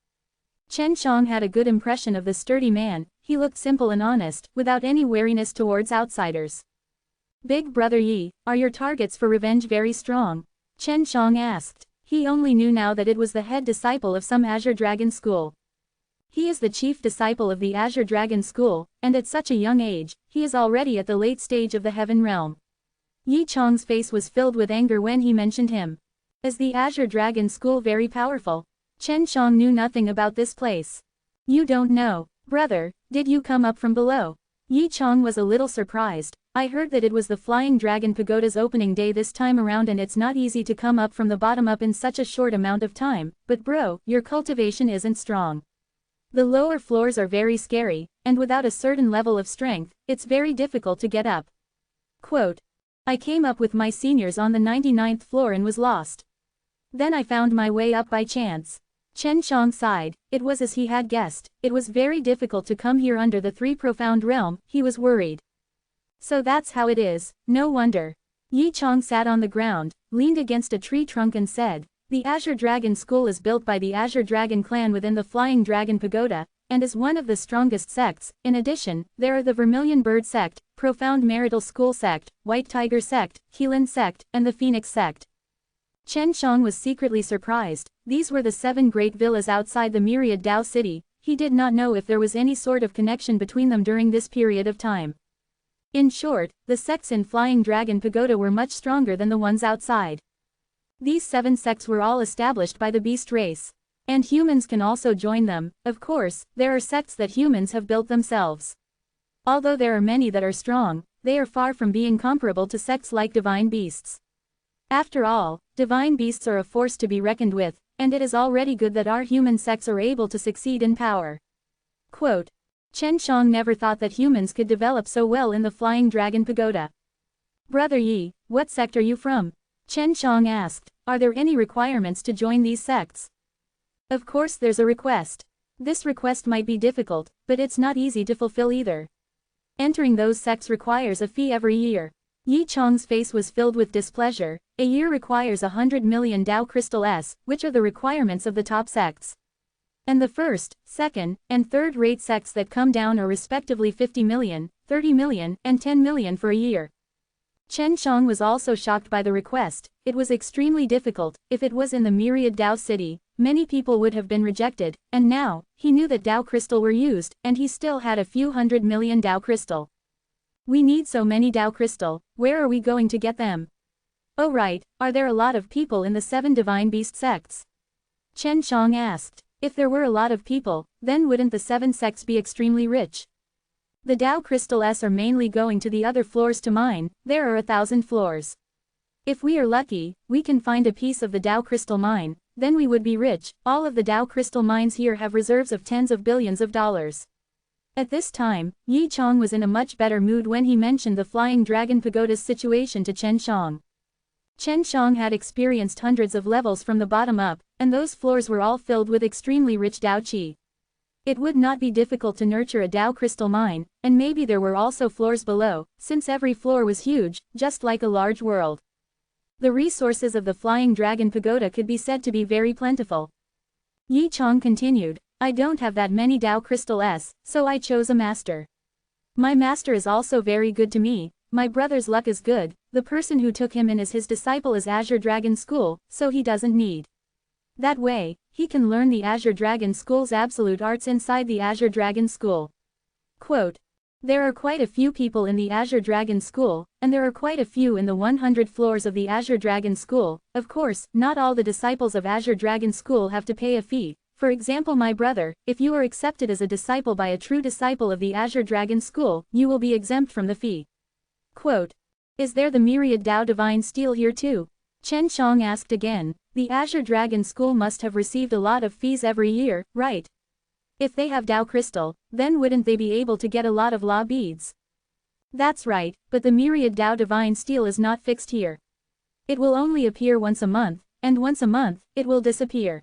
Chen Shang had a good impression of the sturdy man. He looked simple and honest, without any wariness towards outsiders. Big brother Yi, are your targets for revenge very strong? Chen Shang asked. He only knew now that it was the head disciple of some Azure Dragon school. He is the chief disciple of the Azure Dragon school, and at such a young age, he is already at the late stage of the heaven realm. Yi Chang's face was filled with anger when he mentioned him. Is the Azure Dragon school very powerful? Chen Shang knew nothing about this place. You don't know, brother, did you come up from below? Yi Chang was a little surprised. I heard that it was the Flying Dragon Pagoda's opening day this time around and it's not easy to come up from the bottom up in such a short amount of time, but bro, your cultivation isn't strong. The lower floors are very scary, and without a certain level of strength, it's very difficult to get up. Quote. I came up with my seniors on the 99th floor and was lost. Then I found my way up by chance. Chen Shang sighed. It was as he had guessed. It was very difficult to come here under the three profound realm. He was worried. So that's how it is, no wonder. Yi Chang sat on the ground, leaned against a tree trunk and said, the Azure Dragon School is built by the Azure Dragon clan within the Flying Dragon Pagoda, and is one of the strongest sects. In addition, there are the Vermilion Bird sect, Profound Marital School sect, White Tiger sect, Qilin sect, and the Phoenix sect. Chen Shang was secretly surprised. These were the 7 great villas outside the myriad Dao city. He did not know if there was any sort of connection between them during this period of time. In short, the sects in Flying Dragon Pagoda were much stronger than the ones outside. These 7 sects were all established by the beast race. And humans can also join them. Of course, there are sects that humans have built themselves. Although there are many that are strong, they are far from being comparable to sects like divine beasts. After all, divine beasts are a force to be reckoned with, and it is already good that our human sects are able to succeed in power. Quote. Chen Shang never thought that humans could develop so well in the Flying Dragon Pagoda. Brother Yi, what sect are you from? Chen Shang asked. Are there any requirements to join these sects? Of course there's a request. This request might be difficult, but it's not easy to fulfill either. Entering those sects requires a fee every year. Yi Chang's face was filled with displeasure. A year requires 100 million Dao Crystal S, which are the requirements of the top sects. And the first, second, and third-rate sects that come down are respectively 50 million, 30 million, and 10 million for a year. Chen Shang was also shocked by the request. It was extremely difficult. If it was in the myriad Dao city, many people would have been rejected, and now, he knew that Dao Crystal were used, and he still had a few 100 million Dao Crystal. We need so many Dao Crystal, where are we going to get them? Oh right, are there a lot of people in the 7 divine beast sects? Chen Shang asked. If there were a lot of people, then wouldn't the 7 sects be extremely rich? The Dao Crystal S are mainly going to the other floors to mine. There are 1,000 floors. If we are lucky, we can find a piece of the Dao Crystal mine, then we would be rich. All of the Dao Crystal mines here have reserves of tens of billions of dollars. At this time, Yi Chang was in a much better mood when he mentioned the Flying Dragon Pagoda's situation to Chen Shang. Chen Shang had experienced hundreds of levels from the bottom up, and those floors were all filled with extremely rich Dao Qi. It would not be difficult to nurture a Dao Crystal mine, and maybe there were also floors below, since every floor was huge, just like a large world. The resources of the Flying Dragon Pagoda could be said to be very plentiful. Yi Chang continued, I don't have that many Dao Crystal S, so I chose a master. My master is also very good to me. My brother's luck is good. The person who took him in as his disciple is Azure Dragon School, so he doesn't need. That way, he can learn the Azure Dragon School's absolute arts inside the Azure Dragon School. Quote. There are quite a few people in the Azure Dragon School, and there are quite a few in the 100 floors of the Azure Dragon School. Of course, not all the disciples of Azure Dragon School have to pay a fee. For example, my brother, if you are accepted as a disciple by a true disciple of the Azure Dragon School, you will be exempt from the fee. Quote. Is there the myriad Dao Divine Steel here too? Chen Shang asked again. The Azure Dragon School must have received a lot of fees every year, right? If they have Dao Crystal, then wouldn't they be able to get a lot of law beads? That's right, but the myriad Dao Divine Steel is not fixed here. It will only appear once a month, and once a month, it will disappear.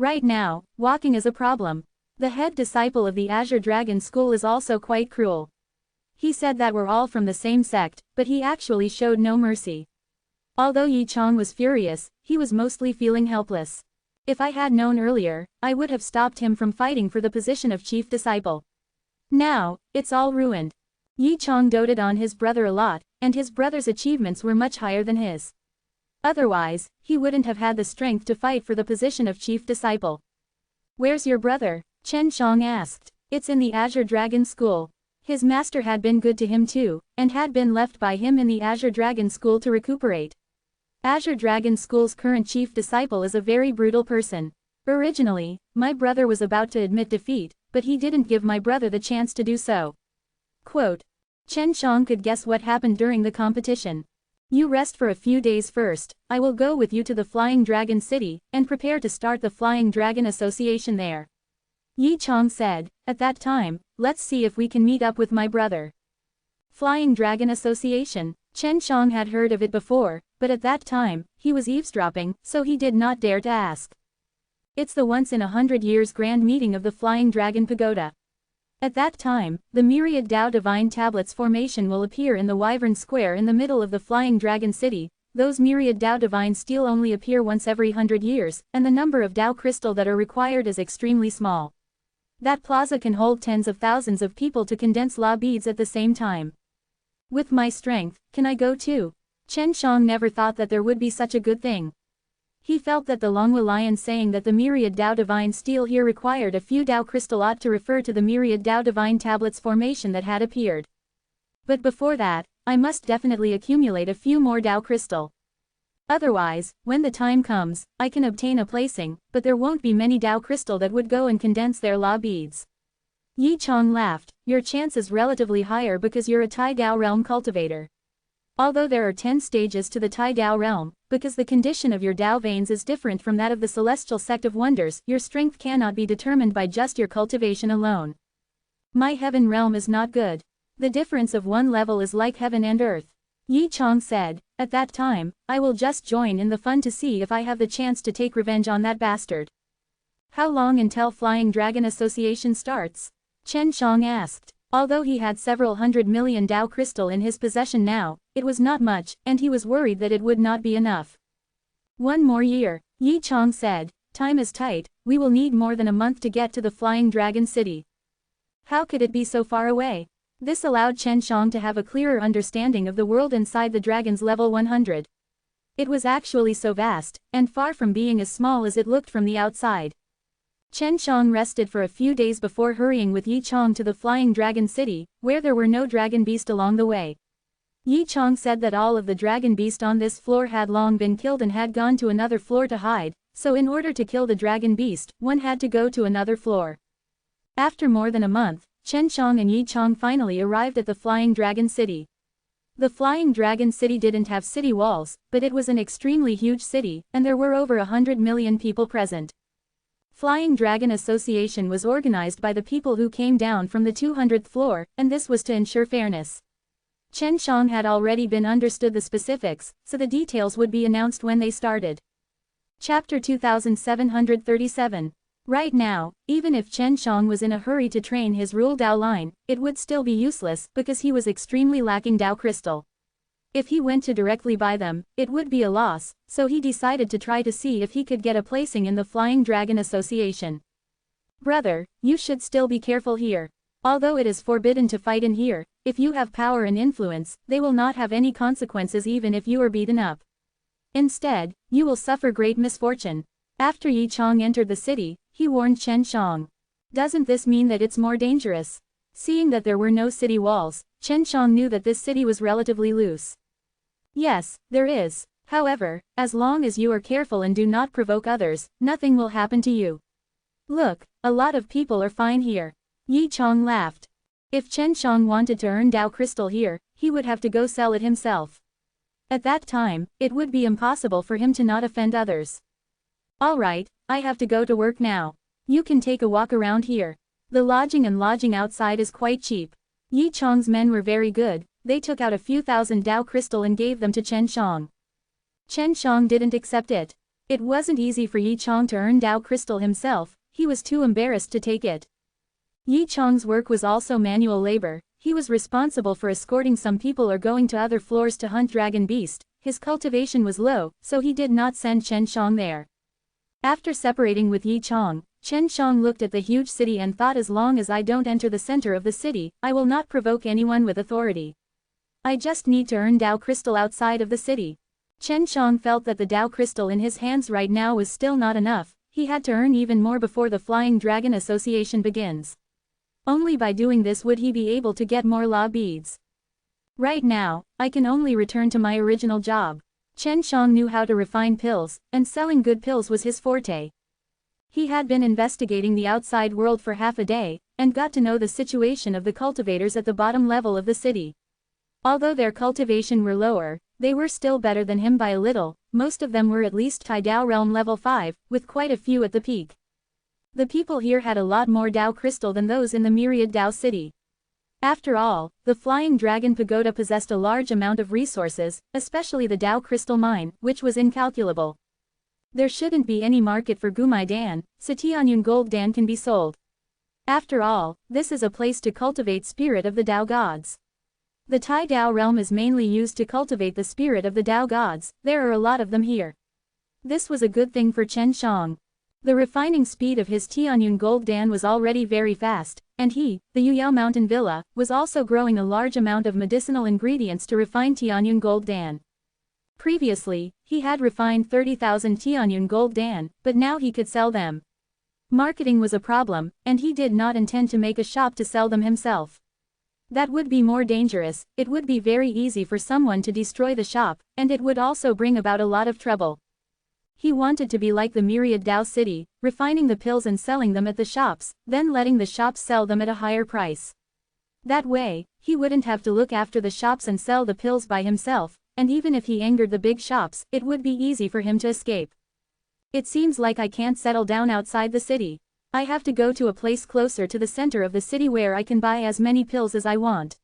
Right now, walking is a problem. The head disciple of the Azure Dragon School is also quite cruel. He said that we're all from the same sect, but he actually showed no mercy. Although Yi Chong was furious, he was mostly feeling helpless. If I had known earlier, I would have stopped him from fighting for the position of chief disciple. Now, it's all ruined. Yi Chong doted on his brother a lot, and his brother's achievements were much higher than his. Otherwise, he wouldn't have had the strength to fight for the position of chief disciple. Where's your brother? Chen Shang asked. It's in the Azure Dragon School. His master had been good to him too, and had been left by him in the Azure Dragon School to recuperate. Azure Dragon School's current chief disciple is a very brutal person. Originally, my brother was about to admit defeat, but he didn't give my brother the chance to do so. Quote. Chen Shang could guess what happened during the competition. You rest for a few days first, I will go with you to the Flying Dragon City, and prepare to start the Flying Dragon Association there. Yi Chong said, at that time, let's see if we can meet up with my brother. Flying Dragon Association, Chen Shang had heard of it before, but at that time, he was eavesdropping, so he did not dare to ask. It's the once-in-100 years grand meeting of the Flying Dragon Pagoda. At that time, the myriad Tao Divine Tablets formation will appear in the Wyvern Square in the middle of the Flying Dragon City. Those myriad Tao Divine Steel only appear once every 100 years, and the number of Tao Crystal that are required is extremely small. That plaza can hold tens of thousands of people to condense law beads at the same time. With my strength, can I go too? Chen Shang never thought that there would be such a good thing. He felt that the Longwu Lion saying that the myriad Tao Divine Steel here required a few Tao Crystal ought to refer to the myriad Tao Divine Tablets formation that had appeared. But before that, I must definitely accumulate a few more Tao Crystal. Otherwise, when the time comes, I can obtain a placing, but there won't be many Tao Crystal that would go and condense their law beads. Yi Chong laughed. Your chance is relatively higher because you're a Tai Dao realm cultivator. Although there are 10 stages to the Tai Dao realm, because the condition of your Dao veins is different from that of the Celestial Sect of Wonders, your strength cannot be determined by just your cultivation alone. My heaven realm is not good. The difference of one level is like heaven and earth. Yi Chong said, at that time, I will just join in the fun to see if I have the chance to take revenge on that bastard. How long until Flying Dragon Association starts? Chen Shang asked. Although he had several 100 million Tao Crystal in his possession now, it was not much, and he was worried that it would not be enough. 1 more year, Yi Chong said. Time is tight, we will need more than a month to get to the Flying Dragon City. How could it be so far away? This allowed Chen Shang to have a clearer understanding of the world inside the dragon's level 100. It was actually so vast, and far from being as small as it looked from the outside. Chen Shang rested for a few days before hurrying with Yi Chong to the Flying Dragon City, where there were no dragon beast along the way. Yi Chong said that all of the dragon beast on this floor had long been killed and had gone to another floor to hide, so in order to kill the dragon beast, one had to go to another floor. After more than a month, Chen Shang and Yi Chong finally arrived at the Flying Dragon City. The Flying Dragon City didn't have city walls, but it was an extremely huge city, and there were over 100 million people present. Flying Dragon Association was organized by the people who came down from the 200th floor, and this was to ensure fairness. Chen Shang had already been understood the specifics, so the details would be announced when they started. Chapter 2737. Right now, even if Chen Shang was in a hurry to train his Rule Dao line, it would still be useless because he was extremely lacking Dao Crystal. If he went to directly buy them, it would be a loss, so he decided to try to see if he could get a placing in the Flying Dragon Association. Brother, you should still be careful here. Although it is forbidden to fight in here, if you have power and influence, they will not have any consequences even if you are beaten up. Instead, you will suffer great misfortune. After Yi Chong entered the city, he warned Chen Shang. Doesn't this mean that it's more dangerous? Seeing that there were no city walls, Chen Shang knew that this city was relatively loose. Yes, there is. However, as long as you are careful and do not provoke others, nothing will happen to you. Look, a lot of people are fine here. Yi Chong laughed. If Chen Shang wanted to earn Dao Crystal here, he would have to go sell it himself. At that time, it would be impossible for him to not offend others. Alright, I have to go to work now. You can take a walk around here. The lodging outside is quite cheap. Yi Chong's men were very good, they took out a few thousand Dao Crystal and gave them to Chen Shang. Chen Shang didn't accept it. It wasn't easy for Yi Chong to earn Dao Crystal himself, he was too embarrassed to take it. Yi Chong's work was also manual labor, he was responsible for escorting some people or going to other floors to hunt dragon beast, his cultivation was low, so he did not send Chen Shang there. After separating with Yi Chong, Chen Shang looked at the huge city and thought, as long as I don't enter the center of the city, I will not provoke anyone with authority. I just need to earn Dao Crystal outside of the city. Chen Shang felt that the Dao Crystal in his hands right now was still not enough, he had to earn even more before the Flying Dragon Association begins. Only by doing this would he be able to get more law beads. Right now, I can only return to my original job. Chen Shang knew how to refine pills, and selling good pills was his forte. He had been investigating the outside world for half a day, and got to know the situation of the cultivators at the bottom level of the city. Although their cultivation were lower, they were still better than him by a little, most of them were at least Tai Dao Realm level 5, with quite a few at the peak. The people here had a lot more Dao Crystal than those in the Myriad Dao City. After all, the Flying Dragon Pagoda possessed a large amount of resources, especially the Dao Crystal Mine, which was incalculable. There shouldn't be any market for Gumai Dan, so Tianyun Gold Dan can be sold. After all, this is a place to cultivate spirit of the Dao gods. The Tai Dao realm is mainly used to cultivate the spirit of the Dao gods, there are a lot of them here. This was a good thing for Chen Shang. The refining speed of his Tianyun Gold Dan was already very fast, and he, the Yuyao Mountain Villa, was also growing a large amount of medicinal ingredients to refine Tianyun Gold Dan. Previously, he had refined 30,000 Tianyun Gold Dan, but now he could sell them. Marketing was a problem, and he did not intend to make a shop to sell them himself. That would be more dangerous, it would be very easy for someone to destroy the shop, and it would also bring about a lot of trouble. He wanted to be like the Myriad Dao City, refining the pills and selling them at the shops, then letting the shops sell them at a higher price. That way, he wouldn't have to look after the shops and sell the pills by himself, and even if he angered the big shops, it would be easy for him to escape. It seems like I can't settle down outside the city. I have to go to a place closer to the center of the city where I can buy as many pills as I want.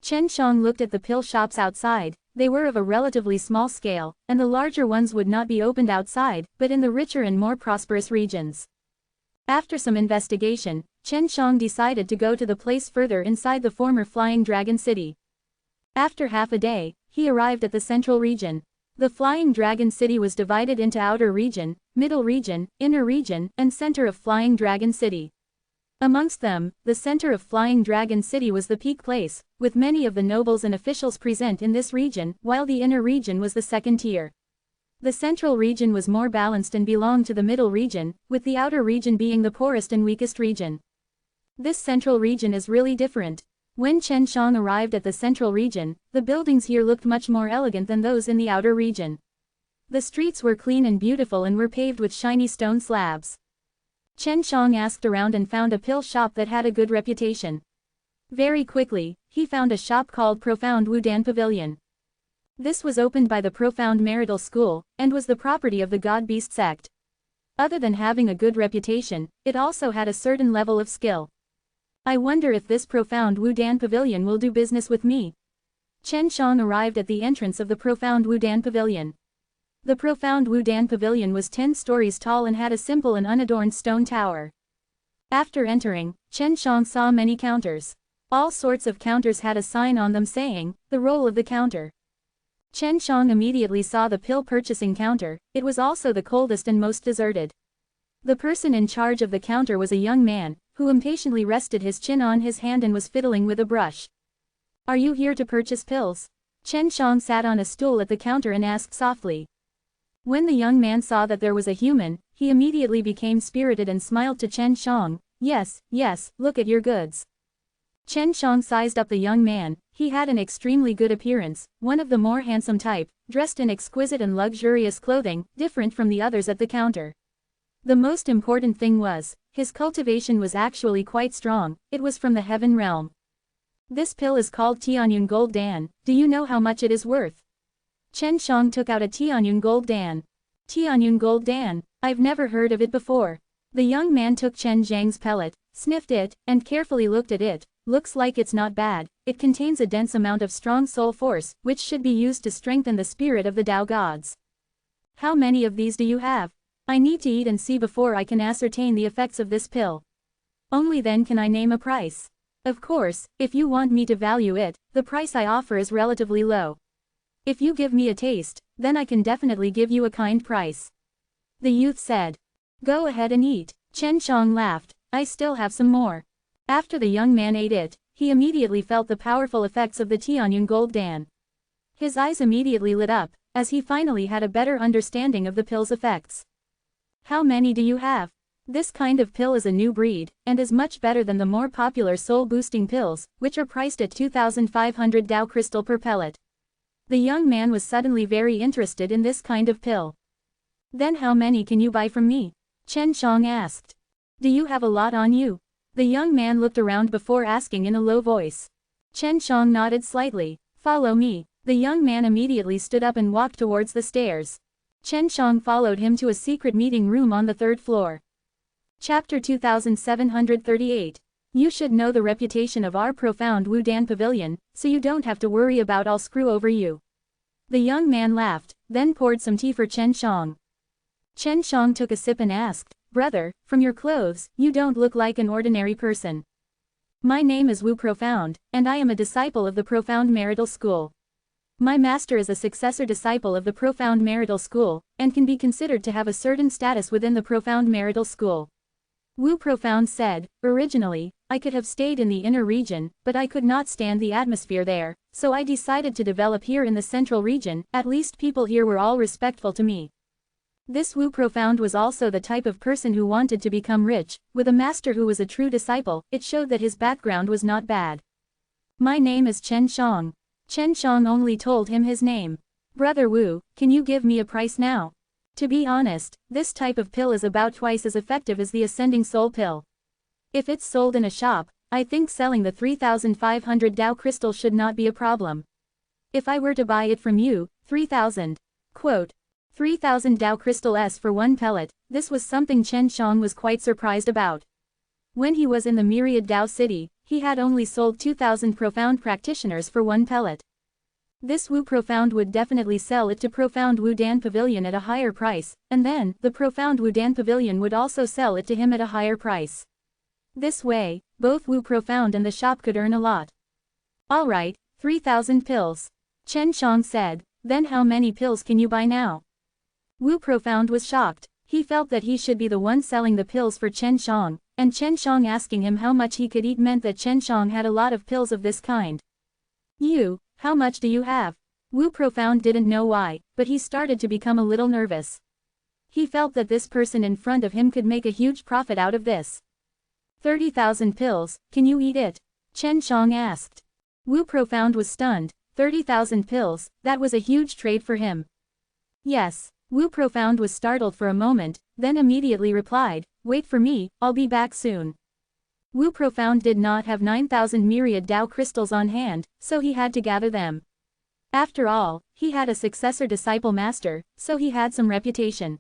Chen Shang looked at the pill shops outside, they were of a relatively small scale, and the larger ones would not be opened outside, but in the richer and more prosperous regions. After some investigation, Chen Shang decided to go to the place further inside the former Flying Dragon City. After half a day, he arrived at the central region. The Flying Dragon City was divided into outer region, middle region, inner region, and center of Flying Dragon City. Amongst them, the center of Flying Dragon City was the peak place, with many of the nobles and officials present in this region, while the inner region was the second tier. The central region was more balanced and belonged to the middle region, with the outer region being the poorest and weakest region. This central region is really different. When Chen Shang arrived at the central region, the buildings here looked much more elegant than those in the outer region. The streets were clean and beautiful and were paved with shiny stone slabs. Chen Shang asked around and found a pill shop that had a good reputation. Very quickly, he found a shop called Profound Wudan Pavilion. This was opened by the Profound Marital School, and was the property of the God Beast sect. Other than having a good reputation, it also had a certain level of skill. I wonder if this Profound Wudan Pavilion will do business with me. Chen Shang arrived at the entrance of the Profound Wudan Pavilion. The Profound Wudan Pavilion was 10 stories tall and had a simple and unadorned stone tower. After entering, Chen Shang saw many counters. All sorts of counters had a sign on them saying, "The role of the counter." Chen Shang immediately saw the pill purchasing counter, it was also the coldest and most deserted. The person in charge of the counter was a young man, who impatiently rested his chin on his hand and was fiddling with a brush. "Are you here to purchase pills?" Chen Shang sat on a stool at the counter and asked softly. When the young man saw that there was a human, he immediately became spirited and smiled to Chen Shang. Yes, look at your goods." Chen Shang sized up the young man, he had an extremely good appearance, one of the more handsome type, dressed in exquisite and luxurious clothing, different from the others at the counter. The most important thing was, his cultivation was actually quite strong, it was from the heaven realm. "This pill is called Tianyun Gold Dan, do you know how much it is worth?" Chen Shang took out a Tianyun Gold Dan. "Tianyun Gold Dan, I've never heard of it before." The young man took Chen Zhang's pellet, sniffed it, and carefully looked at it. "Looks like it's not bad, it contains a dense amount of strong soul force, which should be used to strengthen the spirit of the Dao gods." How many of these do you have? I need to eat and see before I can ascertain the effects of this pill. Only then can I name a price. Of course, if you want me to value it, the price I offer is relatively low. If you give me a taste, then I can definitely give you a kind price. The youth said. Go ahead and eat. Chen Shang laughed. I still have some more. After the young man ate it, he immediately felt the powerful effects of the Tianyun Gold Dan. His eyes immediately lit up, as he finally had a better understanding of the pill's effects. How many do you have? This kind of pill is a new breed, and is much better than the more popular soul-boosting pills, which are priced at 2,500 Dao crystal per pellet. The young man was suddenly very interested in this kind of pill. Then how many can you buy from me? Chen Shang asked. Do you have a lot on you? The young man looked around before asking in a low voice. Chen Shang nodded slightly. Follow me. The young man immediately stood up and walked towards the stairs. Chen Shang followed him to a secret meeting room on the 3rd floor. Chapter 2738. You should know the reputation of our profound Wudan Pavilion, so you don't have to worry about I'll screw over you. The young man laughed, then poured some tea for Chen Shang. Chen Shang took a sip and asked, Brother, from your clothes, you don't look like an ordinary person. My name is Wu Profound, and I am a disciple of the Profound Marital School. My master is a successor disciple of the Profound Marital School, and can be considered to have a certain status within the Profound Marital School. Wu Profound said, Originally, I could have stayed in the inner region, but I could not stand the atmosphere there, so I decided to develop here in the central region. At least people here were all respectful to me. This Wu Profound was also the type of person who wanted to become rich, with a master who was a true disciple. It showed that his background was not bad. My name is Chen Shang. Chen Shang only told him his name. Brother Wu, can you give me a price now? To be honest, this type of pill is about twice as effective as the Ascending Soul pill. If it's sold in a shop, I think selling the 3,500 Dao crystal should not be a problem. If I were to buy it from you, 3,000. Quote. 3,000 Dao crystal S for one pellet. This was something Chen Shang was quite surprised about. When he was in the Myriad Dao City, he had only sold 2,000 profound practitioners for one pellet. This Wu Profound would definitely sell it to Profound Wudan Pavilion at a higher price, and then, the Profound Wudan Pavilion would also sell it to him at a higher price. This way, both Wu Profound and the shop could earn a lot. Alright, 3,000 pills. Chen Shang said, then how many pills can you buy now? Wu Profound was shocked. He felt that he should be the one selling the pills for Chen Shang, and Chen Shang asking him how much he could eat meant that Chen Shang had a lot of pills of this kind. How much do you have? Wu Profound didn't know why, but he started to become a little nervous. He felt that this person in front of him could make a huge profit out of this. 30,000 pills, can you eat it? Chen Shang asked. Wu Profound was stunned. 30,000 pills, that was a huge trade for him. Yes. Wu Profound was startled for a moment, then immediately replied, wait for me, I'll be back soon. Wu Profound did not have 9,000 myriad Dao crystals on hand, so he had to gather them. After all, he had a successor disciple master, so he had some reputation.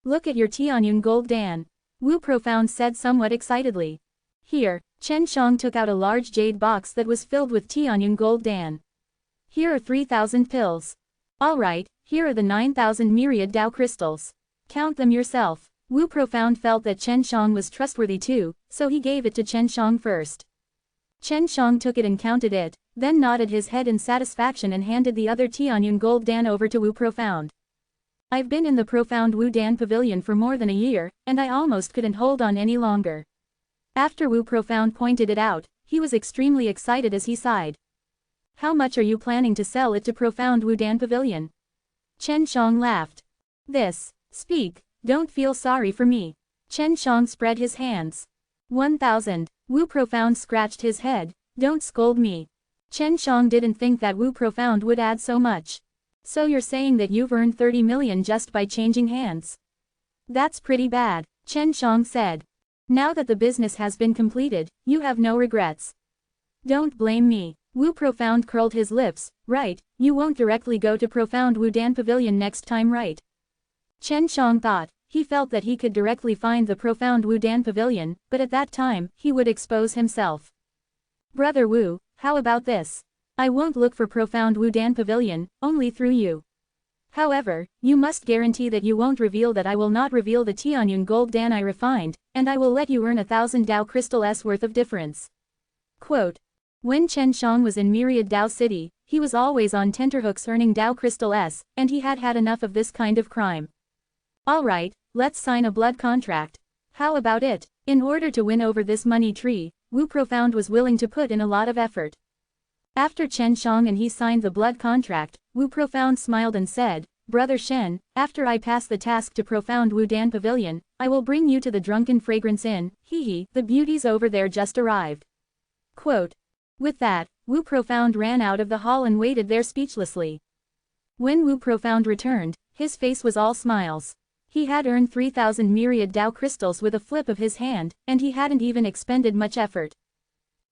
Look at your Tianyun Gold Dan. Wu Profound said somewhat excitedly. Here, Chen Shang took out a large jade box that was filled with Tianyun Gold Dan. Here are 3,000 pills. Alright, here are the 9,000 myriad Dao crystals. Count them yourself. Wu Profound felt that Chen Shang was trustworthy too, so he gave it to Chen Shang first. Chen Shang took it and counted it, then nodded his head in satisfaction and handed the other Tianyun Gold Dan over to Wu Profound. I've been in the Profound Wu Dan Pavilion for more than a year, and I almost couldn't hold on any longer. After Wu Profound pointed it out, he was extremely excited as he sighed. How much are you planning to sell it to Profound Wu Dan Pavilion? Chen Shang laughed. Speak. Don't feel sorry for me. Chen Shang spread his hands. 1,000. Wu Profound scratched his head. Don't scold me. Chen Shang didn't think that Wu Profound would add so much. So you're saying that you've earned 30 million just by changing hands? That's pretty bad, Chen Shang said. Now that the business has been completed, you have no regrets. Don't blame me. Wu Profound curled his lips. Right, you won't directly go to Profound Wu Dan Pavilion next time, right? Chen Shang thought. He felt that he could directly find the Profound Wu Dan Pavilion, but at that time, he would expose himself. Brother Wu, how about this? I won't look for Profound Wu Dan Pavilion, only through you. However, you must guarantee that you won't reveal that I will not reveal the Tianyun gold Dan I refined, and I will let you earn 1,000 Dao crystals worth of difference. Quote. When Chen Shang was in Myriad Dao City, he was always on tenterhooks earning Dao crystals, and he had had enough of this kind of crime. Alright, let's sign a blood contract. How about it? In order to win over this money tree, Wu Profound was willing to put in a lot of effort. After Chen Shang and he signed the blood contract, Wu Profound smiled and said, Brother Shen, after I pass the task to Profound Wu Dan Pavilion, I will bring you to the Drunken Fragrance Inn, hee, the beauties over there just arrived. Quote. With that, Wu Profound ran out of the hall and waited there speechlessly. When Wu Profound returned, his face was all smiles. He had earned 3,000 myriad Dao crystals with a flip of his hand, and he hadn't even expended much effort.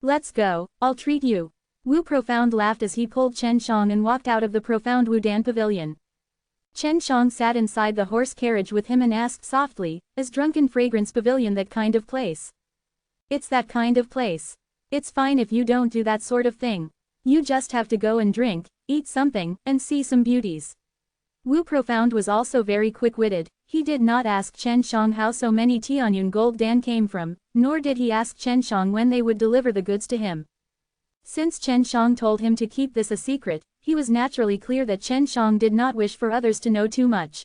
Let's go, I'll treat you. Wu Profound laughed as he pulled Chen Shang and walked out of the Profound Wu Dan Pavilion. Chen Shang sat inside the horse carriage with him and asked softly, Is Drunken Fragrance Pavilion that kind of place? It's that kind of place. It's fine if you don't do that sort of thing. You just have to go and drink, eat something, and see some beauties. Wu Profound was also very quick-witted. He did not ask Chen Shang how so many Tianyun gold Dan came from, nor did he ask Chen Shang when they would deliver the goods to him. Since Chen Shang told him to keep this a secret, he was naturally clear that Chen Shang did not wish for others to know too much.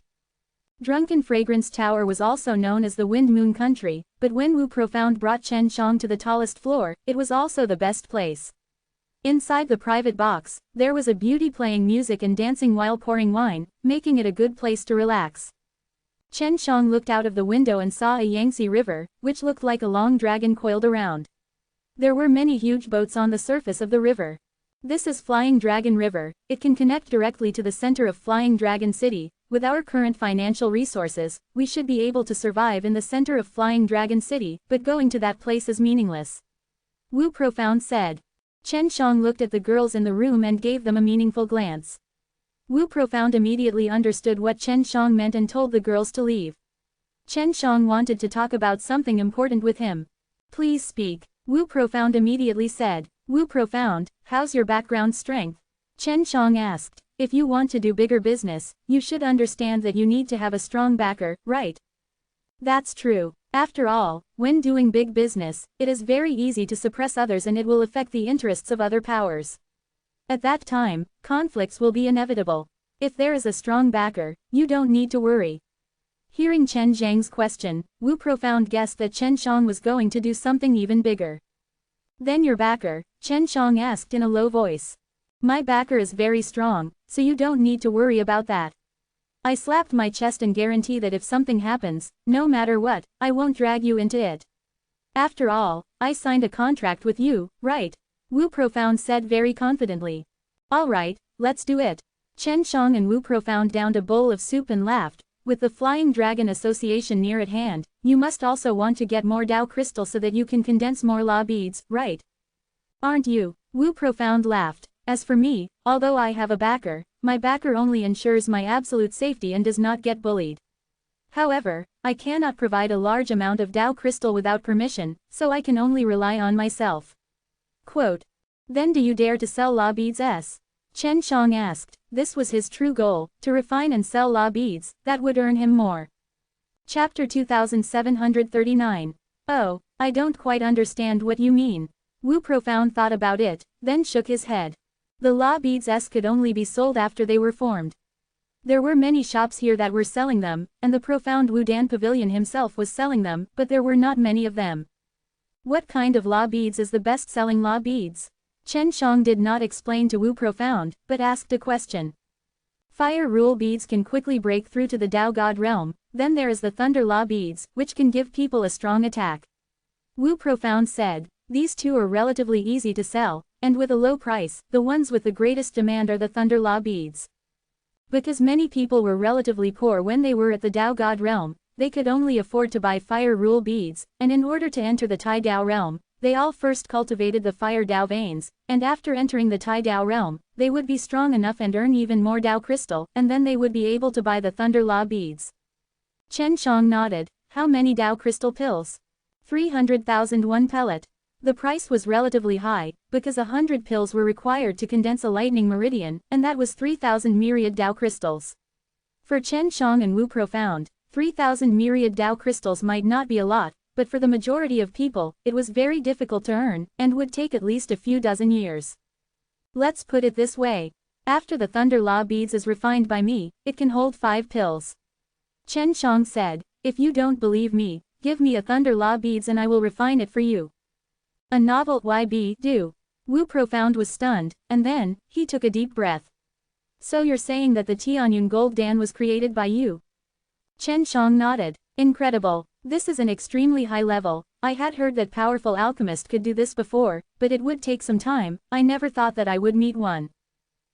Drunken Fragrance Tower was also known as the Wind Moon Country, but when Wu Profound brought Chen Shang to the tallest floor, it was also the best place. Inside the private box, there was a beauty playing music and dancing while pouring wine, making it a good place to relax. Chen Shang looked out of the window and saw a Yangtze River, which looked like a long dragon coiled around. There were many huge boats on the surface of the river. This is Flying Dragon River. It can connect directly to the center of Flying Dragon City. With our current financial resources, we should be able to survive in the center of Flying Dragon City, but going to that place is meaningless. Wu Profound said. Chen Shang looked at the girls in the room and gave them a meaningful glance. Wu Profound immediately understood what Chen Shang meant and told the girls to leave. Chen Shang wanted to talk about something important with him. Please speak. Wu Profound immediately said. Wu Profound, how's your background strength? Chen Shang asked. If you want to do bigger business, you should understand that you need to have a strong backer, right? That's true. After all, when doing big business, it is very easy to suppress others and it will affect the interests of other powers. At that time, conflicts will be inevitable. If there is a strong backer, you don't need to worry. Hearing Chen Zhang's question, Wu Profound guessed that Chen Shang was going to do something even bigger. Then your backer, Chen Shang asked in a low voice. My backer is very strong, so you don't need to worry about that. I slapped my chest and guarantee that if something happens, no matter what, I won't drag you into it. After all, I signed a contract with you, right? Wu Profound said very confidently. Alright, let's do it. Chen Shang and Wu Profound downed a bowl of soup and laughed. With the Flying Dragon Association near at hand, you must also want to get more Dao crystal so that you can condense more law beads, right? Aren't you? Wu Profound laughed. As for me, although I have a backer, my backer only ensures my absolute safety and does not get bullied. However, I cannot provide a large amount of Dao crystal without permission, so I can only rely on myself. Quote. Then do you dare to sell law beads? Chen Shang asked. This was his true goal, to refine and sell law beads, that would earn him more. Chapter 2739. Oh, I don't quite understand what you mean. Wu Profound thought about it, then shook his head. The law beads could only be sold after they were formed. There were many shops here that were selling them, and the Profound Wu Dan Pavilion himself was selling them, but there were not many of them. What kind of law beads is the best-selling law beads? Chen Shang did not explain to Wu Profound, but asked a question. Fire rule beads can quickly break through to the Dao God realm, then there is the thunder law beads, which can give people a strong attack. Wu Profound said, these two are relatively easy to sell, and with a low price, the ones with the greatest demand are the thunder law beads. Because many people were relatively poor when they were at the Dao God realm, they could only afford to buy fire rule beads, and in order to enter the Tai Dao realm, they all first cultivated the fire Dao veins, and after entering the Tai Dao realm, they would be strong enough and earn even more Dao crystal, and then they would be able to buy the thunder law beads. Chen Shang nodded. How many Dao crystal pills? 300,000 one pellet. The price was relatively high, because 100 pills were required to condense a lightning meridian, and that was 3,000 myriad Dao crystals. For Chen Shang and Wu Profound, 3,000 myriad Tao crystals might not be a lot, but for the majority of people, it was very difficult to earn, and would take at least a few dozen years. Let's put it this way. After the Thunder Law beads is refined by me, it can hold 5 pills. Chen Shang said, if you don't believe me, give me a Thunder Law beads and I will refine it for you. A novel YB do. Wu Profound was stunned, and then, he took a deep breath. So you're saying that the Tianyun Gold Dan was created by you? Chen Shang nodded. Incredible. This is an extremely high level. I had heard that powerful alchemists could do this before, but it would take some time. I never thought that I would meet one.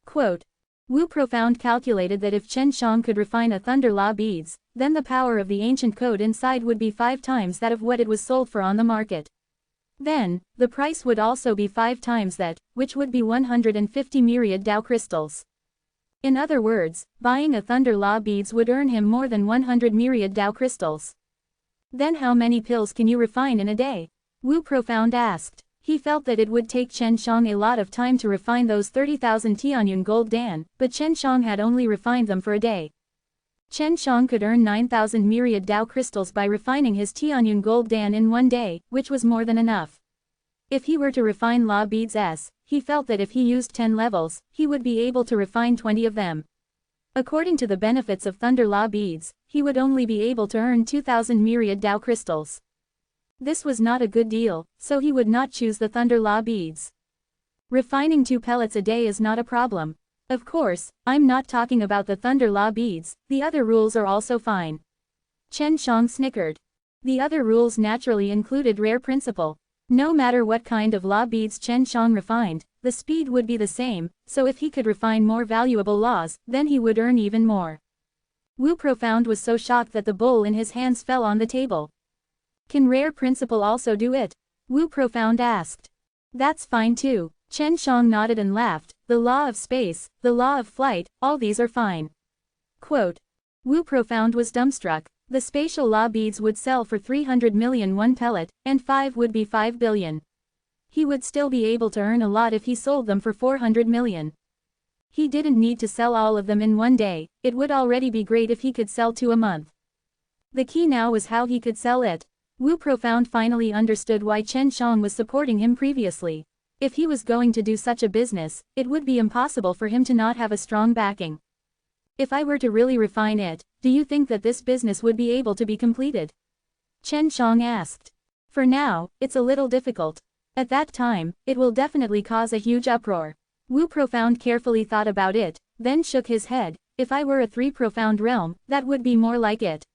Quote. Wu Profound calculated that if Chen Shang could refine a Thunder Law beads, then the power of the ancient code inside would be 5 times that of what it was sold for on the market. Then, the price would also be 5 times that, which would be 150 myriad Tao crystals. In other words, buying a Thunder Law beads would earn him more than 100 myriad Tao crystals. Then how many pills can you refine in a day? Wu Profound asked. He felt that it would take Chen Shang a lot of time to refine those 30,000 Tianyun Gold Dan, but Chen Shang had only refined them for a day. Chen Shang could earn 9,000 myriad Tao crystals by refining his Tianyun Gold Dan in one day, which was more than enough. If he were to refine Law beads he felt that if he used 10 levels, he would be able to refine 20 of them. According to the benefits of Thunder Law beads, he would only be able to earn 2,000 myriad Tao crystals. This was not a good deal, so he would not choose the Thunder Law beads. Refining 2 pellets a day is not a problem. Of course, I'm not talking about the Thunder Law beads, the other rules are also fine. Chen Shang snickered. The other rules naturally included rare principle. No matter what kind of law beads Chen Shang refined, the speed would be the same, so if he could refine more valuable laws, then he would earn even more. Wu Profound was so shocked that the bowl in his hands fell on the table. Can rare principle also do it? Wu Profound asked. That's fine too. Chen Shang nodded and laughed. The law of space, the law of flight, all these are fine. Quote. Wu Profound was dumbstruck. The spatial law beads would sell for 300 million one pellet, and 5 would be 5 billion. He would still be able to earn a lot if he sold them for 400 million. He didn't need to sell all of them in one day, it would already be great if he could sell 2 a month. The key now was how he could sell it. Wu Profound finally understood why Chen Shang was supporting him previously. If he was going to do such a business, it would be impossible for him to not have a strong backing. If I were to really refine it, do you think that this business would be able to be completed? Chen Shang asked. For now, it's a little difficult. At that time, it will definitely cause a huge uproar. Wu Profound carefully thought about it, then shook his head. If I were a 3 Profound realm, that would be more like it.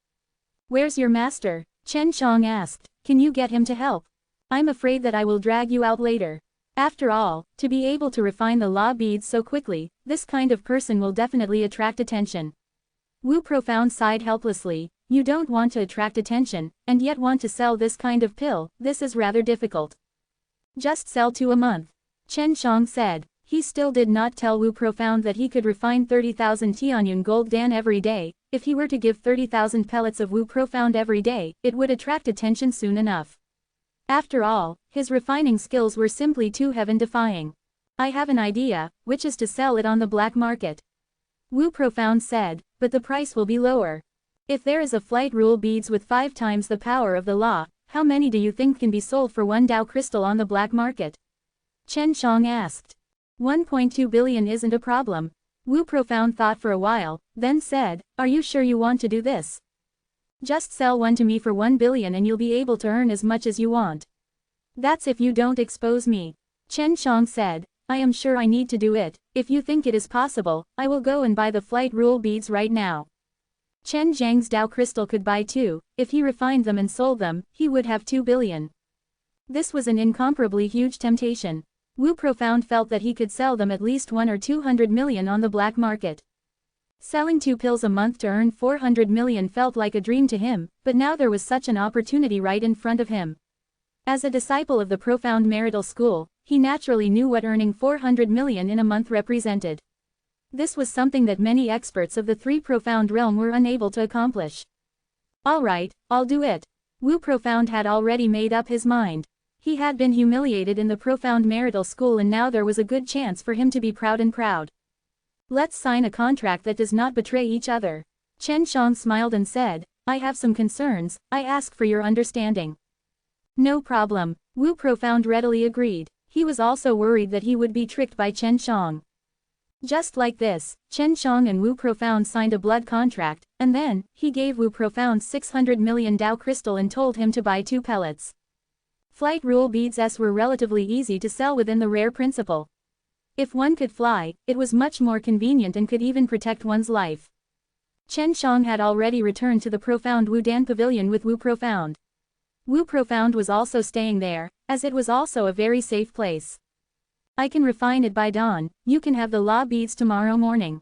Where's your master? Chen Shang asked. Can you get him to help? I'm afraid that I will drag you out later. After all, to be able to refine the law beads so quickly, this kind of person will definitely attract attention. Wu Profound sighed helplessly. You don't want to attract attention, and yet want to sell this kind of pill, this is rather difficult. Just sell 2 a month. Chen Shang said. He still did not tell Wu Profound that he could refine 30,000 Tianyun Gold Dan every day. If he were to give 30,000 pellets of Wu Profound every day, it would attract attention soon enough. After all, his refining skills were simply too heaven-defying. I have an idea, which is to sell it on the black market. Wu Profound said, but the price will be lower. If there is a flight rule beads with 5 times the power of the law, how many do you think can be sold for 1 Tao crystal on the black market? Chen Shang asked. 1.2 billion isn't a problem. Wu Profound thought for a while, then said, are you sure you want to do this? Just sell one to me for 1 billion and you'll be able to earn as much as you want. That's if you don't expose me. Chen Shang said, I am sure I need to do it. If you think it is possible, I will go and buy the flight rule beads right now. Chen Zhang's Tao crystal could buy 2, if he refined them and sold them, he would have 2 billion. This was an incomparably huge temptation. Wu Profound felt that he could sell them at least 1 or 200 million on the black market. Selling 2 pills a month to earn 400 million felt like a dream to him, but now there was such an opportunity right in front of him. As a disciple of the Profound Marital School, he naturally knew what earning 400 million in a month represented. This was something that many experts of the 3 Profound realm were unable to accomplish. Alright, I'll do it. Wu Profound had already made up his mind. He had been humiliated in the Profound Marital School and now there was a good chance for him to be proud and proud. Let's sign a contract that does not betray each other. Chen Shang smiled and said, I have some concerns, I ask for your understanding. No problem, Wu Profound readily agreed. He was also worried that he would be tricked by Chen Shang. Just like this, Chen Shang and Wu Profound signed a blood contract, and then, he gave Wu Profound 600 million Dao crystal and told him to buy 2 pellets. Flight rule beads were relatively easy to sell within the rare principle. If one could fly, it was much more convenient and could even protect one's life. Chen Shang had already returned to the Profound Wudan Pavilion with Wu Profound. Wu Profound was also staying there, as it was also a very safe place. I can refine it by dawn, you can have the law beads tomorrow morning.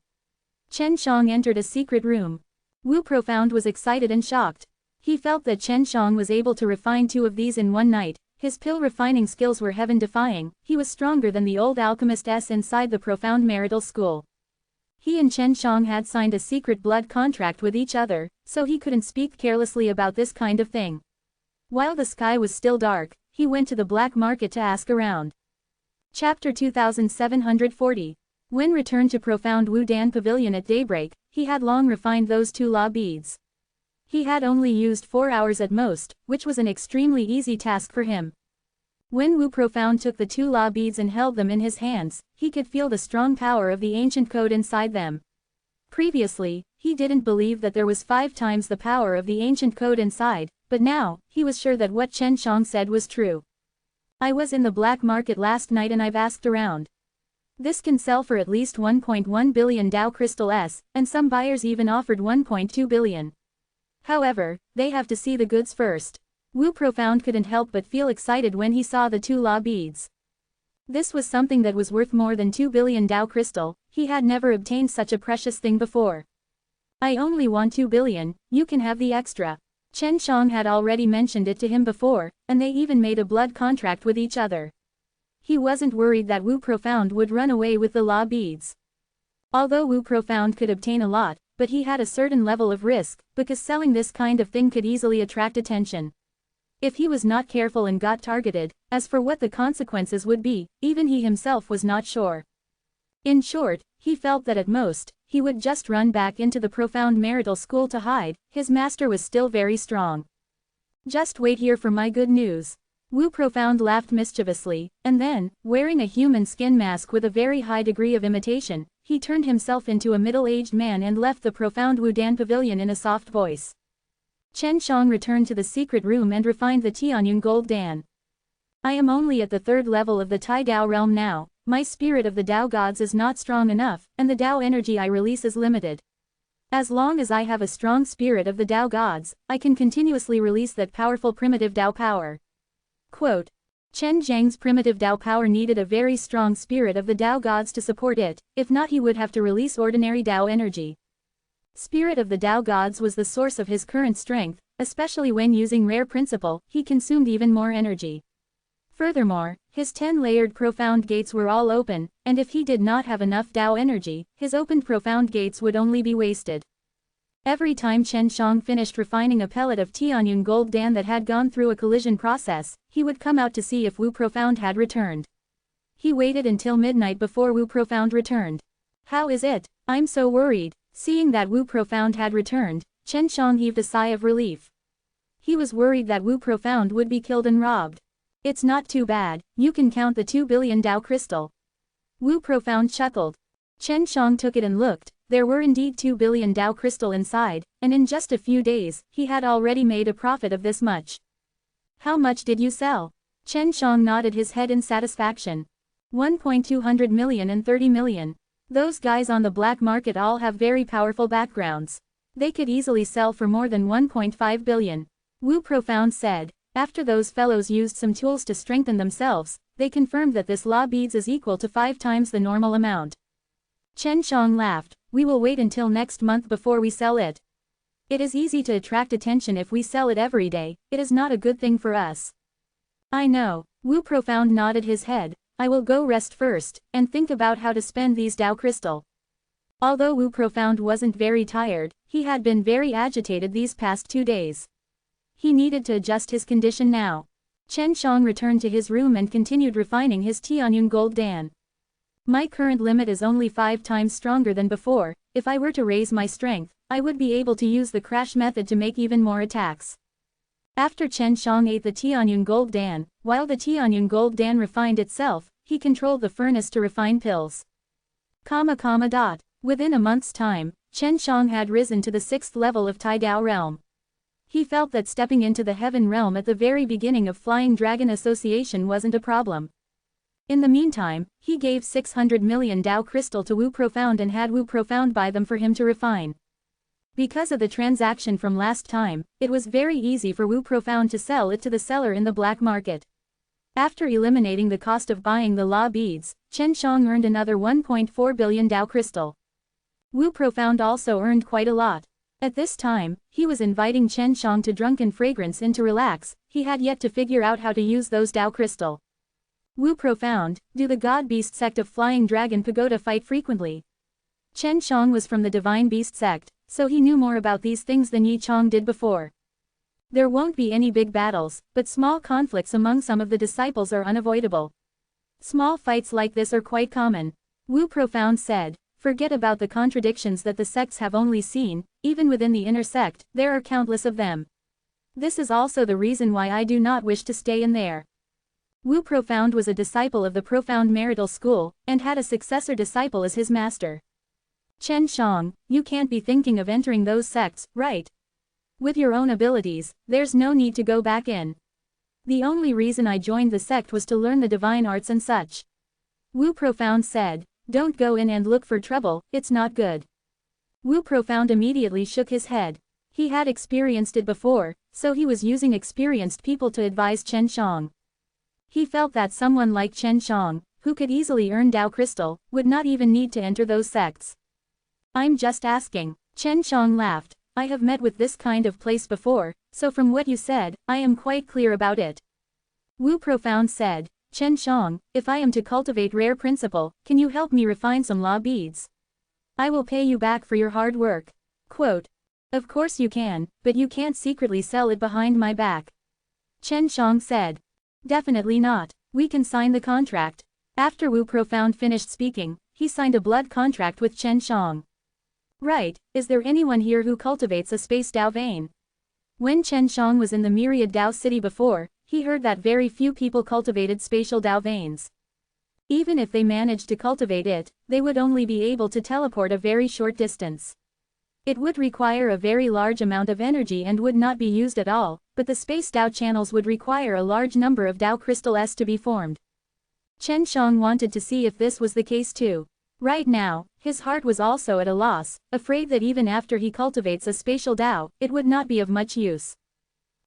Chen Shang entered a secret room. Wu Profound was excited and shocked. He felt that Chen Shang was able to refine 2 of these in one night. His pill refining skills were heaven-defying, he was stronger than the old alchemists inside the Profound Marital School. He and Chen Shang had signed a secret blood contract with each other, so he couldn't speak carelessly about this kind of thing. While the sky was still dark, he went to the black market to ask around. Chapter 2740. When returned to Profound Wudan Pavilion at daybreak, he had long refined those 2 law beads. He had only used 4 hours at most, which was an extremely easy task for him. When Wu Profound took the 2 law beads and held them in his hands, he could feel the strong power of the ancient code inside them. Previously, he didn't believe that there was 5 times the power of the ancient code inside, but now, he was sure that what Chen Shang said was true. I was in the black market last night and I've asked around. This can sell for at least 1.1 billion Dao crystal S, and some buyers even offered 1.2 billion. However, they have to see the goods first. Wu Profound couldn't help but feel excited when he saw the 2 law beads. This was something that was worth more than 2 billion Dao crystal, he had never obtained such a precious thing before. I only want 2 billion, you can have the extra. Chen Shang had already mentioned it to him before, and they even made a blood contract with each other. He wasn't worried that Wu Profound would run away with the law beads. Although Wu Profound could obtain a lot, but he had a certain level of risk, because selling this kind of thing could easily attract attention. If he was not careful and got targeted, as for what the consequences would be, even he himself was not sure. In short, he felt that at most, he would just run back into the Profound Marital School to hide, his master was still very strong. Just wait here for my good news. Wu Profound laughed mischievously, and then, wearing a human skin mask with a very high degree of imitation, he turned himself into a middle-aged man and left the Profound Wudan Pavilion in a soft voice. Chen Shang returned to the secret room and refined the Tianyun Gold Dan. I am only at the 3rd level of the Tai Dao realm now, my spirit of the Dao gods is not strong enough, and the Dao energy I release is limited. As long as I have a strong spirit of the Dao gods, I can continuously release that powerful primitive Dao power. Quote, Chen Zhang's primitive Dao power needed a very strong spirit of the Dao gods to support it, if not he would have to release ordinary Dao energy. Spirit of the Dao gods was the source of his current strength, especially when using rare principle, he consumed even more energy. Furthermore, his 10-layered profound gates were all open, and if he did not have enough Dao energy, his opened profound gates would only be wasted. Every time Chen Shang finished refining a pellet of Tianyun Gold Dan that had gone through a collision process, he would come out to see if Wu Profound had returned. He waited until midnight before Wu Profound returned. How is it? I'm so worried. Seeing that Wu Profound had returned, Chen Shang heaved a sigh of relief. He was worried that Wu Profound would be killed and robbed. It's not too bad, you can count the 2 billion Dao crystal. Wu Profound chuckled. Chen Shang took it and looked. There were indeed 2 billion Dao crystal inside, and in just a few days, he had already made a profit of this much. How much did you sell? Chen Shang nodded his head in satisfaction. 1.200 million and 30 million. Those guys on the black market all have very powerful backgrounds. They could easily sell for more than 1.5 billion. Wu Profound said. After those fellows used some tools to strengthen themselves, they confirmed that this law beads is equal to 5 times the normal amount. Chen Shang laughed. We will wait until next month before we sell it. It is easy to attract attention if we sell it every day, it is not a good thing for us. I know. Wu Profound nodded his head. I will go rest first, and think about how to spend these Dao crystal. Although Wu Profound wasn't very tired, he had been very agitated these past 2 days. He needed to adjust his condition now. Chen Shang returned to his room and continued refining his Tianyun Gold Dan. My current limit is only 5 times stronger than before. If I were to raise my strength, I would be able to use the crash method to make even more attacks. After Chen Shang ate the Tianyun Gold Dan, while the Tianyun Gold Dan refined itself, he controlled the furnace to refine pills. Within a month's time, Chen Shang had risen to the 6th level of Tai Dao realm. He felt that stepping into the heaven realm at the very beginning of Flying Dragon Association wasn't a problem. In the meantime, he gave 600 million Dao crystal to Wu Profound and had Wu Profound buy them for him to refine. Because of the transaction from last time, it was very easy for Wu Profound to sell it to the seller in the black market. After eliminating the cost of buying the law beads, Chen Shang earned another 1.4 billion Dao crystal. Wu Profound also earned quite a lot. At this time, he was inviting Chen Shang to drunken fragrance in to relax. He had yet to figure out how to use those Dao crystal. Wu Profound, do the God Beast sect of Flying Dragon Pagoda fight frequently? Chen Shang was from the Divine Beast sect, so he knew more about these things than Yi Chong did before. There won't be any big battles, but small conflicts among some of the disciples are unavoidable. Small fights like this are quite common. Wu Profound said, forget about the contradictions that the sects have only seen, even within the inner sect, there are countless of them. This is also the reason why I do not wish to stay in there. Wu Profound was a disciple of the Profound Marital School, and had a successor disciple as his master. Chen Shang, you can't be thinking of entering those sects, right? With your own abilities, there's no need to go back in. The only reason I joined the sect was to learn the divine arts and such. Wu Profound said, don't go in and look for trouble, it's not good. Wu Profound immediately shook his head. He had experienced it before, so he was using experienced people to advise Chen Shang. He felt that someone like Chen Shang, who could easily earn Dao crystal, would not even need to enter those sects. I'm just asking. Chen Shang laughed. I have met with this kind of place before, so from what you said, I am quite clear about it. Wu Profound said, Chen Shang, if I am to cultivate rare principle, can you help me refine some law beads? I will pay you back for your hard work. Quote. Of course you can, but you can't secretly sell it behind my back. Chen Shang said. Definitely not. We can sign the contract. After Wu Profound finished speaking, he signed a blood contract with Chen Shang. Right, is there anyone here who cultivates a space Dao vein? When Chen Shang was in the myriad Dao city before, he heard that very few people cultivated spatial Dao veins. Even if they managed to cultivate it, they would only be able to teleport a very short distance. It would require a very large amount of energy and would not be used at all, but the space Dao channels would require a large number of Dao crystals to be formed. Chen Shang wanted to see if this was the case too. Right now, his heart was also at a loss, afraid that even after he cultivates a spatial Dao, it would not be of much use.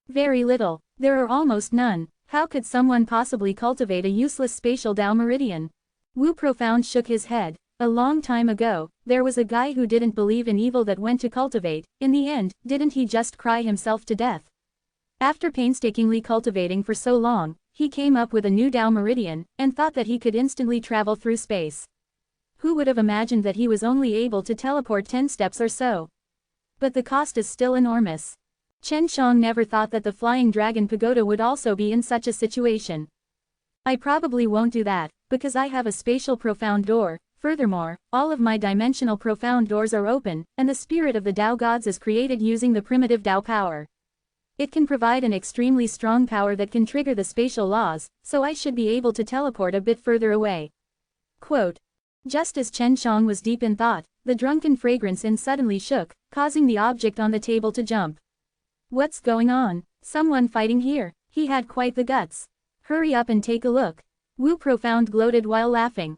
Very little. There are almost none. How could someone possibly cultivate a useless spatial Dao meridian? Wu Profound shook his head. A long time ago, there was a guy who didn't believe in evil that went to cultivate. In the end, didn't he just cry himself to death? After painstakingly cultivating for so long, he came up with a new Dao meridian, and thought that he could instantly travel through space. Who would have imagined that he was only able to teleport 10 steps or so? But the cost is still enormous. Chen Shang never thought that the Flying Dragon Pagoda would also be in such a situation. I probably won't do that, because I have a spatial profound door. Furthermore, all of my dimensional profound doors are open, and the spirit of the Dao gods is created using the primitive Dao power. It can provide an extremely strong power that can trigger the spatial laws, so I should be able to teleport a bit further away. Quote. Just as Chen Shang was deep in thought, the drunken fragrance in suddenly shook, causing the object on the table to jump. What's going on? Someone fighting here? He had quite the guts. Hurry up and take a look. Wu Profound gloated while laughing.